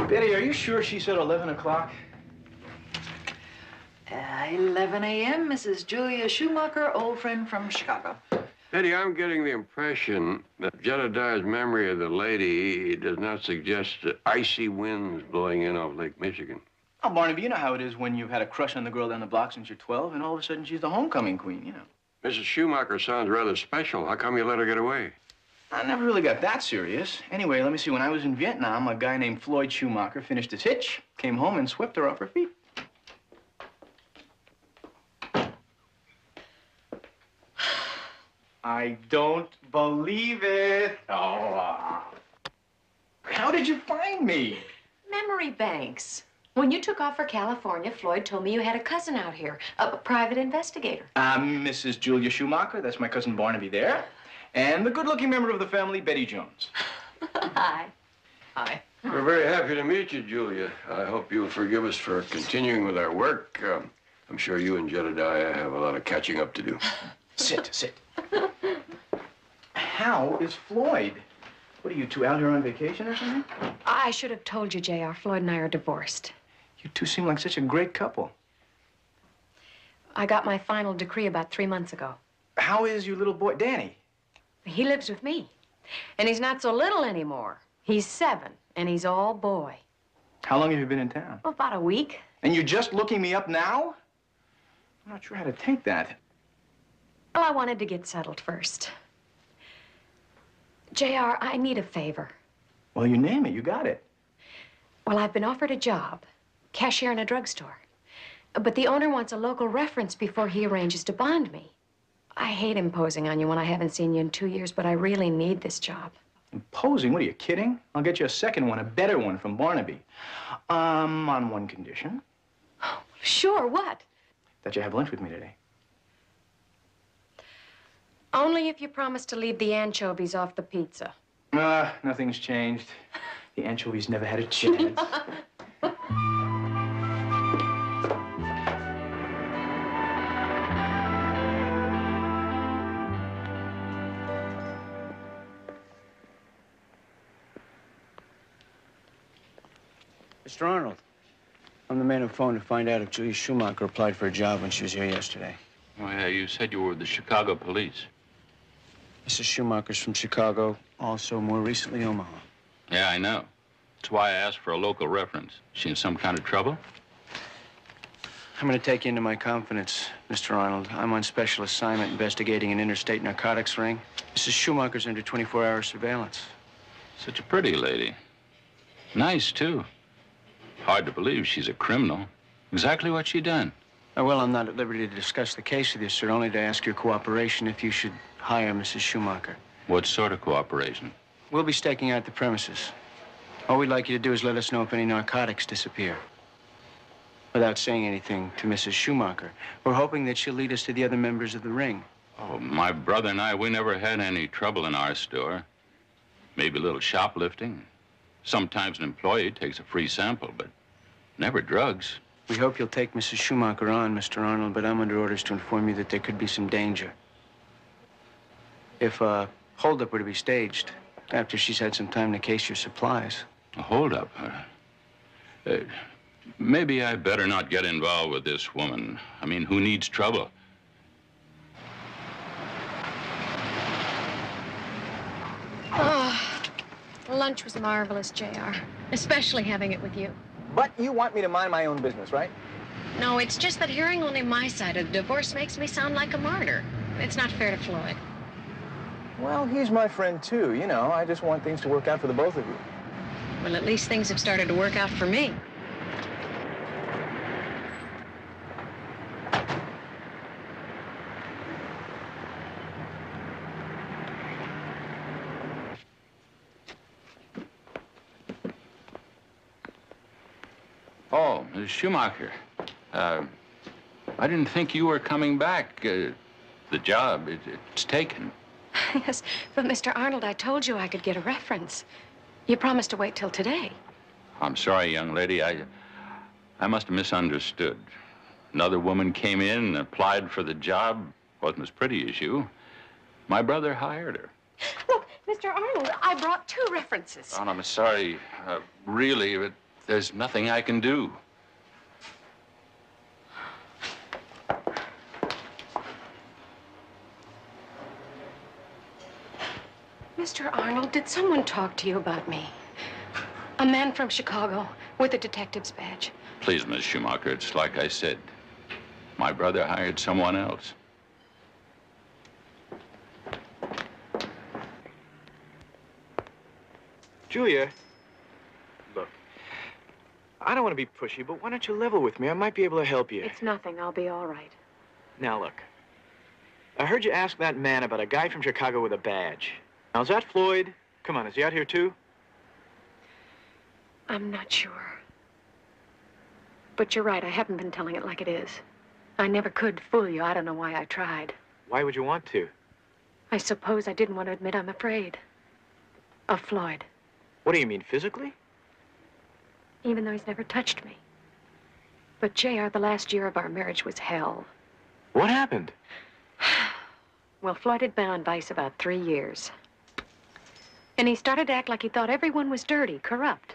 Betty, are you sure she said 11 o'clock? 11 a.m., Mrs. Julia Schumacher, old friend from Chicago. Betty, I'm getting the impression that Jedediah's memory of the lady does not suggest icy winds blowing in off Lake Michigan. Oh, Barnaby, you know how it is when you've had a crush on the girl down the block since you're 12, and all of a sudden she's the homecoming queen, you know. Mrs. Schumacher sounds rather special. How come you let her get away? I never really got that serious. Anyway, let me see. When I was in Vietnam, a guy named Floyd Schumacher finished his hitch, came home, and swept her off her feet. I don't believe it. Oh. How did you find me? Memory banks. When you took off for California, Floyd told me you had a cousin out here, a private investigator. Mrs. Julia Schumacher. That's my cousin Barnaby there. And the good-looking member of the family, Betty Jones. Hi. Hi. We're very happy to meet you, Julia. I hope you'll forgive us for continuing with our work. I'm sure you and Jedediah have a lot of catching up to do. Sit, sit. How is Floyd? What are you two out here on vacation or something? I should have told you, J.R. Floyd and I are divorced. You two seem like such a great couple. I got my final decree about 3 months ago. How is your little boy, Danny? He lives with me. And he's not so little anymore. He's 7, and he's all boy. How long have you been in town? Well, about a week. And you're just looking me up now? I'm not sure how to take that. Well, I wanted to get settled first. J.R., I need a favor. Well, you name it. You got it. Well, I've been offered a job, cashier in a drugstore. But the owner wants a local reference before he arranges to bond me. I hate imposing on you when I haven't seen you in 2 years, but I really need this job. Imposing? What, are you kidding? I'll get you a second one, a better one from Barnaby. On one condition. Sure, what? That you have lunch with me today. Only if you promise to leave the anchovies off the pizza. Nothing's changed. The anchovies never had a chance. Mr. Arnold, I'm the man who phoned to find out if Julia Schumacher applied for a job when she was here yesterday. Oh, yeah, you said you were with the Chicago police. Mrs. Schumacher's from Chicago, also more recently Omaha. Yeah, I know. That's why I asked for a local reference. She in some kind of trouble? I'm going to take you into my confidence, Mr. Arnold. I'm on special assignment investigating an interstate narcotics ring. Mrs. Schumacher's under 24-hour surveillance. Such a pretty lady. Nice, too. Hard to believe she's a criminal. Exactly what she done. Oh, well, I'm not at liberty to discuss the case with you, sir, only to ask your cooperation if you should hire Mrs. Schumacher. What sort of cooperation? We'll be staking out the premises. All we'd like you to do is let us know if any narcotics disappear. Without saying anything to Mrs. Schumacher. We're hoping that she'll lead us to the other members of the ring. Oh, my brother and I, we never had any trouble in our store. Maybe a little shoplifting. Sometimes an employee takes a free sample, but never drugs. We hope you'll take Mrs. Schumacher on, Mr. Arnold, but I'm under orders to inform you that there could be some danger. If a holdup were to be staged after she's had some time to case your supplies. A holdup? Maybe I better not get involved with this woman. I mean, who needs trouble? Oh, lunch was marvelous, JR. Especially having it with you. But you want me to mind my own business, right? No, it's just that hearing only my side of the divorce makes me sound like a martyr. It's not fair to Floyd. Well, he's my friend, too. You know, I just want things to work out for the both of you. Well, at least things have started to work out for me. Oh, Ms. Schumacher. I didn't think you were coming back. The job, it's taken. Yes, but Mr. Arnold, I told you I could get a reference. You promised to wait till today. I'm sorry, young lady. I must have misunderstood. Another woman came in and applied for the job. Wasn't as pretty as you. My brother hired her. Look, Mr. Arnold, I brought 2 references. Oh, I'm sorry. Really, but there's nothing I can do. Mr. Arnold, did someone talk to you about me? A man from Chicago with a detective's badge. Please, Miss Schumacher, it's like I said. My brother hired someone else. Julia, look, I don't want to be pushy, but why don't you level with me? I might be able to help you. It's nothing. I'll be all right. Now, look, I heard you ask that man about a guy from Chicago with a badge. Now, is that Floyd? Come on, is he out here, too? I'm not sure. But you're right. I haven't been telling it like it is. I never could fool you. I don't know why I tried. Why would you want to? I suppose I didn't want to admit I'm afraid of Floyd. What do you mean, physically? Even though he's never touched me. But, JR, the last year of our marriage was hell. What happened? Well, Floyd had been on Vice about 3 years. And he started to act like he thought everyone was dirty, corrupt.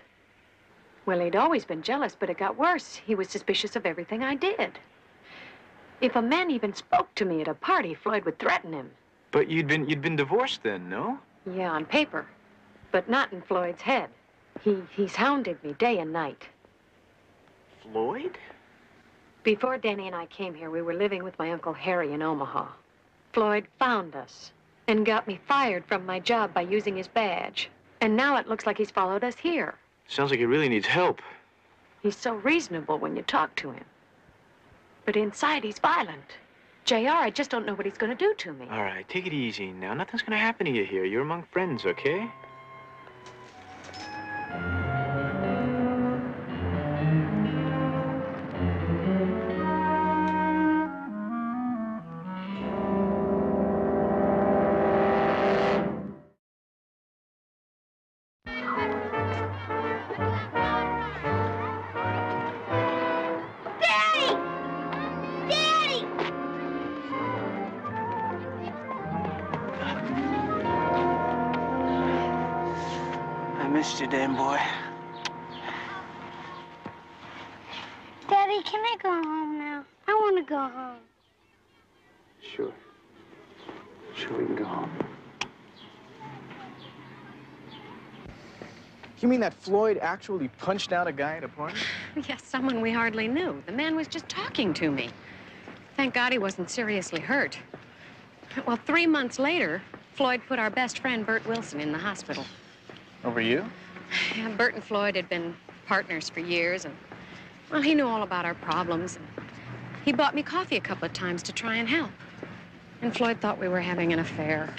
Well, he'd always been jealous, but it got worse. He was suspicious of everything I did. If a man even spoke to me at a party, Floyd would threaten him. But you'd been divorced then, no? Yeah, on paper. But not in Floyd's head. He's hounded me day and night. Floyd? Before Danny and I came here, we were living with my Uncle Harry in Omaha. Floyd found us and got me fired from my job by using his badge. And now it looks like he's followed us here. Sounds like he really needs help. He's so reasonable when you talk to him. But inside, he's violent. JR, I just don't know what he's going to do to me. All right, take it easy now. Nothing's going to happen to you here. You're among friends, okay? Missed you, damn boy. can I go home now? I want to go home. Sure. Sure, we can go home. You mean that Floyd actually punched out a guy at a party? Yes, someone we hardly knew. The man was just talking to me. Thank God he wasn't seriously hurt. Well, 3 months later, Floyd put our best friend, Bert Wilson, in the hospital. Over you? Yeah, Bert and Floyd had been partners for years, and, well, he knew all about our problems. And he bought me coffee a couple of times to try and help. And Floyd thought we were having an affair.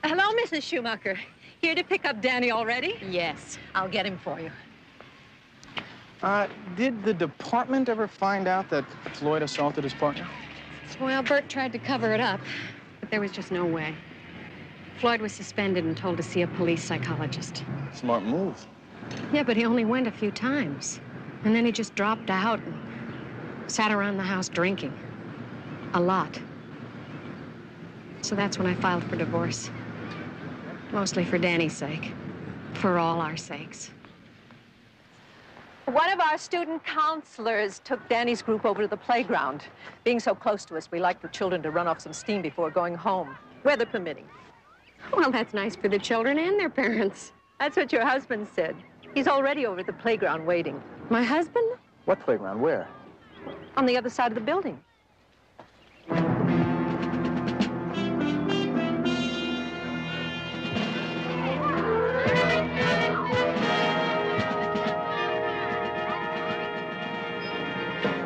Hello, Mrs. Schumacher. Here to pick up Danny already? Yes. I'll get him for you. Did the department ever find out that Floyd assaulted his partner? Well, Bert tried to cover it up, but there was just no way. Floyd was suspended and told to see a police psychologist. Smart move. Yeah, but he only went a few times. And then he just dropped out and sat around the house drinking. A lot. So that's when I filed for divorce. Mostly for Danny's sake. For all our sakes. One of our student counselors took Danny's group over to the playground. Being so close to us, we like the children to run off some steam before going home, weather permitting. Well, that's nice for the children and their parents. That's what your husband said. He's already over at the playground waiting. My husband? What playground? Where? On the other side of the building.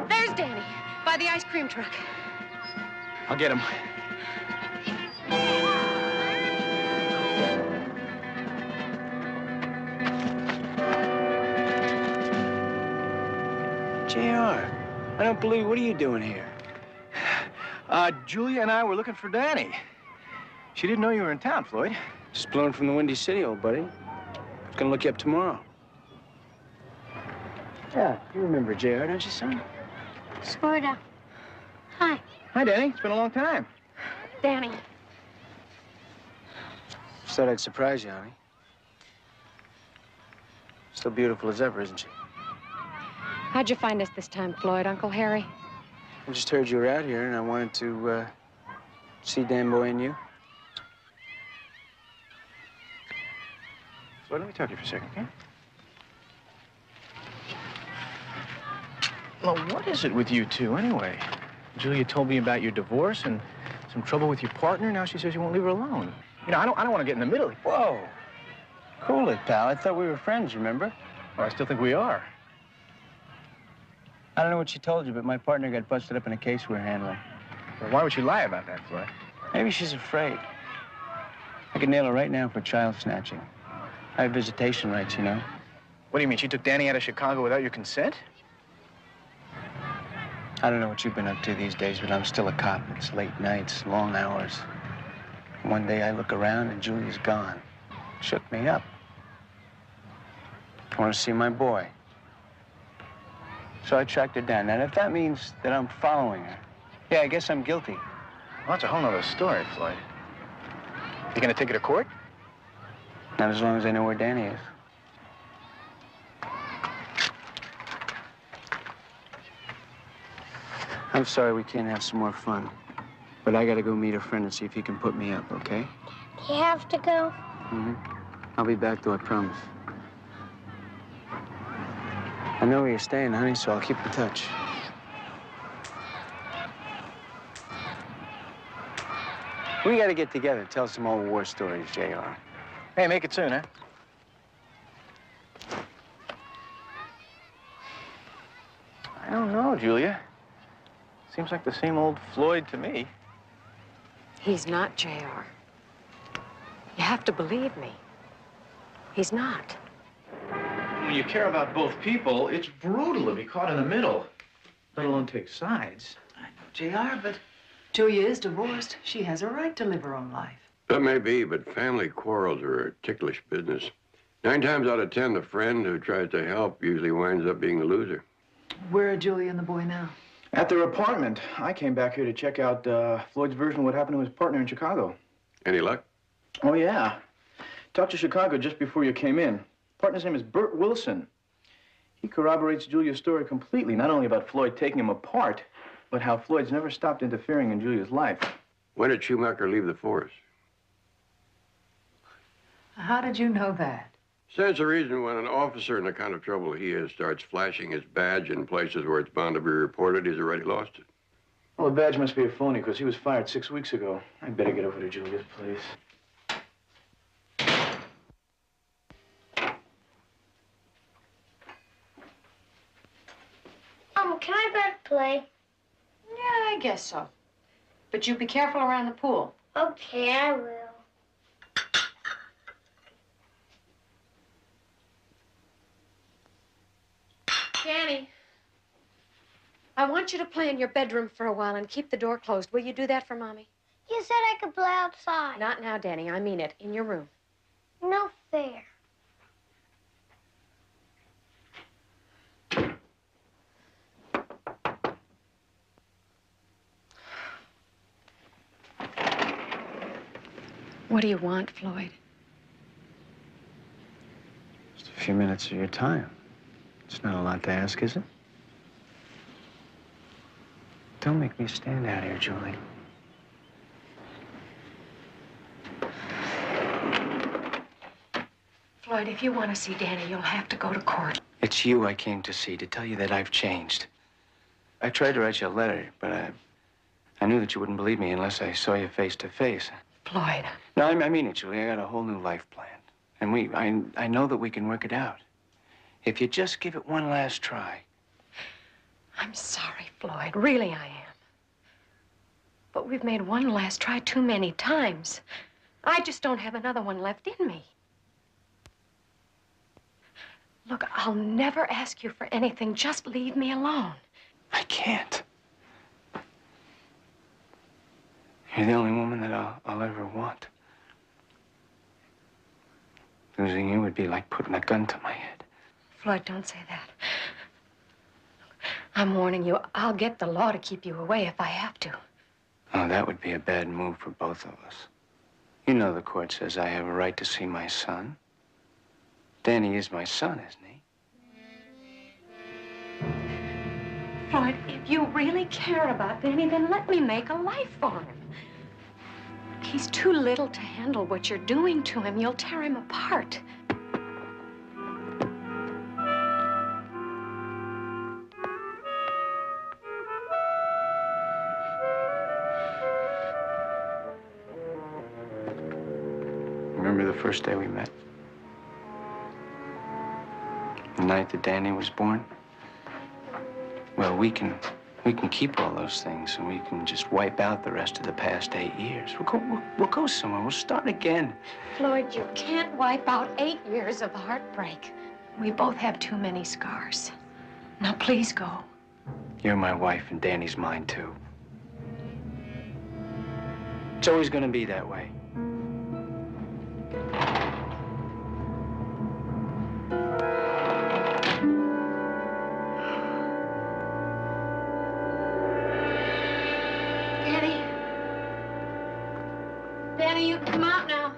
There's Danny, by the ice cream truck. I'll get him. JR, I don't believe, what are you doing here? Julia and I were looking for Danny. She didn't know you were in town, Floyd. Just blown from the Windy City, old buddy. Gonna look you up tomorrow. Yeah, you remember JR, don't you, son? Sorta. Hi. Hi, Danny. It's been a long time. Danny. Just thought I'd surprise you, honey. Still beautiful as ever, isn't she? How'd you find us this time, Floyd, Uncle Harry? I just heard you were out here, and I wanted to, see Dan Boy and you. Floyd, let me talk to you for a second, okay? Well, what is it with you two, anyway? Julia told me about your divorce and some trouble with your partner. Now she says you won't leave her alone. You know, I don't want to get in the middle. Whoa. Cool it, pal. I thought we were friends, remember? Well, I still think we are. I don't know what she told you, but my partner got busted up in a case we're handling. Well, why would she lie about that, Floyd? Maybe she's afraid. I could nail her right now for child snatching. I have visitation rights, you know. What do you mean? She took Danny out of Chicago without your consent? I don't know what you've been up to these days, but I'm still a cop. It's late nights, long hours. One day I look around and Julia's gone. Shook me up. I want to see my boy. So I tracked her down. Now, if that means that I'm following her, yeah, I guess I'm guilty. Well, that's a whole nother story, Floyd. You gonna take her to court? Not as long as I know where Danny is. I'm sorry we can't have some more fun. But I gotta go meet a friend and see if he can put me up, okay? You have to go. Mm-hmm. I'll be back, though, I promise. I know where you're staying, honey, so I'll keep in touch. We gotta get together, tell some old war stories, JR. Hey, make it soon, huh? I don't know, Julia. Seems like the same old Floyd to me. He's not, JR. You have to believe me. He's not. When you care about both people, it's brutal to be caught in the middle, let alone take sides. JR, but Julia is divorced. She has a right to live her own life. That may be, but family quarrels are a ticklish business. 9 times out of 10, the friend who tries to help usually winds up being the loser. Where are Julia and the boy now? At their apartment. I came back here to check out Floyd's version of what happened to his partner in Chicago. Any luck? Oh, yeah. Talked to Chicago just before you came in. Partner's name is Bert Wilson. He corroborates Julia's story completely, not only about Floyd taking him apart, but how Floyd's never stopped interfering in Julia's life. When did Schumacher leave the force? How did you know that? Stands to reason when an officer in the kind of trouble he is starts flashing his badge in places where it's bound to be reported, he's already lost it. Well, the badge must be a phony, because he was fired 6 weeks ago. I'd better get over to Julia's place. Can I go to play? Yeah, I guess so. But you be careful around the pool. Okay, I will. Danny, I want you to play in your bedroom for a while and keep the door closed. Will you do that for Mommy? You said I could play outside. Not now, Danny. I mean it. In your room. No fair. What do you want, Floyd? Just a few minutes of your time. It's not a lot to ask, is it? Don't make me stand out here, Julie. Floyd, if you want to see Danny, you'll have to go to court. It's you I came to see, to tell you that I've changed. I tried to write you a letter, but I knew that you wouldn't believe me unless I saw you face to face. Floyd. No, I mean it, Julie. I got a whole new life planned. And I know that we can work it out. If you just give it one last try. I'm sorry, Floyd. Really, I am. But we've made one last try too many times. I just don't have another one left in me. Look, I'll never ask you for anything. Just leave me alone. I can't. You're the only woman that I'll ever want. Losing you would be like putting a gun to my head. Floyd, don't say that. I'm warning you, I'll get the law to keep you away if I have to. Oh, that would be a bad move for both of us. You know the court says I have a right to see my son. Danny is my son, isn't he? Floyd, if you really care about Danny, then let me make a life for him. He's too little to handle what you're doing to him. You'll tear him apart. Remember the first day we met? The night that Danny was born? Well, we can keep all those things, and we can just wipe out the rest of the past 8 years. We'll go somewhere. We'll start again. Floyd, you can't wipe out 8 years of heartbreak. We both have too many scars. Now, please go. You're my wife, and Danny's mine, too. It's always gonna be that way. Danny, you can come out now.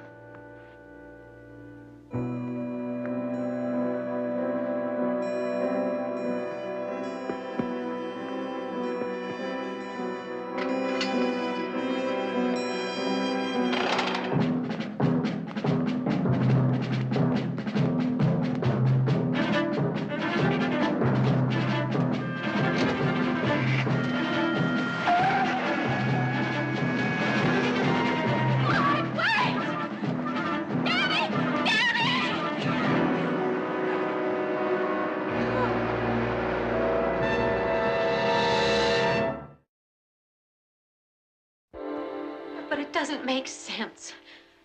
Doesn't make sense.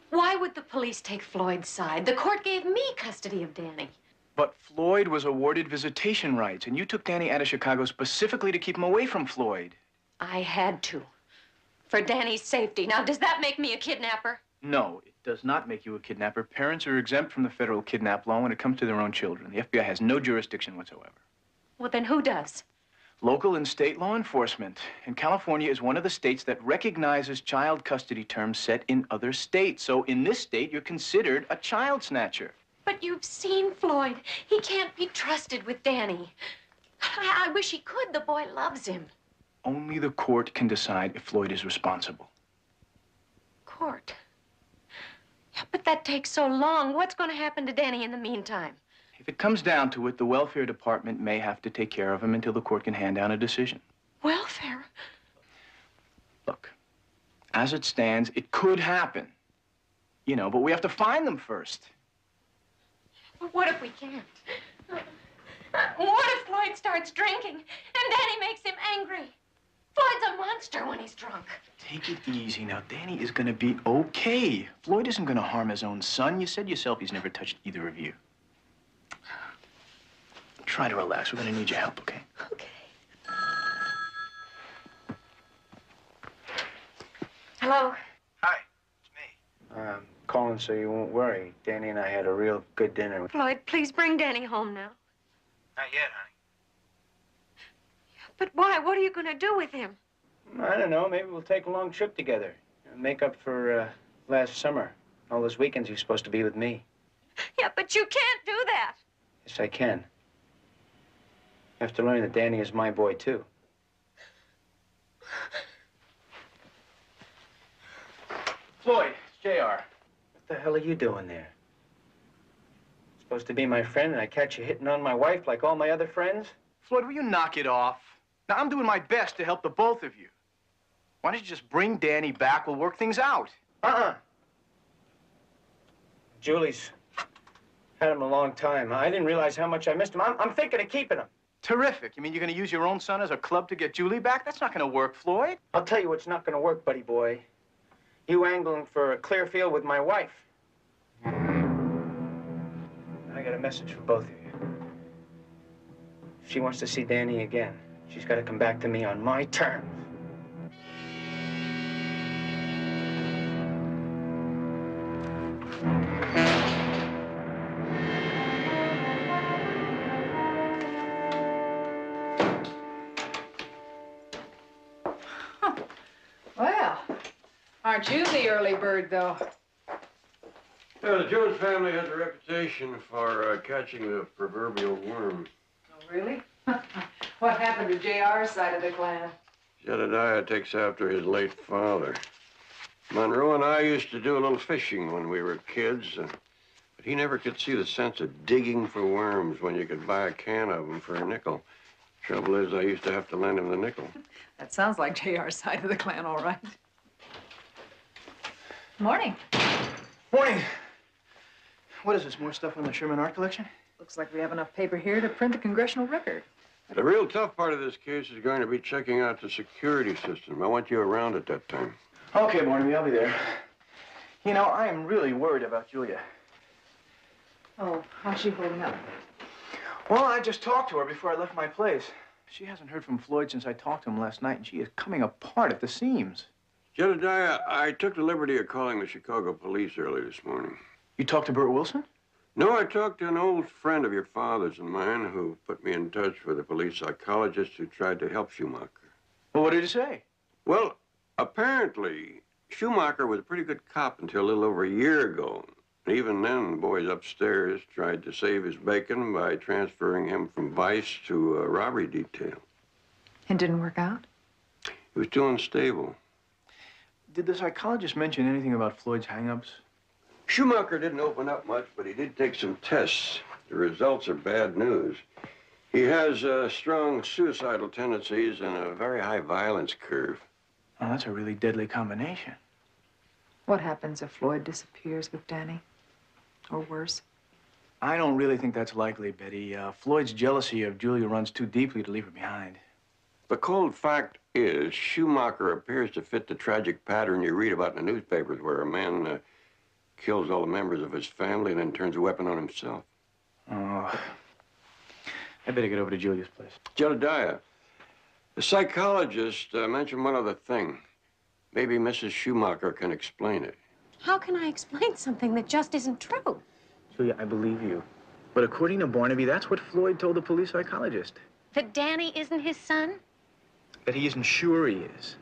Why would the police take Floyd's side? The court gave me custody of Danny. But Floyd was awarded visitation rights, and you took Danny out of Chicago specifically to keep him away from Floyd. I had to. For Danny's safety. Now, does that make me a kidnapper? No, it does not make you a kidnapper. Parents are exempt from the federal kidnap law when it comes to their own children. The FBI has no jurisdiction whatsoever. Well, then who does? Local and state law enforcement. And California is one of the states that recognizes child custody terms set in other states. So in this state, you're considered a child snatcher. But you've seen Floyd. He can't be trusted with Danny. I wish he could. The boy loves him. Only the court can decide if Floyd is responsible. Court? Yeah, but that takes so long. What's going to happen to Danny in the meantime? If it comes down to it, the welfare department may have to take care of him until the court can hand down a decision. Welfare? Look, as it stands, it could happen. You know, but we have to find them first. But what if we can't? What if Floyd starts drinking and Danny makes him angry? Floyd's a monster when he's drunk. Take it easy now. Danny is gonna be okay. Floyd isn't gonna harm his own son. You said yourself he's never touched either of you. Try to relax. We're gonna need your help, okay? Okay. Hello? Hi, it's me. I'm calling so you won't worry. Danny and I had a real good dinner. Floyd, please bring Danny home now. Not yet, honey. But why? What are you going to do with him? I don't know. Maybe we'll take a long trip together. Make up for last summer. All those weekends you're supposed to be with me. Yeah, but you can't do that. Yes, I can. You have to learn that Danny is my boy, too. Floyd, it's JR. What the hell are you doing there? Supposed to be my friend, and I catch you hitting on my wife like all my other friends? Floyd, will you knock it off? Now, I'm doing my best to help the both of you. Why don't you just bring Danny back? We'll work things out. Julie's had him a long time. I didn't realize how much I missed him. I'm thinking of keeping him. Terrific. You mean you're going to use your own son as a club to get Julie back? That's not going to work, Floyd. I'll tell you what's not going to work, buddy boy. You angling for a clear field with my wife. I got a message for both of you. If she wants to see Danny again, she's got to come back to me on my terms. Well, aren't you the early bird, though? Yeah, the Jones family has a reputation for catching the proverbial worm. Oh, really? What happened to JR's side of the clan? Jedediah takes after his late father. Monroe and I used to do a little fishing when we were kids, but he never could see the sense of digging for worms when you could buy a can of them for a nickel. Trouble is, I used to have to lend him the nickel. That sounds like JR's side of the clan, all right. Morning. Morning. What is this, more stuff on the Sherman Art Collection? Looks like we have enough paper here to print a congressional record. The real tough part of this case is going to be checking out the security system. I want you around at that time. Okay, Barnaby, I'll be there. You know, I am really worried about Julia. Oh, how's she holding up? Well, I just talked to her before I left my place. She hasn't heard from Floyd since I talked to him last night, and she is coming apart at the seams. Jedediah, I took the liberty of calling the Chicago police early this morning. You talked to Burt Wilson? No, I talked to an old friend of your father's and mine who put me in touch with a police psychologist who tried to help Schumacher. Well, what did he say? Well, apparently, Schumacher was a pretty good cop until a little over a year ago. And even then, the boys upstairs tried to save his bacon by transferring him from vice to a robbery detail. It didn't work out? He was too unstable. Did the psychologist mention anything about Floyd's hang-ups? Schumacher didn't open up much, but he did take some tests. The results are bad news. He has strong suicidal tendencies and a very high violence curve. Oh, that's a really deadly combination. What happens if Floyd disappears with Danny? Or worse? I don't really think that's likely, Betty. Floyd's jealousy of Julia runs too deeply to leave her behind. The cold fact is, Schumacher appears to fit the tragic pattern you read about in the newspapers, where a man kills all the members of his family and then turns a weapon on himself. Oh, I better get over to Julia's place. Jedediah, the psychologist mentioned one other thing. Maybe Mrs. Schumacher can explain it. How can I explain something that just isn't true? Julia, I believe you. But according to Barnaby, that's what Floyd told the police psychologist. That Danny isn't his son? That he isn't sure he is.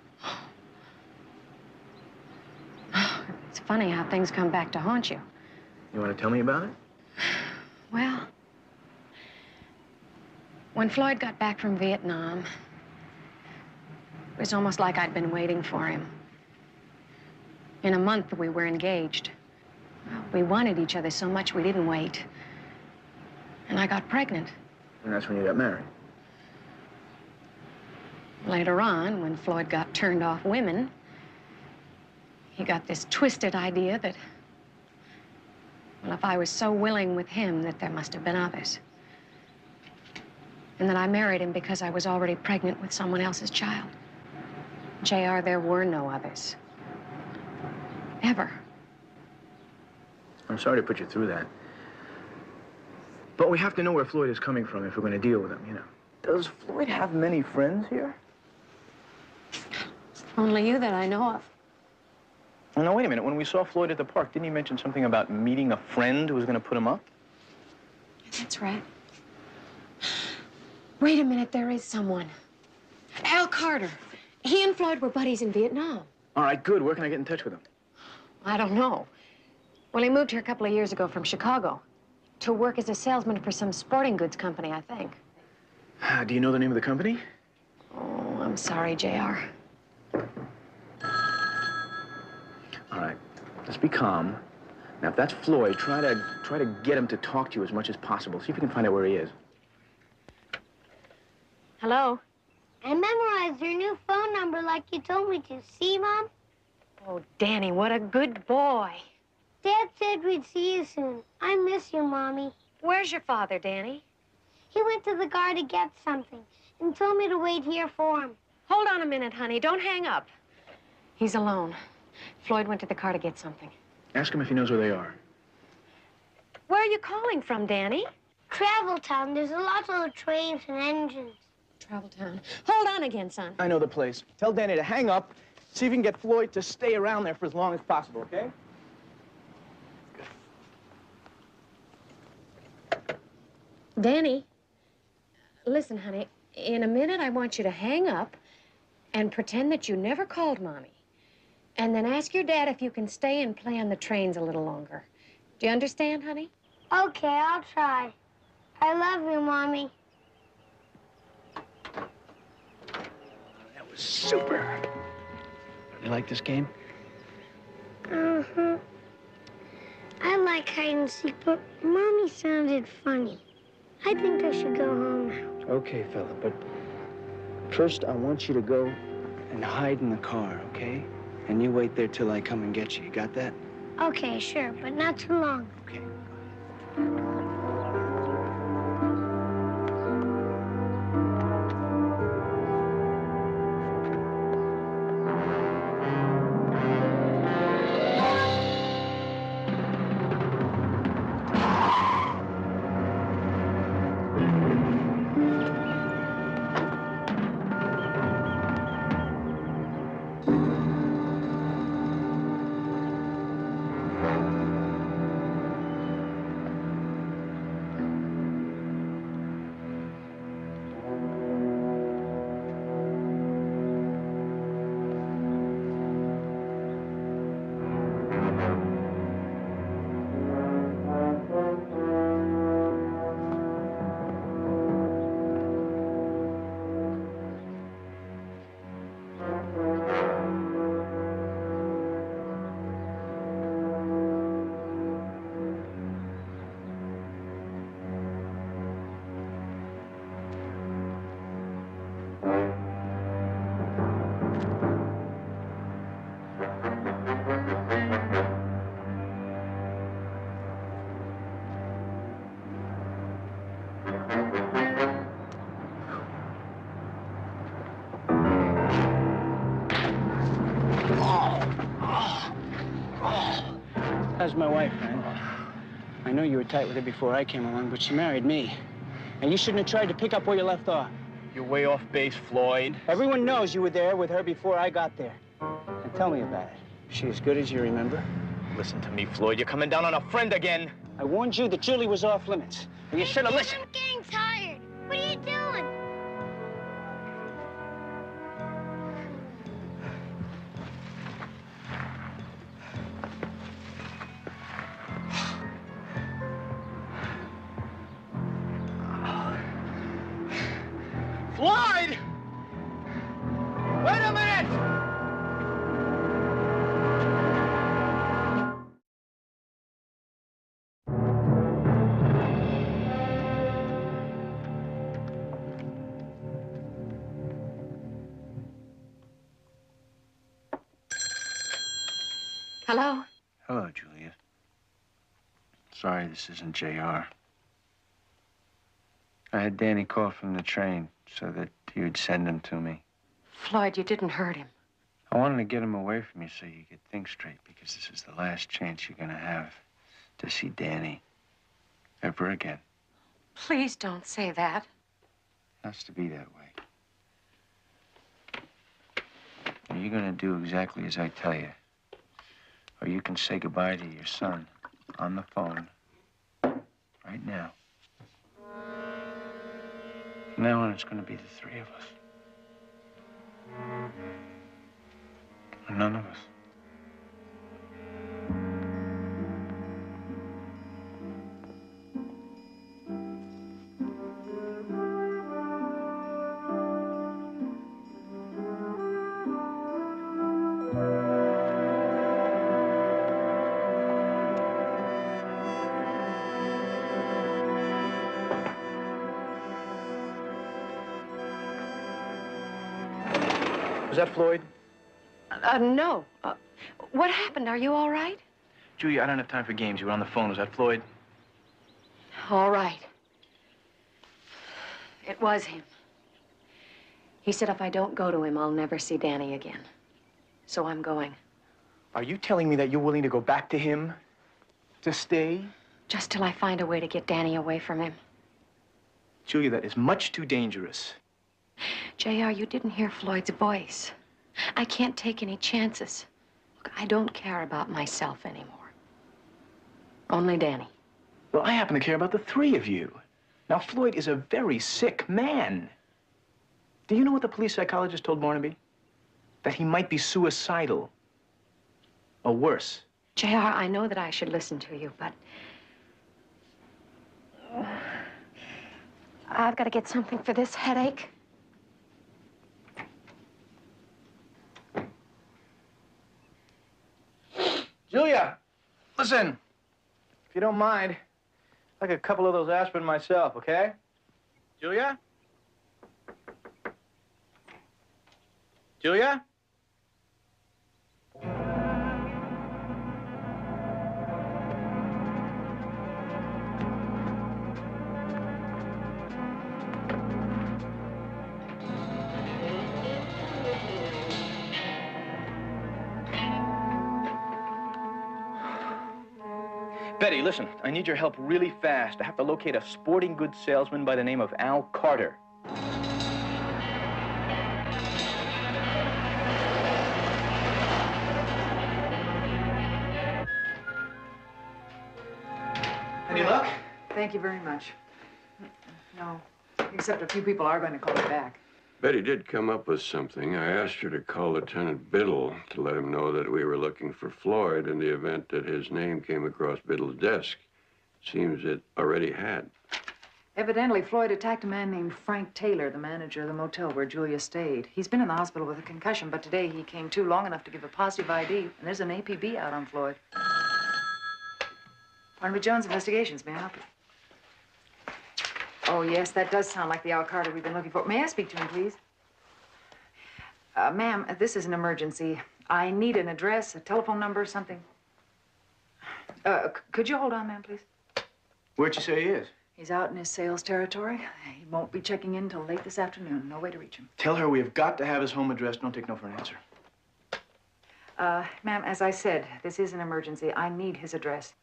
It's funny how things come back to haunt you. You want to tell me about it? Well, when Floyd got back from Vietnam, it was almost like I'd been waiting for him. In a month, we were engaged. We wanted each other so much we didn't wait. And I got pregnant. And that's when you got married. Later on, when Floyd got turned off women, he got this twisted idea that, well, if I was so willing with him, that there must have been others. And that I married him because I was already pregnant with someone else's child. JR, there were no others. Ever. I'm sorry to put you through that. But we have to know where Floyd is coming from if we're going to deal with him, you know. Does Floyd have many friends here? Only you that I know of. Oh, no, wait a minute. When we saw Floyd at the park, didn't he mention something about meeting a friend who was going to put him up? That's right. Wait a minute, there is someone. Al Carter. He and Floyd were buddies in Vietnam. All right, good. Where can I get in touch with him? I don't know. Well, he moved here a couple of years ago from Chicago to work as a salesman for some sporting goods company, I think. Do you know the name of the company? Oh, I'm sorry, JR. All right, let's be calm. Now, if that's Floyd, try to get him to talk to you as much as possible. See if you can find out where he is. Hello? I memorized your new phone number like you told me to. See, Mom? Oh, Danny, what a good boy. Dad said we'd see you soon. I miss you, Mommy. Where's your father, Danny? He went to the car to get something and told me to wait here for him. Hold on a minute, honey. Don't hang up. He's alone. Floyd went to the car to get something. Ask him if he knows where they are. Where are you calling from, Danny? Travel Town. There's a lot of trains and engines. Travel Town. Hold on again, son. I know the place. Tell Danny to hang up. See if you can get Floyd to stay around there for as long as possible, okay? Danny, listen, honey. In a minute, I want you to hang up and pretend that you never called Mommy. And then ask your dad if you can stay and play on the trains a little longer. Do you understand, honey? Okay, I'll try. I love you, Mommy. That was super. You like this game? Uh-huh. I like hide and seek, but Mommy sounded funny. I think I should go home now. Okay, fella, but first I want you to go and hide in the car, okay? And you wait there till I come and get you. You got that? Okay, sure, but not too long. Okay. How's my wife, friend? I know you were tight with her before I came along, but she married me. And you shouldn't have tried to pick up where you left off. You're way off base, Floyd. Everyone knows you were there with her before I got there. Now tell me about it. Is she as good as you remember? Listen to me, Floyd. You're coming down on a friend again. I warned you that Julie was off limits. And you should have listened. I'm getting tired. What are you doing? Hello? Hello, Julia. Sorry this isn't JR. I had Danny call from the train so that you'd send him to me. Floyd, you didn't hurt him. I wanted to get him away from you so you could think straight, because this is the last chance you're gonna have to see Danny ever again. Please don't say that. It has to be that way. And you're gonna do exactly as I tell you, or you can say goodbye to your son on the phone right now. From now on, it's gonna be the three of us. Or none of us. Was that Floyd? No. What happened? Are you all right? Julia, I don't have time for games. You were on the phone. Was that Floyd? All right. It was him. He said if I don't go to him, I'll never see Danny again. So I'm going. Are you telling me that you're willing to go back to him? To stay? Just till I find a way to get Danny away from him. Julia, that is much too dangerous. JR, you didn't hear Floyd's voice. I can't take any chances. Look, I don't care about myself anymore. Only Danny. Well, I happen to care about the three of you. Now, Floyd is a very sick man. Do you know what the police psychologist told Barnaby? That he might be suicidal. Or worse. JR, I know that I should listen to you, but... I've got to get something for this headache. Julia, listen. If you don't mind, I'd like a couple of those aspirin myself, okay? Julia? Julia? Betty, listen, I need your help really fast. I have to locate a sporting goods salesman by the name of Al Carter. Any luck? Thank you very much. No, except a few people are going to call me back. Betty did come up with something. I asked her to call Lieutenant Biddle to let him know that we were looking for Floyd in the event that his name came across Biddle's desk. Seems it already had. Evidently, Floyd attacked a man named Frank Taylor, the manager of the motel where Julia stayed. He's been in the hospital with a concussion, but today he came to long enough to give a positive ID, and there's an APB out on Floyd. Barnaby Jones Investigations, may I help you? Oh, yes, that does sound like the Al Carter we've been looking for. May I speak to him, please? Ma'am, this is an emergency. I need an address, a telephone number, something. Could you hold on, ma'am, please? Where'd you say he is? He's out in his sales territory. He won't be checking in till late this afternoon. No way to reach him. Tell her we have got to have his home address. Don't take no for an answer. Ma'am, as I said, this is an emergency. I need his address.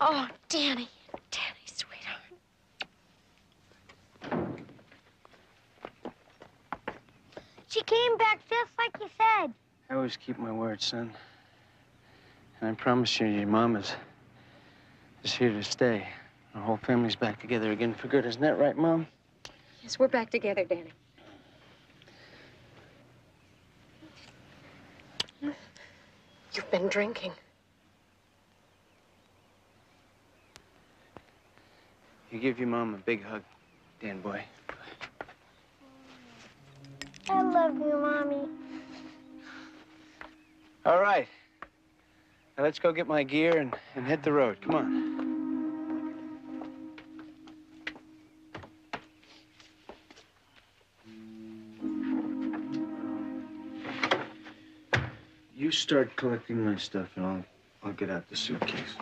Oh, Danny. Danny, sweetheart. She came back just like you said. I always keep my word, son. And I promise you, your mom is here to stay. Our whole family's back together again for good. Isn't that right, Mom? Yes, we're back together, Danny. You've been drinking. You give your mom a big hug, Dan boy. I love you, Mommy. All right. Now let's go get my gear and hit the road. Come on. You start collecting my stuff, and I'll get out the suitcase.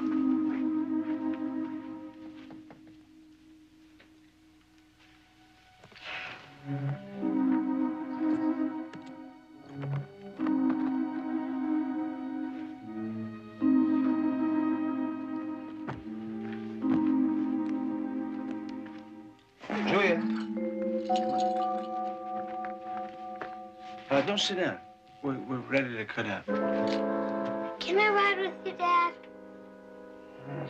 Julia. Don't sit down. We're ready to cut out. Can I ride with you, Dad?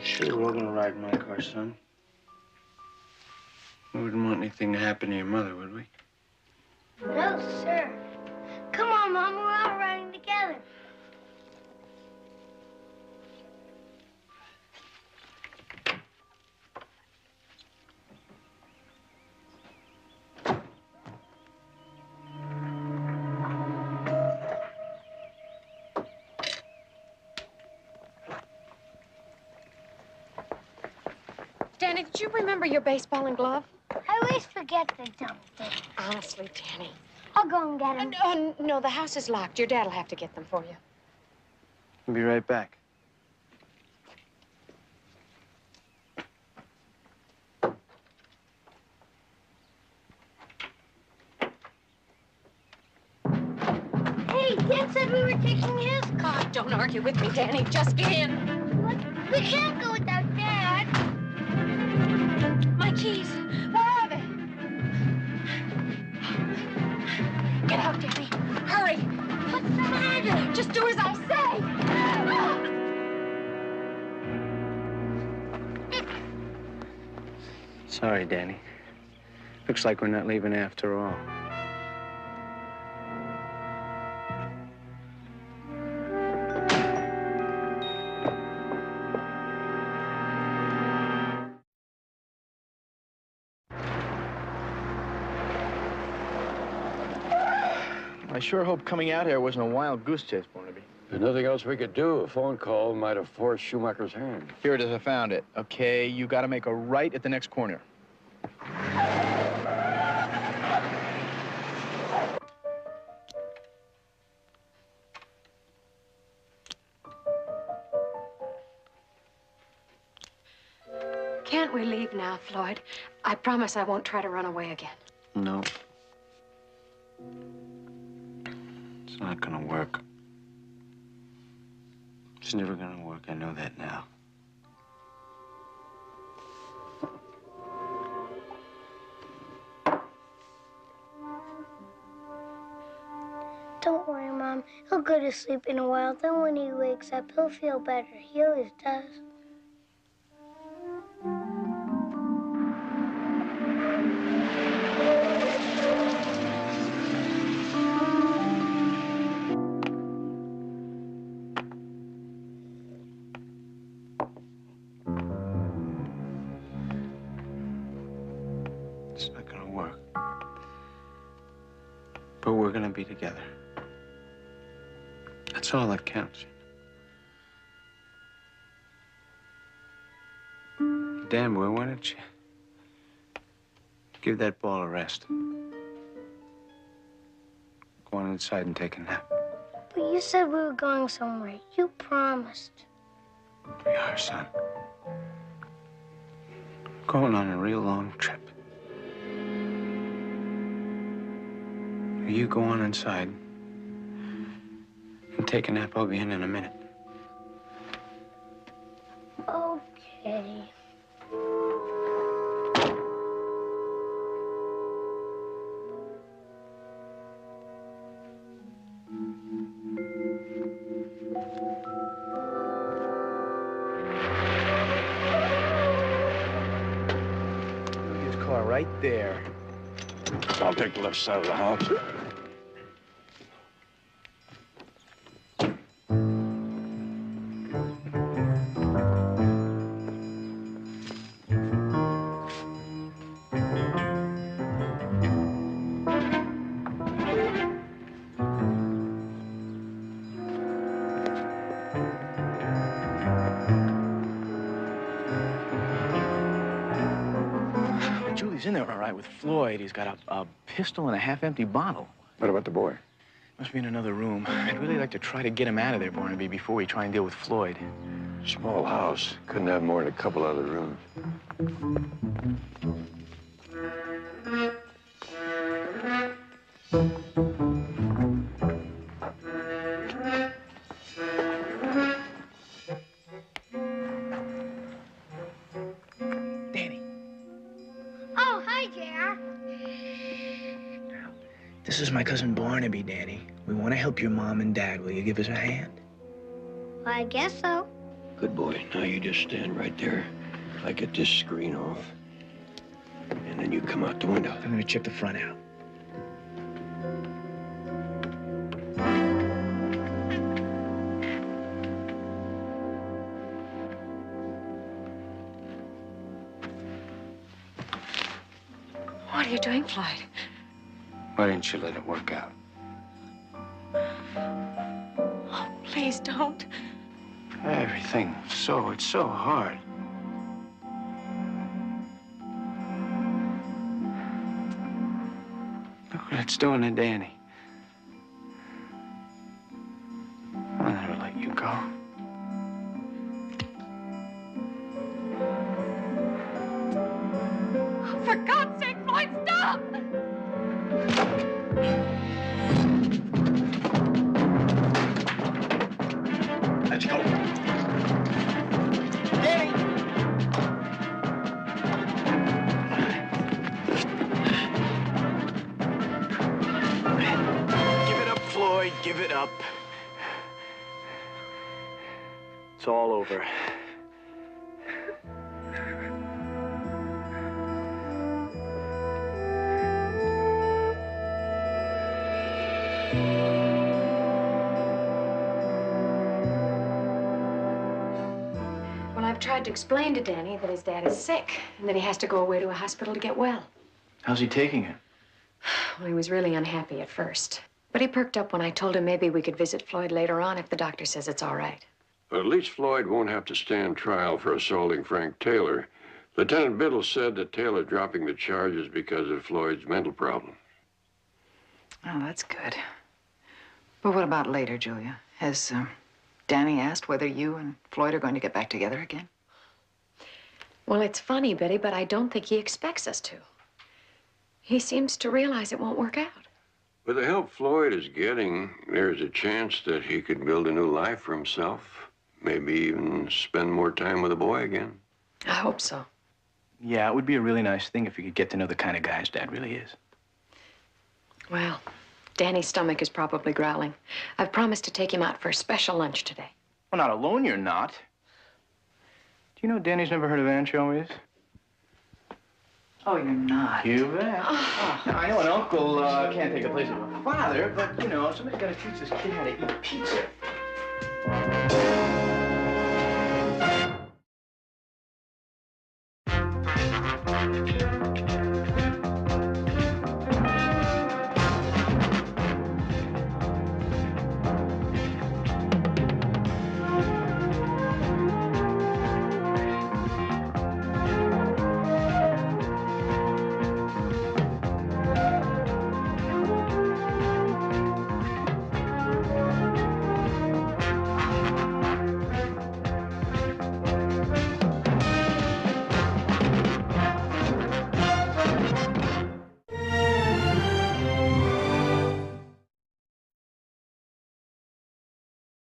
Sure, we're gonna ride in my car, son. We wouldn't want anything to happen to your mother, would we? No, sir. Come on, Mom. We're all riding together. Danny, did you remember your baseball and glove? I always forget the dumb thing. Honestly, Danny. I'll go and get them. No, the house is locked. Your dad'll have to get them for you. I'll be right back. Hey, Dad said we were taking his car. Don't argue with me, Danny. Just get in. What? We can't go without Dad. My keys. Where are they? Get out, Danny. Hurry. What's the matter? Just do as I say. Sorry, Danny. Looks like we're not leaving after all. I sure hope coming out here wasn't a wild goose chase, Barnaby. There's nothing else we could do. A phone call might have forced Schumacher's hand. Here it is, I found it. Okay, you gotta make a right at the next corner. Can't we leave now, Floyd? I promise I won't try to run away again. No. It's not gonna work. It's never gonna work. I know that now. Don't worry, Mom. He'll go to sleep in a while. Then when he wakes up, he'll feel better. He always does. It's not gonna work. But we're gonna be together. That's all that counts. Dan, boy, why don't you give that ball a rest? Go on inside and take a nap. But you said we were going somewhere. You promised. We are, son. Going on a real long trip. You go on inside and take a nap. I'll be in a minute. Okay. His car right there. I'll take the left side of the house. He's in there all right with Floyd. He's got a pistol and a half-empty bottle. What about the boy? Must be in another room. I'd really like to try to get him out of there, Barnaby, before we try and deal with Floyd. Small house. Couldn't have more than a couple other rooms. Oh, hi, JR. This is my cousin Barnaby, Danny. We want to help your mom and dad. Will you give us a hand? Well, I guess so. Good boy. Now you just stand right there. I get this screen off. And then you come out the window. I'm going to check the front out. What are you doing, Floyd? Why didn't you let it work out? Oh, please don't. Everything. It's so hard. Look what it's doing to Danny. I'll never let you go. For God's sake, Floyd, stop! Let's go. Give it up, Floyd. Give it up. It's all over. Well, I've tried to explain to Danny that his dad is sick and that he has to go away to a hospital to get well. How's he taking it? Well, he was really unhappy at first. But he perked up when I told him maybe we could visit Floyd later on if the doctor says it's all right. But at least Floyd won't have to stand trial for assaulting Frank Taylor. Lieutenant Biddle said that Taylor dropping the charges because of Floyd's mental problem. Oh, that's good. But what about later, Julia? Has Danny asked whether you and Floyd are going to get back together again? Well, it's funny, Betty, but I don't think he expects us to. He seems to realize it won't work out. With the help Floyd is getting, there's a chance that he could build a new life for himself. Maybe even spend more time with the boy again. I hope so. Yeah, it would be a really nice thing if you could get to know the kind of guy his dad really is. Well, Danny's stomach is probably growling. I've promised to take him out for a special lunch today. Well, not alone, you're not. Do you know Danny's never heard of anchovies? Oh, you're not. You bet. Oh. Now, I know an uncle can't take the place of a father, but, you know, somebody's got to teach this kid how to eat pizza.